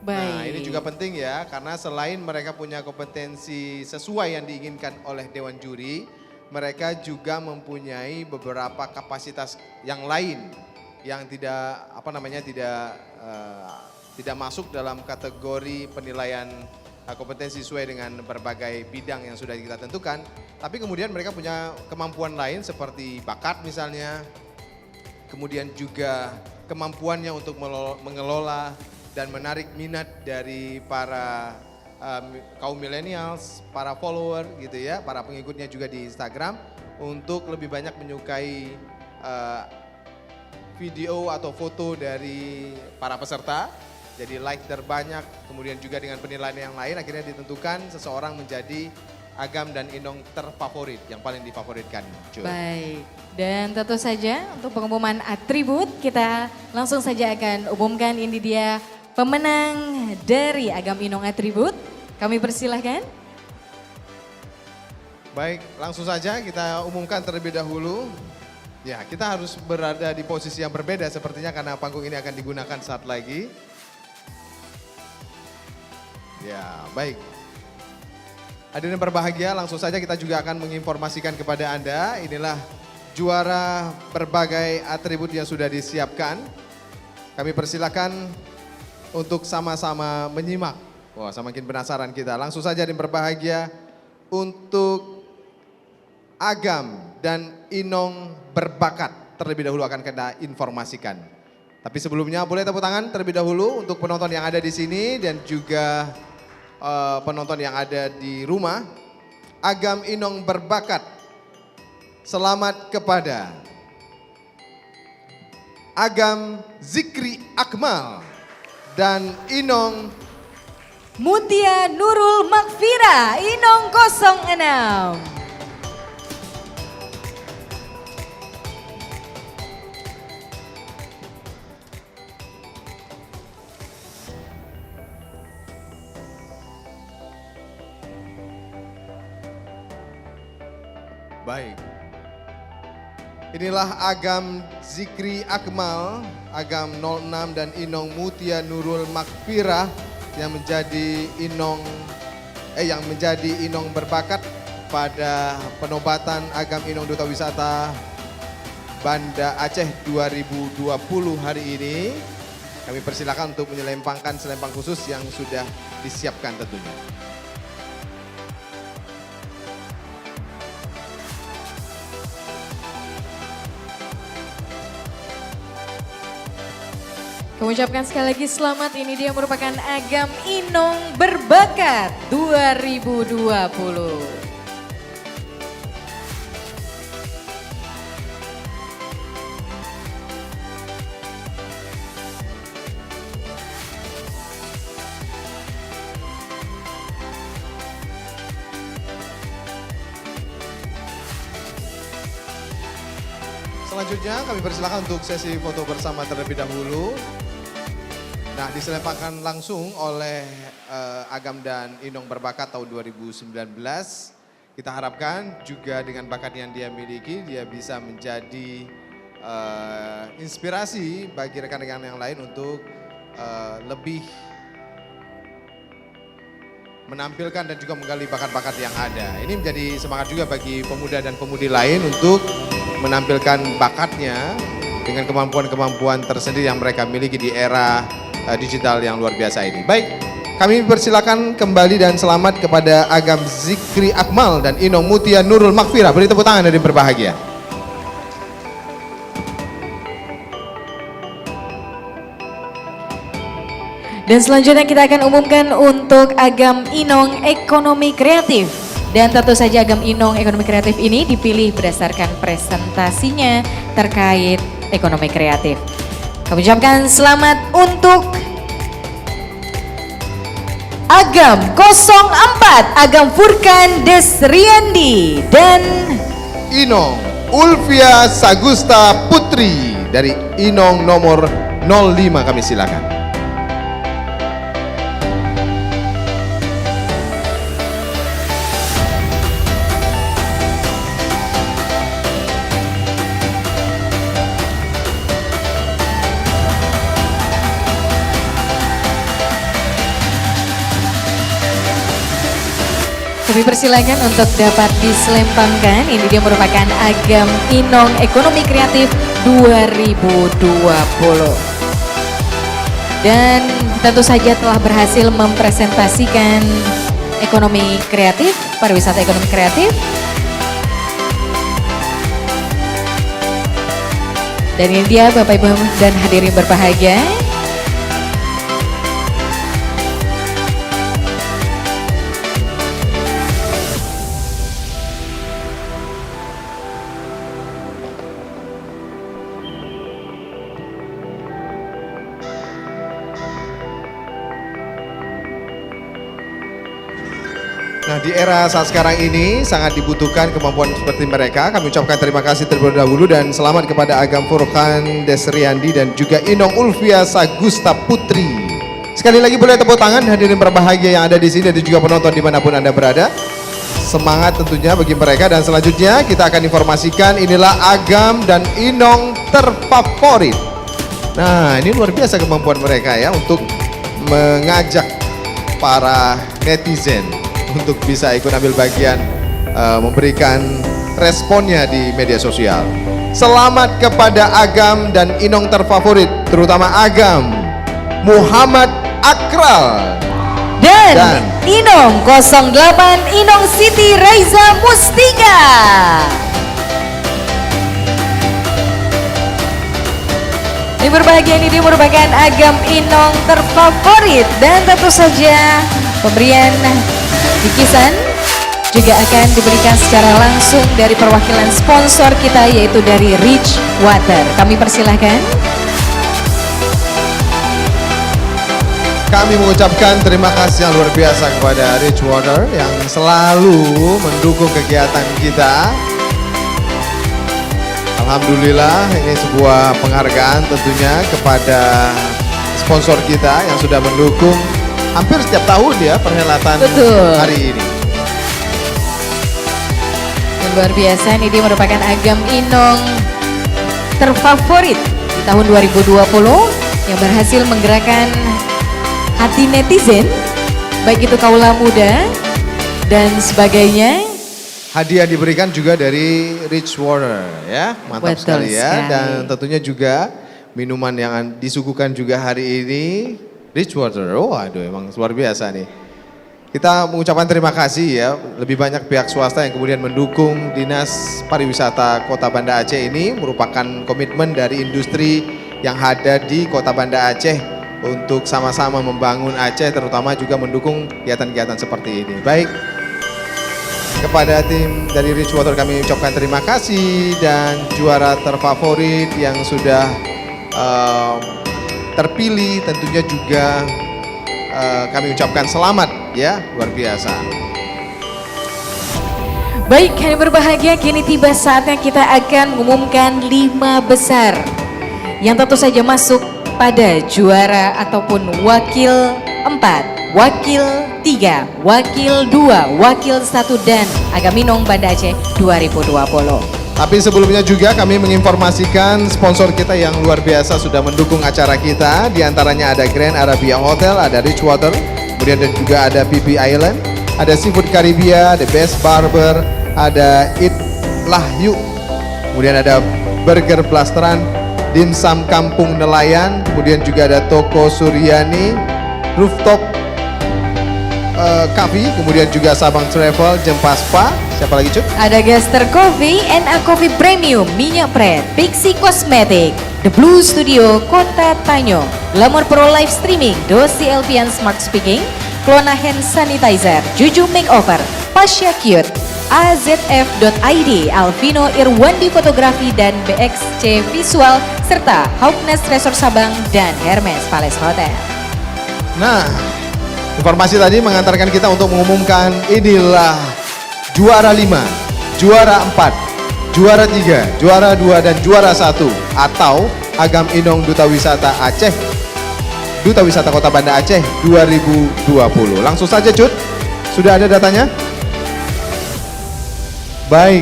D: Nah, ini juga penting ya, karena selain mereka punya kompetensi sesuai yang diinginkan oleh Dewan Juri, mereka juga mempunyai beberapa kapasitas yang lain yang tidak tidak masuk dalam kategori penilaian kompetensi sesuai dengan berbagai bidang yang sudah kita tentukan. Tapi kemudian mereka punya kemampuan lain seperti bakat misalnya, kemudian juga kemampuannya untuk mengelola dan menarik minat dari para kaum millennials, para follower gitu ya, para pengikutnya juga di Instagram untuk lebih banyak menyukai video atau foto dari para peserta. Jadi like terbanyak, kemudian juga dengan penilaian yang lain akhirnya ditentukan seseorang menjadi Agam dan Inong terfavorit, yang paling difavoritkan. Cuy.
A: Baik, dan tentu saja untuk pengumuman atribut kita langsung saja akan umumkan, ini dia pemenang dari Agam Inong atribut. Kami persilahkan.
D: Baik, langsung saja kita umumkan terlebih dahulu. Ya, kita harus berada di posisi yang berbeda sepertinya karena panggung ini akan digunakan saat lagi. Ya, baik. Hadirin berbahagia, langsung saja kita juga akan menginformasikan kepada Anda. Inilah juara berbagai atribut yang sudah disiapkan. Kami persilakan untuk sama-sama menyimak. Wah, semakin penasaran kita. Langsung saja hadirin berbahagia, untuk Agam dan Inong berbakat terlebih dahulu akan kita informasikan. Tapi sebelumnya boleh tepuk tangan terlebih dahulu untuk penonton yang ada di sini dan juga penonton yang ada di rumah. Agam Inong berbakat, selamat kepada Agam Zikri Akmal dan Inong
A: Mutia Nurul Makfira, Inong 06.
D: Baik. Inilah Agam Zikri Akmal, Agam 06 dan Inong Mutia Nurul Makfirah yang menjadi Inong berbakat pada penobatan Agam Inong Duta Wisata Banda Aceh 2020 hari ini. Kami persilakan untuk menyelempangkan selempang khusus yang sudah disiapkan tentunya.
A: Kami ucapkan sekali lagi selamat, ini dia merupakan Agam Inong Berbakat 2020.
D: Selanjutnya kami persilakan untuk sesi foto bersama terlebih dahulu. Nah, diselenggarakan langsung oleh Agam dan Inong Berbakat tahun 2019. Kita harapkan juga dengan bakat yang dia miliki, dia bisa menjadi inspirasi bagi rekan-rekan yang lain untuk lebih menampilkan dan juga menggali bakat-bakat yang ada. Ini menjadi semangat juga bagi pemuda dan pemudi lain untuk menampilkan bakatnya dengan kemampuan-kemampuan tersendiri yang mereka miliki di era digital yang luar biasa ini. Baik, kami persilakan kembali dan selamat kepada Agam Zikri Akmal dan Inong Mutia Nurul Makfirah. Beri tepuk tangan dari berbahagia.
A: Dan selanjutnya kita akan umumkan untuk Agam Inong Ekonomi Kreatif. Dan tentu saja Agam Inong Ekonomi Kreatif ini dipilih berdasarkan presentasinya terkait ekonomi kreatif. Kami ucapkan selamat untuk Agam 04, Agam Furkan Desriandi dan
D: Inong Ulfia Sagusta Putri dari Inong nomor 05, kami silakan.
A: Kami persilakan untuk dapat diselempangkan. Ini dia merupakan Agam Inong Ekonomi Kreatif 2020. Dan tentu saja telah berhasil mempresentasikan ekonomi kreatif, pariwisata ekonomi kreatif. Dan ini dia Bapak Ibu dan hadirin berbahagia.
D: Nah, di era saat sekarang ini sangat dibutuhkan kemampuan seperti mereka. Kami ucapkan terima kasih terlebih dahulu dan selamat kepada Agam Furkan Desriandi dan juga Inong Ulfia Sagusta Putri. Sekali lagi boleh tepuk tangan hadirin berbahagia yang ada di sini dan juga penonton dimanapun Anda berada. Semangat tentunya bagi mereka. Dan selanjutnya kita akan informasikan inilah Agam dan Inong terfavorit. Nah, ini luar biasa kemampuan mereka ya untuk mengajak para netizen untuk bisa ikut ambil bagian memberikan responnya di media sosial. Selamat kepada Agam dan Inong terfavorit, terutama Agam Muhammad Akral
A: dan Inong 08 Inong Siti Raiza Mustika. Ini berbahagia, ini dia merupakan Agam Inong terfavorit. Dan tentu saja pemberian bikisan juga akan diberikan secara langsung dari perwakilan sponsor kita, yaitu dari Rich Water. Kami persilahkan.
D: Kami mengucapkan terima kasih yang luar biasa kepada Rich Water yang selalu mendukung kegiatan kita. Alhamdulillah, ini sebuah penghargaan tentunya kepada sponsor kita yang sudah mendukung hampir setiap tahun ya perhelatan hari ini.
A: Yang luar biasa, ini dia merupakan Agam Inong terfavorit di tahun 2020 yang berhasil menggerakkan hati netizen, baik itu kaula muda dan sebagainya.
D: Hadiah diberikan juga dari Rich Water ya, mantap sekali ya. Dan tentunya juga minuman yang disuguhkan juga hari ini Rich Water. Oh aduh, emang luar biasa nih. Kita mengucapkan terima kasih ya, lebih banyak pihak swasta yang kemudian mendukung Dinas Pariwisata Kota Banda Aceh ini, merupakan komitmen dari industri yang ada di Kota Banda Aceh untuk sama-sama membangun Aceh, terutama juga mendukung kegiatan-kegiatan seperti ini. Baik, kepada tim dari Richwater kami ucapkan terima kasih, dan juara terfavorit yang sudah terpilih tentunya juga kami ucapkan selamat ya, luar biasa.
A: Baik, yang berbahagia, kini tiba saatnya kita akan mengumumkan 5 besar yang tentu saja masuk pada juara ataupun wakil 4, wakil 3, wakil 2, wakil 1 dan Agaminong Banda Aceh 2020.
D: Tapi sebelumnya juga kami menginformasikan sponsor kita yang luar biasa sudah mendukung acara kita. Di antaranya ada Grand Arabia Hotel, ada Richwater, kemudian dan juga ada PP Island, ada Seafood Caribia, The Best Barber, ada Eat Lahyu, kemudian ada Burger Blasteran, Dimsum Kampung Nelayan, kemudian juga ada Toko Suryani, Rooftop Coffee, kemudian juga Sabang Travel, Jempaspa. Siapa lagi Cut?
A: Ada Gaster Coffee, NA Coffee Premium, Minyak Pret, Pixie Cosmetic, The Blue Studio, Kota Tanyo, Glamour Pro Live Streaming, Dosi Elpian Smart Speaking, Clona Hand Sanitizer, Juju Makeover, Pasha Cute, AZF.id, Alvino Irwandi Fotografi dan BXC Visual, serta Hauknes Resort Sabang dan Hermes Palace Hotel.
D: Nah, informasi tadi mengantarkan kita untuk mengumumkan inilah juara 5, juara 4, juara 3, juara 2 dan juara 1 atau Agam Inong Duta Wisata Aceh, Duta Wisata Kota Banda Aceh 2020. Langsung saja Cut, sudah ada datanya? Baik,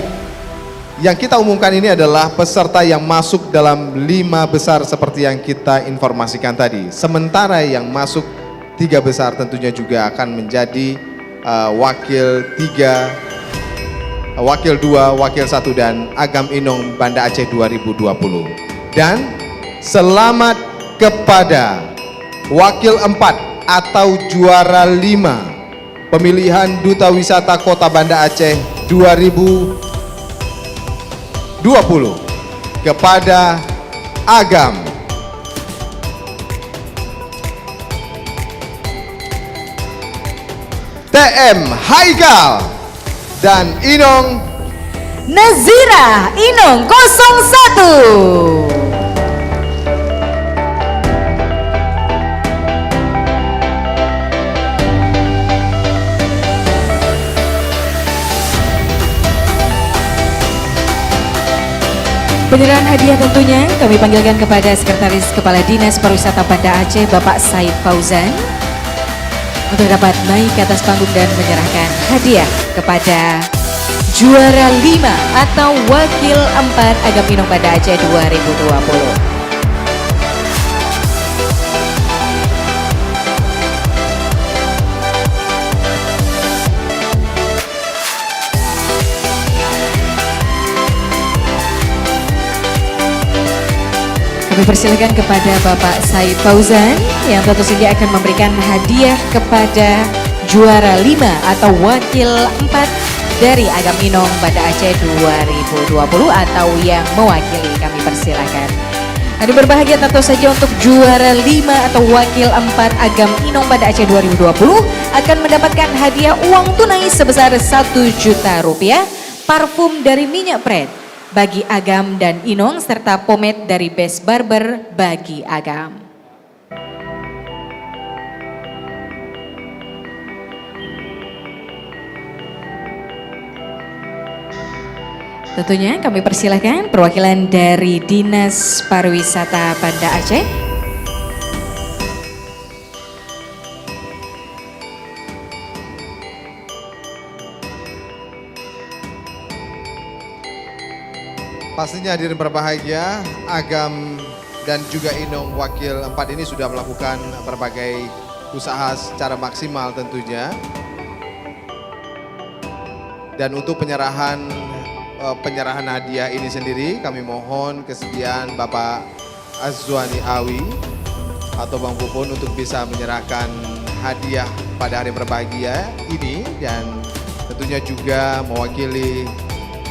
D: yang kita umumkan ini adalah peserta yang masuk dalam 5 besar seperti yang kita informasikan tadi. Sementara yang masuk 3 besar tentunya juga akan menjadi wakil 3, wakil 2, wakil 1 dan Agam Inong Banda Aceh 2020. Dan selamat kepada wakil 4 atau juara 5 pemilihan Duta Wisata Kota Banda Aceh 2020 kepada Agam TM Haikal dan Inong
A: Nazira Inong 01. Penyerahan hadiah tentunya kami panggilkan kepada Sekretaris Kepala Dinas Pariwisata Banda Aceh Bapak Said Fauzan untuk dapat naik ke atas panggung dan menyerahkan hadiah kepada juara 5 atau wakil 4 Agam Inong Banda Aceh 2020. Kami persilakan kepada Bapak Said Fauzan yang tentu saja akan memberikan hadiah kepada juara 5 atau wakil 4 dari Agam Inong Banda Aceh 2020 atau yang mewakili. Kami persilakan. Ada berbahagia tentu saja untuk juara 5 atau wakil 4 Agam Inong Banda Aceh 2020 akan mendapatkan hadiah uang tunai sebesar Rp1.000.000, parfum dari Minyak Pret bagi Agam dan Inong, serta pomade dari Best Barber bagi Agam. Tentunya kami persilahkan perwakilan dari Dinas Pariwisata Banda Aceh.
D: Pastinya hadirin berbahagia, Agam dan juga Inong wakil 4 ini sudah melakukan berbagai usaha secara maksimal tentunya. Dan untuk penyerahan hadiah ini sendiri kami mohon kesediaan Bapak Azwani Awi atau Bang Pupun untuk bisa menyerahkan hadiah pada hari berbahagia ini, dan tentunya juga mewakili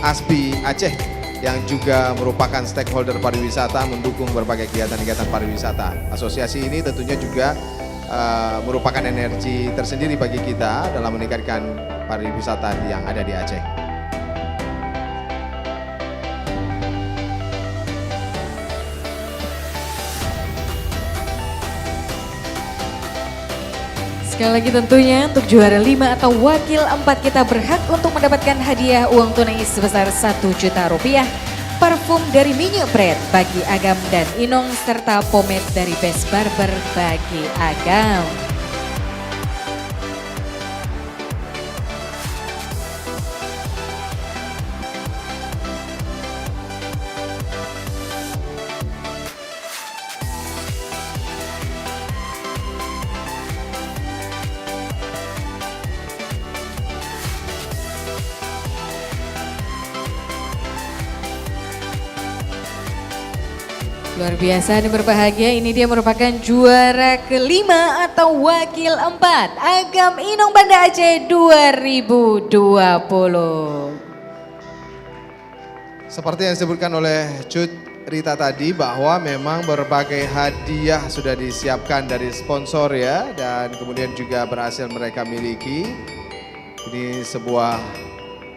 D: ASPI Aceh yang juga merupakan stakeholder pariwisata mendukung berbagai kegiatan-kegiatan pariwisata. Asosiasi ini tentunya juga merupakan energi tersendiri bagi kita dalam meningkatkan pariwisata yang ada di Aceh.
A: Sekali lagi tentunya untuk juara 5 atau wakil 4 kita berhak untuk mendapatkan hadiah uang tunai sebesar 1 juta rupiah, parfum dari Minyak Pret bagi Agam dan Inong, serta pomade dari Best Barber bagi Agam. Luar biasa dan berbahagia, ini dia merupakan juara kelima atau wakil 4 Agam Inong Banda Aceh 2020.
D: Seperti yang disebutkan oleh Cut Rita tadi bahwa memang berbagai hadiah sudah disiapkan dari sponsor ya, dan kemudian juga berhasil mereka miliki. Ini sebuah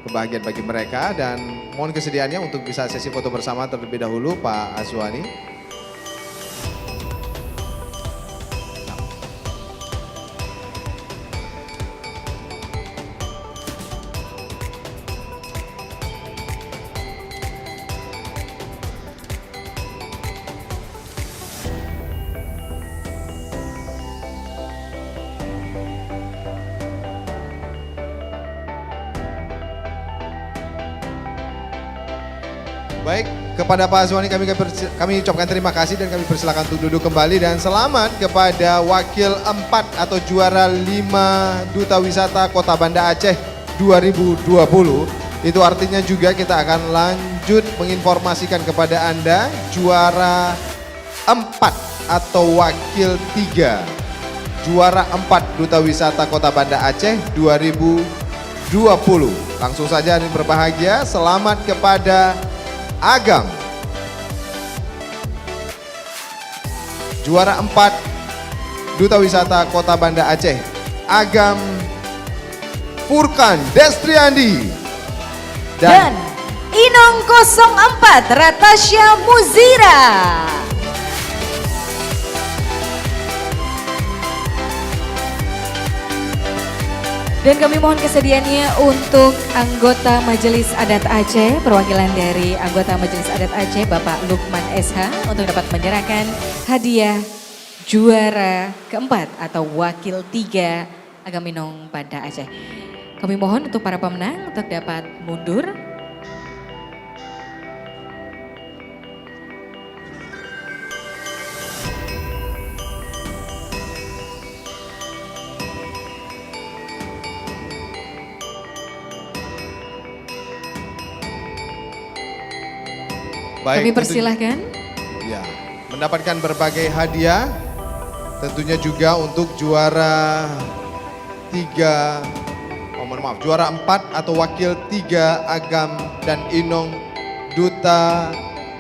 D: kebahagiaan bagi mereka dan mohon kesediaannya untuk bisa sesi foto bersama terlebih dahulu Pak Azwani. Baik, kepada Pak Azwani kami ucapkan terima kasih dan kami persilakan untuk duduk kembali, dan selamat kepada wakil 4 atau juara 5 Duta Wisata Kota Banda Aceh 2020. Itu artinya juga kita akan lanjut menginformasikan kepada Anda juara 4 atau wakil 3 juara 4 Duta Wisata Kota Banda Aceh 2020. Langsung saja ini berbahagia, selamat kepada Agam, juara 4 Duta Wisata Kota Banda Aceh, Agam Furkan Destriandi
A: dan Inong 04 Ratasya Muzira. Dan kami mohon kesediaannya untuk anggota Majelis Adat Aceh, perwakilan dari anggota Majelis Adat Aceh Bapak Lukman SH untuk dapat menyerahkan hadiah juara keempat atau wakil 3 Agam Inong Banda Aceh. Kami mohon untuk para pemenang untuk dapat mundur.
D: Baik,
A: kami persilahkan.
D: Ya, mendapatkan berbagai hadiah, tentunya juga untuk juara 3, juara 4 atau wakil 3 Agam dan Inong Duta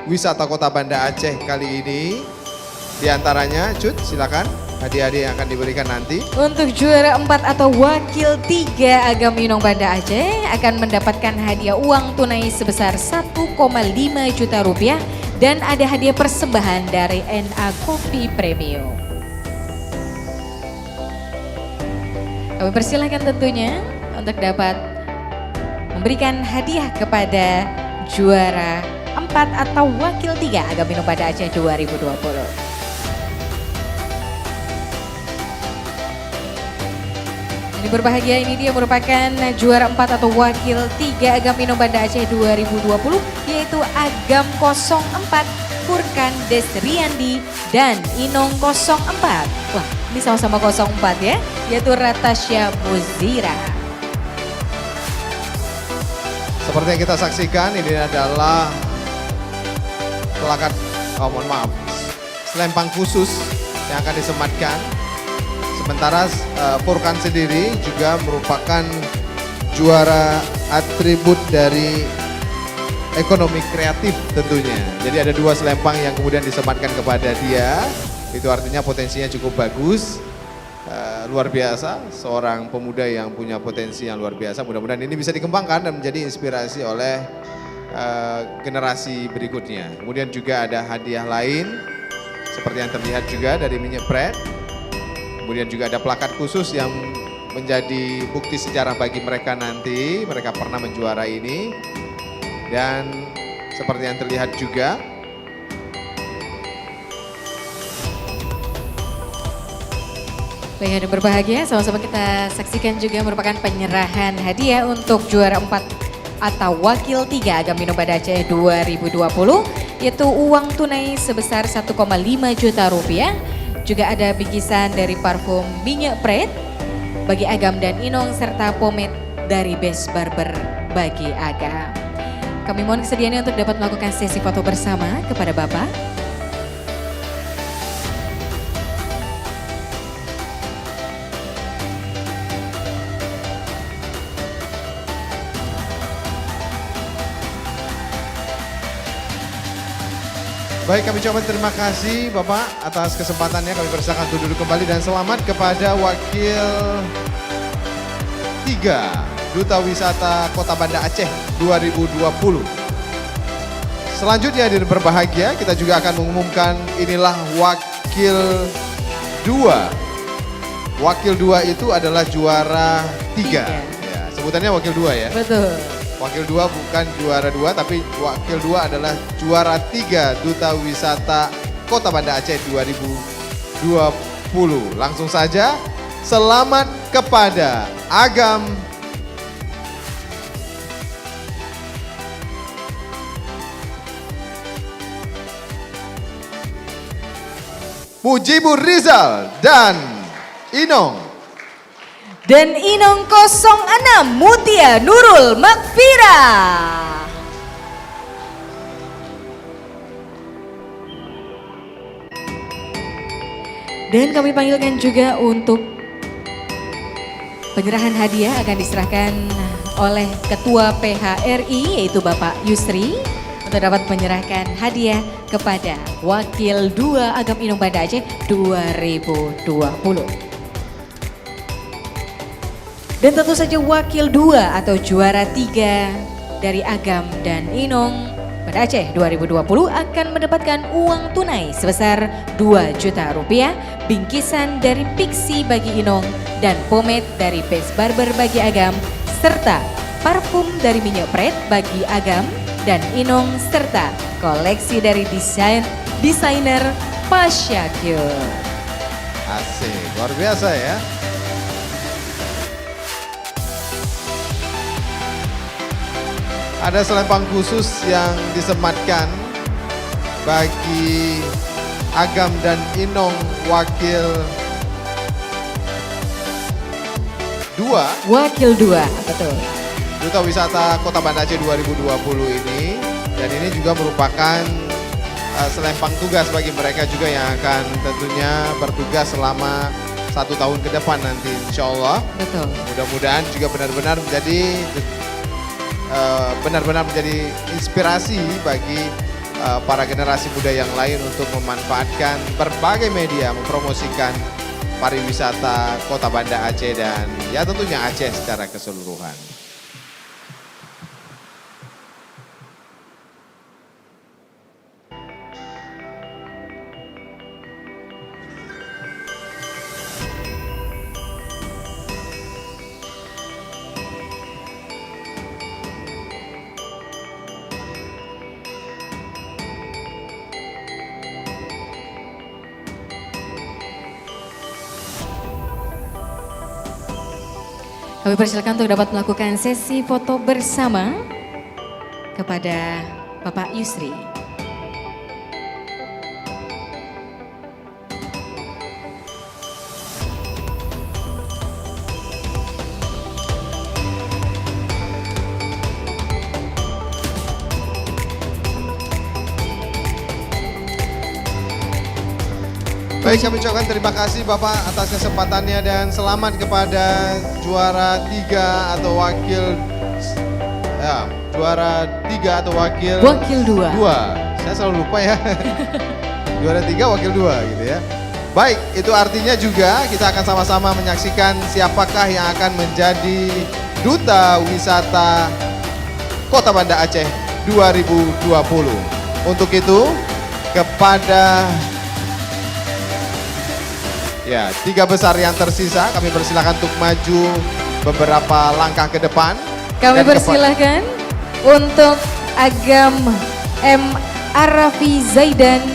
D: Wisata Kota Banda Aceh kali ini. Di antaranya, Cut, silakan hadiah-hadiah yang akan diberikan nanti.
A: Untuk juara 4 atau wakil 3 Agam Inong Banda Aceh akan mendapatkan hadiah uang tunai sebesar 1,5 juta rupiah dan ada hadiah persembahan dari NA Coffee Premium. Kami persilahkan tentunya untuk dapat memberikan hadiah kepada juara 4 atau wakil 3 Agam Inong Banda Aceh 2020. Ini berbahagia, ini dia merupakan juara 4 atau wakil 3 Agam Inong Banda Aceh 2020, yaitu Agam 04 Furkan Desriandi dan Inong 04. Wah, ini sama-sama 04 ya, yaitu Ratasya Muzira.
D: Seperti yang kita saksikan, ini adalah plakat, selempang khusus yang akan disematkan. Sementara Furkan sendiri juga merupakan juara atribut dari ekonomi kreatif tentunya. Jadi ada 2 selempang yang kemudian disematkan kepada dia. Itu artinya potensinya cukup bagus. Luar biasa, seorang pemuda yang punya potensi yang luar biasa. Mudah-mudahan ini bisa dikembangkan dan menjadi inspirasi oleh generasi berikutnya. Kemudian juga ada hadiah lain seperti yang terlihat juga dari minyak bread. Kemudian juga ada plakat khusus yang menjadi bukti sejarah bagi mereka nanti. Mereka pernah menjuara ini. Dan seperti yang terlihat juga,
A: baik, ada berbahagia, sama-sama kita saksikan juga merupakan penyerahan hadiah untuk juara 4 atau wakil 3 Agam Inong Banda Aceh 2020, yaitu uang tunai sebesar 1,5 juta rupiah. Juga ada bingkisan dari parfum minyak Pret bagi Agam dan Inong, serta pomade dari Best Barber bagi Agam. Kami mohon kesediaannya untuk dapat melakukan sesi foto bersama kepada Bapak.
D: Baik, kami ucapkan terima kasih Bapak atas kesempatannya. Kami persilakan untuk duduk kembali dan selamat kepada wakil 3 Duta Wisata Kota Banda Aceh 2020. Selanjutnya hadirin berbahagia, kita juga akan mengumumkan inilah wakil 2. Wakil 2 itu adalah juara 3. Ya, sebutannya wakil 2 ya.
A: Betul.
D: Wakil 2 bukan juara 2, tapi wakil 2 adalah juara 3 Duta Wisata Kota Banda Aceh 2020. Langsung saja, selamat kepada Agam Mujibur Rizal dan Inong.
A: Dan Inong 06 Mutia Nurul Makfira. Dan kami panggilkan juga untuk penyerahan hadiah akan diserahkan oleh Ketua PHRI yaitu Bapak Yusri untuk dapat menyerahkan hadiah kepada Wakil 2 Agam Inong Banda Aceh 2020. Dan tentu saja wakil 2 atau juara 3 dari Agam dan Inong Banda Aceh 2020 akan mendapatkan uang tunai sebesar 2 juta rupiah, bingkisan dari Pixi bagi Inong dan pomade dari Best Barber bagi Agam, serta parfum dari minyak Pret bagi Agam dan Inong, serta koleksi dari desainer Pasha Cure.
D: Asik, luar biasa ya. Ada selempang khusus yang disematkan bagi Agam dan Inong wakil 2.
A: Wakil 2, betul.
D: Duta Wisata Kota Banda Aceh 2020 ini. Dan ini juga merupakan selempang tugas bagi mereka juga yang akan tentunya bertugas selama 1 tahun ke depan nanti, insya Allah.
A: Betul.
D: Mudah-mudahan juga benar-benar menjadi inspirasi bagi para generasi muda yang lain untuk memanfaatkan berbagai media mempromosikan pariwisata Kota Banda Aceh dan ya tentunya Aceh secara keseluruhan.
A: Kami persilakan untuk dapat melakukan sesi foto bersama kepada Bapak Yusri.
D: Baik, kami ucapkan terima kasih Bapak atas kesempatannya dan selamat kepada juara 3 atau wakil juara 3 atau wakil?
A: Wakil 2.
D: 2. Saya selalu lupa ya. Juara 3, wakil 2 gitu ya. Baik, itu artinya juga kita akan sama-sama menyaksikan siapakah yang akan menjadi Duta Wisata Kota Banda Aceh 2020. Untuk itu, kepada 3 besar yang tersisa, kami persilakan untuk maju beberapa langkah ke depan.
A: Kami persilahkan untuk Agam M. Arafi Zaidan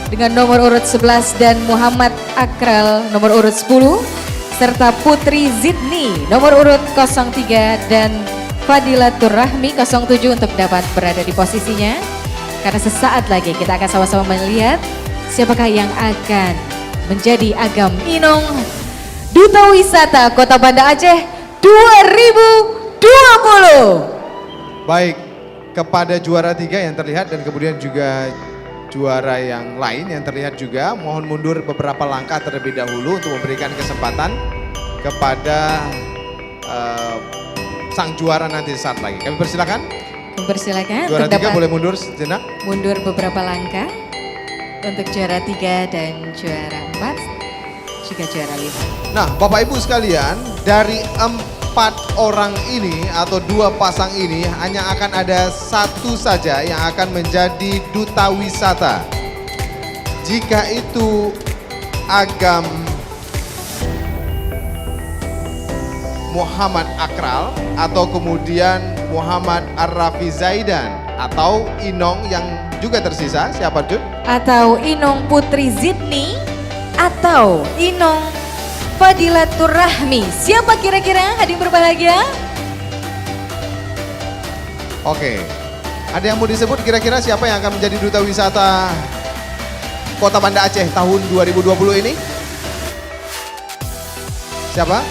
A: dengan nomor urut 11 dan Muhammad Akral nomor urut 10 serta Putri Zidni nomor urut 03 dan Fadilatur Rahmi 07 untuk dapat berada di posisinya. Karena sesaat lagi kita akan sama-sama melihat siapakah yang akan menjadi Agam Inong Duta Wisata Kota Banda Aceh 2020.
D: Baik, kepada juara 3 yang terlihat dan kemudian juga juara yang lain yang terlihat juga, mohon mundur beberapa langkah terlebih dahulu untuk memberikan kesempatan kepada sang juara nanti saat lagi. Kami persilakan. Juara 3 boleh mundur sejenak.
A: Mundur beberapa langkah untuk juara 3 dan juara 4 juga juara 5.
D: Nah, Bapak Ibu sekalian, dari 4 orang ini atau 2 pasang ini hanya akan ada 1 saja yang akan menjadi duta wisata. Jika itu Agam Muhammad Akral atau kemudian Muhammad Arafi Zaidan atau Inong yang juga tersisa, siapa Jun?
A: Atau Inong Putri Zidni atau Inong Fadilatur Rahmi. Siapa kira-kira hadirin berbahagia?
D: Oke, ada yang mau disebut kira-kira siapa yang akan menjadi duta wisata Kota Banda Aceh tahun 2020 ini? Siapa?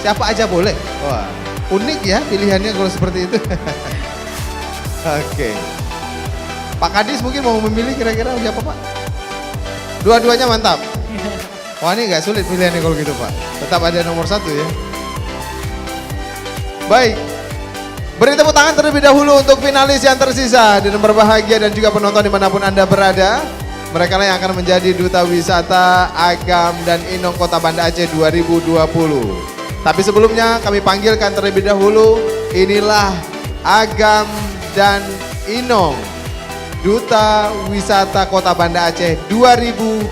D: Siapa aja boleh. Wah, unik ya pilihannya kalau seperti itu. Oke. Pak Kadis mungkin mau memilih kira-kira siapa Pak? Dua-duanya mantap. Wah ini gak sulit pilihannya kalau gitu Pak. Tetap ada nomor 1 ya. Baik. Beri tepuk tangan terlebih dahulu untuk finalis yang tersisa. Dan berbahagia dan juga penonton dimanapun Anda berada. Mereka lah yang akan menjadi Duta Wisata Agam dan Inong Kota Banda Aceh 2020. Tapi sebelumnya kami panggilkan terlebih dahulu. Inilah Agam dan Inong Duta Wisata Kota Banda Aceh 2019.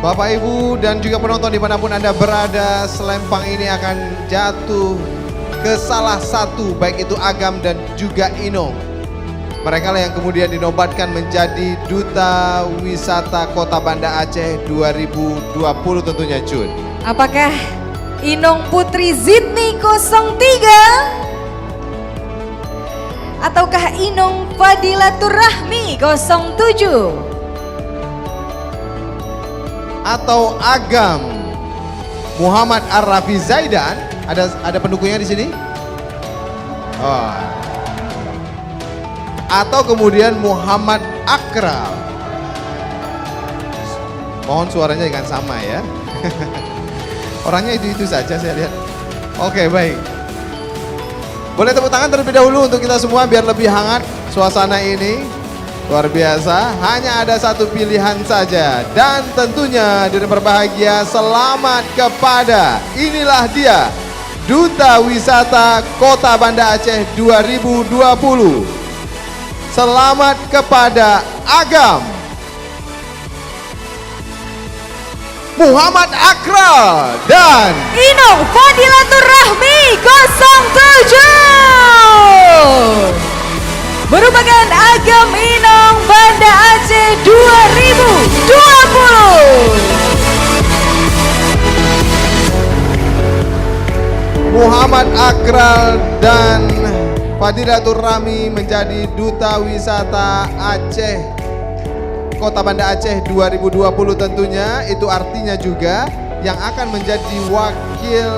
D: Bapak Ibu dan juga penonton dimanapun Anda berada, selempang ini akan jatuh ke salah satu, baik itu Agam dan juga Inong. Mereka lah yang kemudian dinobatkan menjadi Duta Wisata Kota Banda Aceh 2020 tentunya Jun.
A: Apakah Inong Putri Zidni 03? Ataukah Inong Fadilatur Rahmi 07?
D: Atau Agam Muhammad Arafi Zaidan? Ada pendukungnya di sini? Oh. Atau kemudian Muhammad Akral? Mohon suaranya jangan sama ya. Orangnya itu saja saya lihat. Oke, baik. Boleh tepuk tangan terlebih dahulu untuk kita semua biar lebih hangat suasana ini. Luar biasa, hanya ada 1 pilihan saja. Dan tentunya dengan berbahagia selamat kepada, inilah dia, Duta Wisata Kota Banda Aceh 2020. Selamat kepada Agam Muhammad Akral dan
A: Inong Fadilatur Rahmi 07. merupakan Agam Inong Banda Aceh 2020.
D: Muhammad Akral dan Fadilatur Rami menjadi Duta Wisata Aceh Kota Banda Aceh 2020 tentunya. Itu artinya juga yang akan menjadi wakil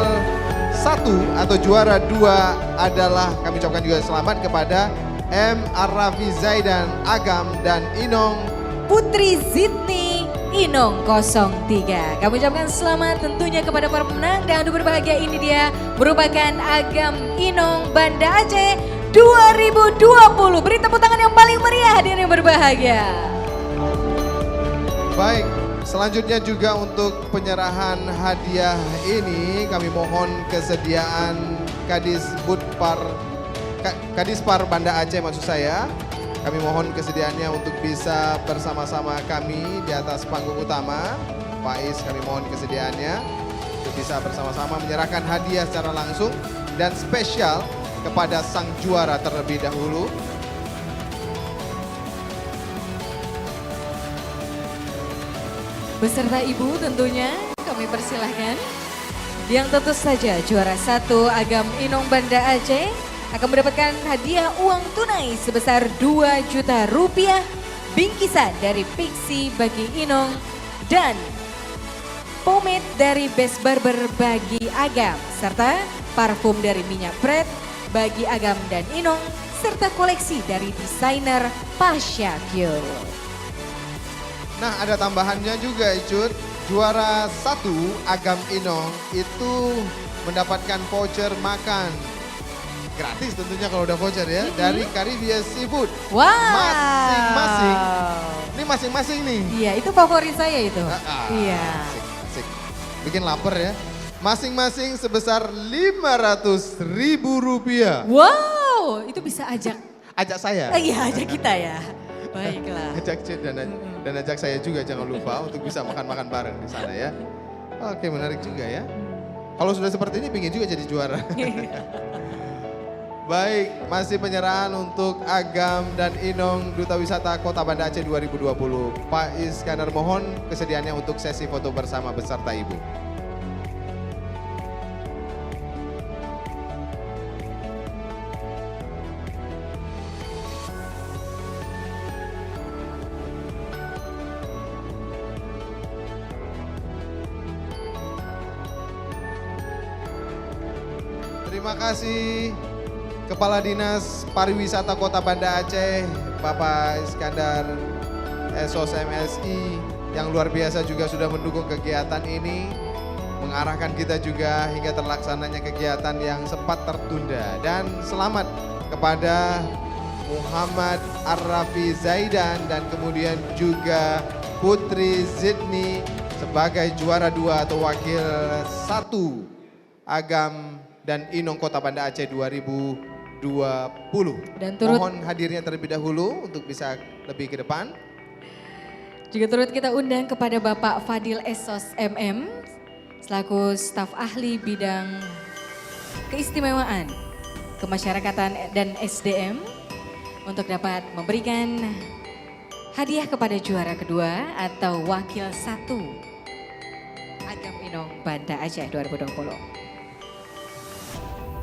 D: 1 atau juara 2 adalah kami ucapkan juga selamat kepada M. Arrafi Zaidan Agam dan Inong
A: Putri Zidni Inong 03. Kami ucapkan selamat tentunya kepada para pemenang dan untuk berbahagia ini dia merupakan Agam Inong Banda Aceh 2020. Beri tepuk tangan yang paling meriah hadirin yang berbahagia.
D: Baik, selanjutnya juga untuk penyerahan hadiah ini kami mohon kesediaan Kadispar Banda Aceh maksud saya. Kami mohon kesediaannya untuk bisa bersama-sama kami di atas panggung utama. Pak Is, kami mohon kesediaannya untuk bisa bersama-sama menyerahkan hadiah secara langsung dan spesial kepada sang juara terlebih dahulu.
A: Beserta ibu tentunya kami persilahkan. Yang tentu saja juara 1 Agam Inong Banda Aceh akan mendapatkan hadiah uang tunai sebesar 2 juta rupiah, bingkisan dari Pixie bagi Inong dan pomade dari Best Barber bagi Agam, serta parfum dari Minyak Pret bagi Agam dan Inong, serta koleksi dari desainer Pasha Cure.
D: Nah, ada tambahannya juga Icut. Juara 1 Agam Inong itu mendapatkan voucher makan gratis tentunya kalau udah voucher ya, dari Caribbean Seafood.
A: Wow.
D: Masing-masing. Ini masing-masing nih.
A: Iya, itu favorit saya itu. Iya.
D: Asik. Bikin lapar ya. Masing-masing sebesar Rp500.000.
A: Wow, itu bisa ajak
D: saya.
A: Iya, ajak kita ya. Baiklah.
D: Ajak Cid dan ajak saya juga jangan lupa untuk bisa makan-makan bareng di sana ya. Oke, menarik juga ya. Kalau sudah seperti ini pingin juga jadi juara. Baik, masih penyerahan untuk Agam dan Inong Duta Wisata Kota Banda Aceh 2020. Pak Iskandar mohon kesediaannya untuk sesi foto bersama beserta Ibu. Terima kasih Kepala Dinas Pariwisata Kota Banda Aceh, Bapak Iskandar SOS MSI yang luar biasa juga sudah mendukung kegiatan ini, mengarahkan kita juga hingga terlaksananya kegiatan yang sempat tertunda. Dan selamat kepada Muhammad Arrafi Zaidan dan kemudian juga Putri Zidni sebagai juara 2 atau wakil 1 Agam dan Inong Kota Banda Aceh 2020.
A: Dan turut
D: mohon hadirnya terlebih dahulu untuk bisa lebih ke depan.
A: Juga turut kita undang kepada Bapak Fadil Esos MM selaku staf ahli bidang keistimewaan, kemasyarakatan dan SDM untuk dapat memberikan hadiah kepada juara kedua atau wakil 1 Agam Inong Banda Aceh 2020.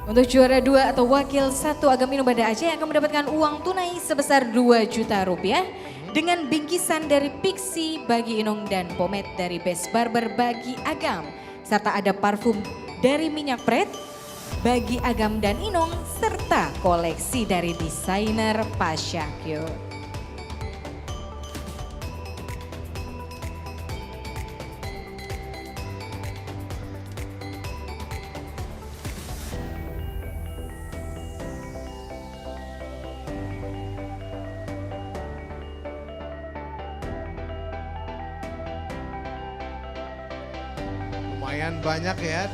A: Untuk juara 2 atau wakil 1 Agam Inong Banda Aceh akan mendapatkan uang tunai sebesar 2 juta rupiah dengan bingkisan dari Pixie bagi Inong dan pomade dari Best Barber bagi Agam, serta ada parfum dari Minyak Pret bagi Agam dan Inong, serta koleksi dari desainer Pasha Cure.
D: Lumayan banyak ya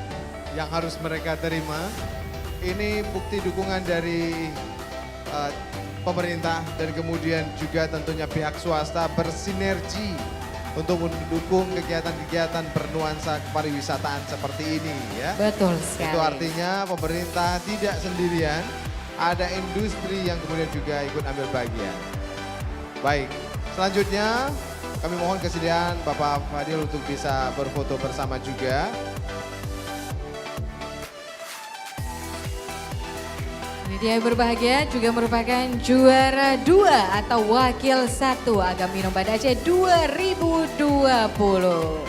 D: yang harus mereka terima. Ini bukti dukungan dari pemerintah dan kemudian juga tentunya pihak swasta bersinergi untuk mendukung kegiatan-kegiatan bernuansa pariwisataan seperti ini ya.
A: Betul sekali.
D: Itu artinya pemerintah tidak sendirian, ada industri yang kemudian juga ikut ambil bagian. Baik, selanjutnya kami mohon kesediaan Bapak Fadil untuk bisa berfoto bersama juga.
A: Ini dia yang berbahagia juga merupakan juara 2 atau wakil 1 Agam Inong Banda Aceh 2020.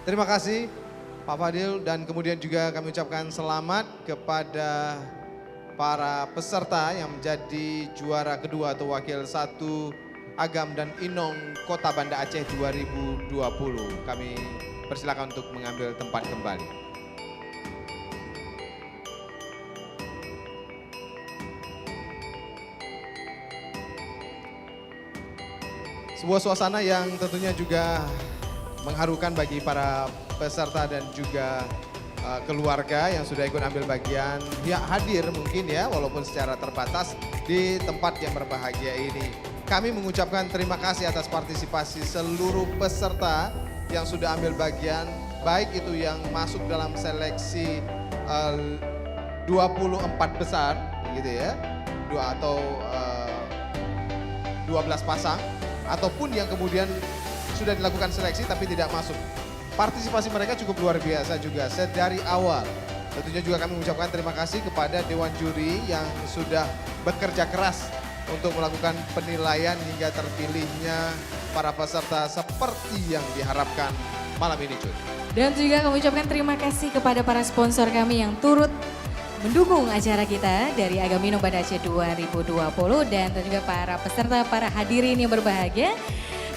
D: Terima kasih Pak Fadil dan kemudian juga kami ucapkan selamat kepada para peserta yang menjadi juara kedua atau wakil 1 Agam dan Inong Kota Banda Aceh 2020. Kami persilakan untuk mengambil tempat kembali. Sebuah suasana yang tentunya juga mengharukan bagi para peserta dan juga keluarga yang sudah ikut ambil bagian, ya hadir mungkin ya walaupun secara terbatas di tempat yang berbahagia ini. Kami mengucapkan terima kasih atas partisipasi seluruh peserta yang sudah ambil bagian, baik itu yang masuk dalam seleksi 24 besar gitu ya, 12 pasang, ataupun yang kemudian sudah dilakukan seleksi tapi tidak masuk. Partisipasi mereka cukup luar biasa juga sedari awal. Tentunya juga kami mengucapkan terima kasih kepada Dewan Juri yang sudah bekerja keras untuk melakukan penilaian hingga terpilihnya para peserta seperti yang diharapkan malam ini, cuy.
A: Dan juga kami ucapkan terima kasih kepada para sponsor kami yang turut mendukung acara kita dari Agam Inong Banda Aceh 2020 dan juga para peserta, para hadirin yang berbahagia.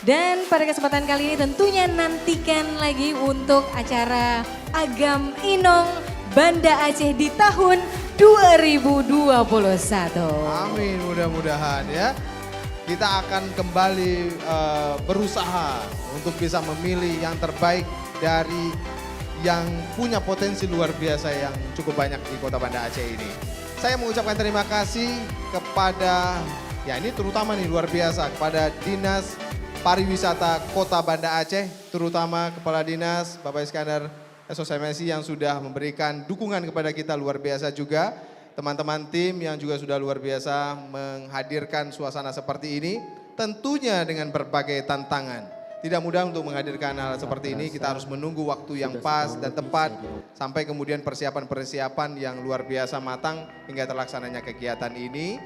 A: Dan pada kesempatan kali ini tentunya nantikan lagi untuk acara Agam Inong Banda Aceh di tahun 2021.
D: Amin, mudah-mudahan ya. Kita akan kembali berusaha untuk bisa memilih yang terbaik dari yang punya potensi luar biasa yang cukup banyak di Kota Banda Aceh ini. Saya mengucapkan terima kasih kepada, ya ini terutama nih luar biasa, kepada Dinas Pariwisata Kota Banda Aceh, terutama Kepala Dinas Bapak Iskandar SOSMSI yang sudah memberikan dukungan kepada kita luar biasa juga. Teman-teman tim yang juga sudah luar biasa menghadirkan suasana seperti ini, tentunya dengan berbagai tantangan. Tidak mudah untuk menghadirkan hal seperti ini, kita harus menunggu waktu yang pas dan tepat, sampai kemudian persiapan-persiapan yang luar biasa matang hingga terlaksananya kegiatan ini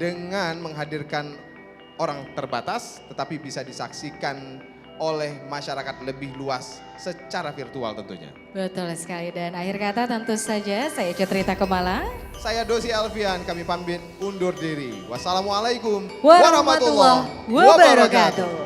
D: dengan menghadirkan orang terbatas tetapi bisa disaksikan oleh masyarakat lebih luas secara virtual tentunya.
A: Betul sekali, dan akhir kata tentu saja saya Cetrita Kemala.
D: Saya Dosi Alfian, kami pamit undur diri. Wassalamualaikum
A: warahmatullahi wabarakatuh.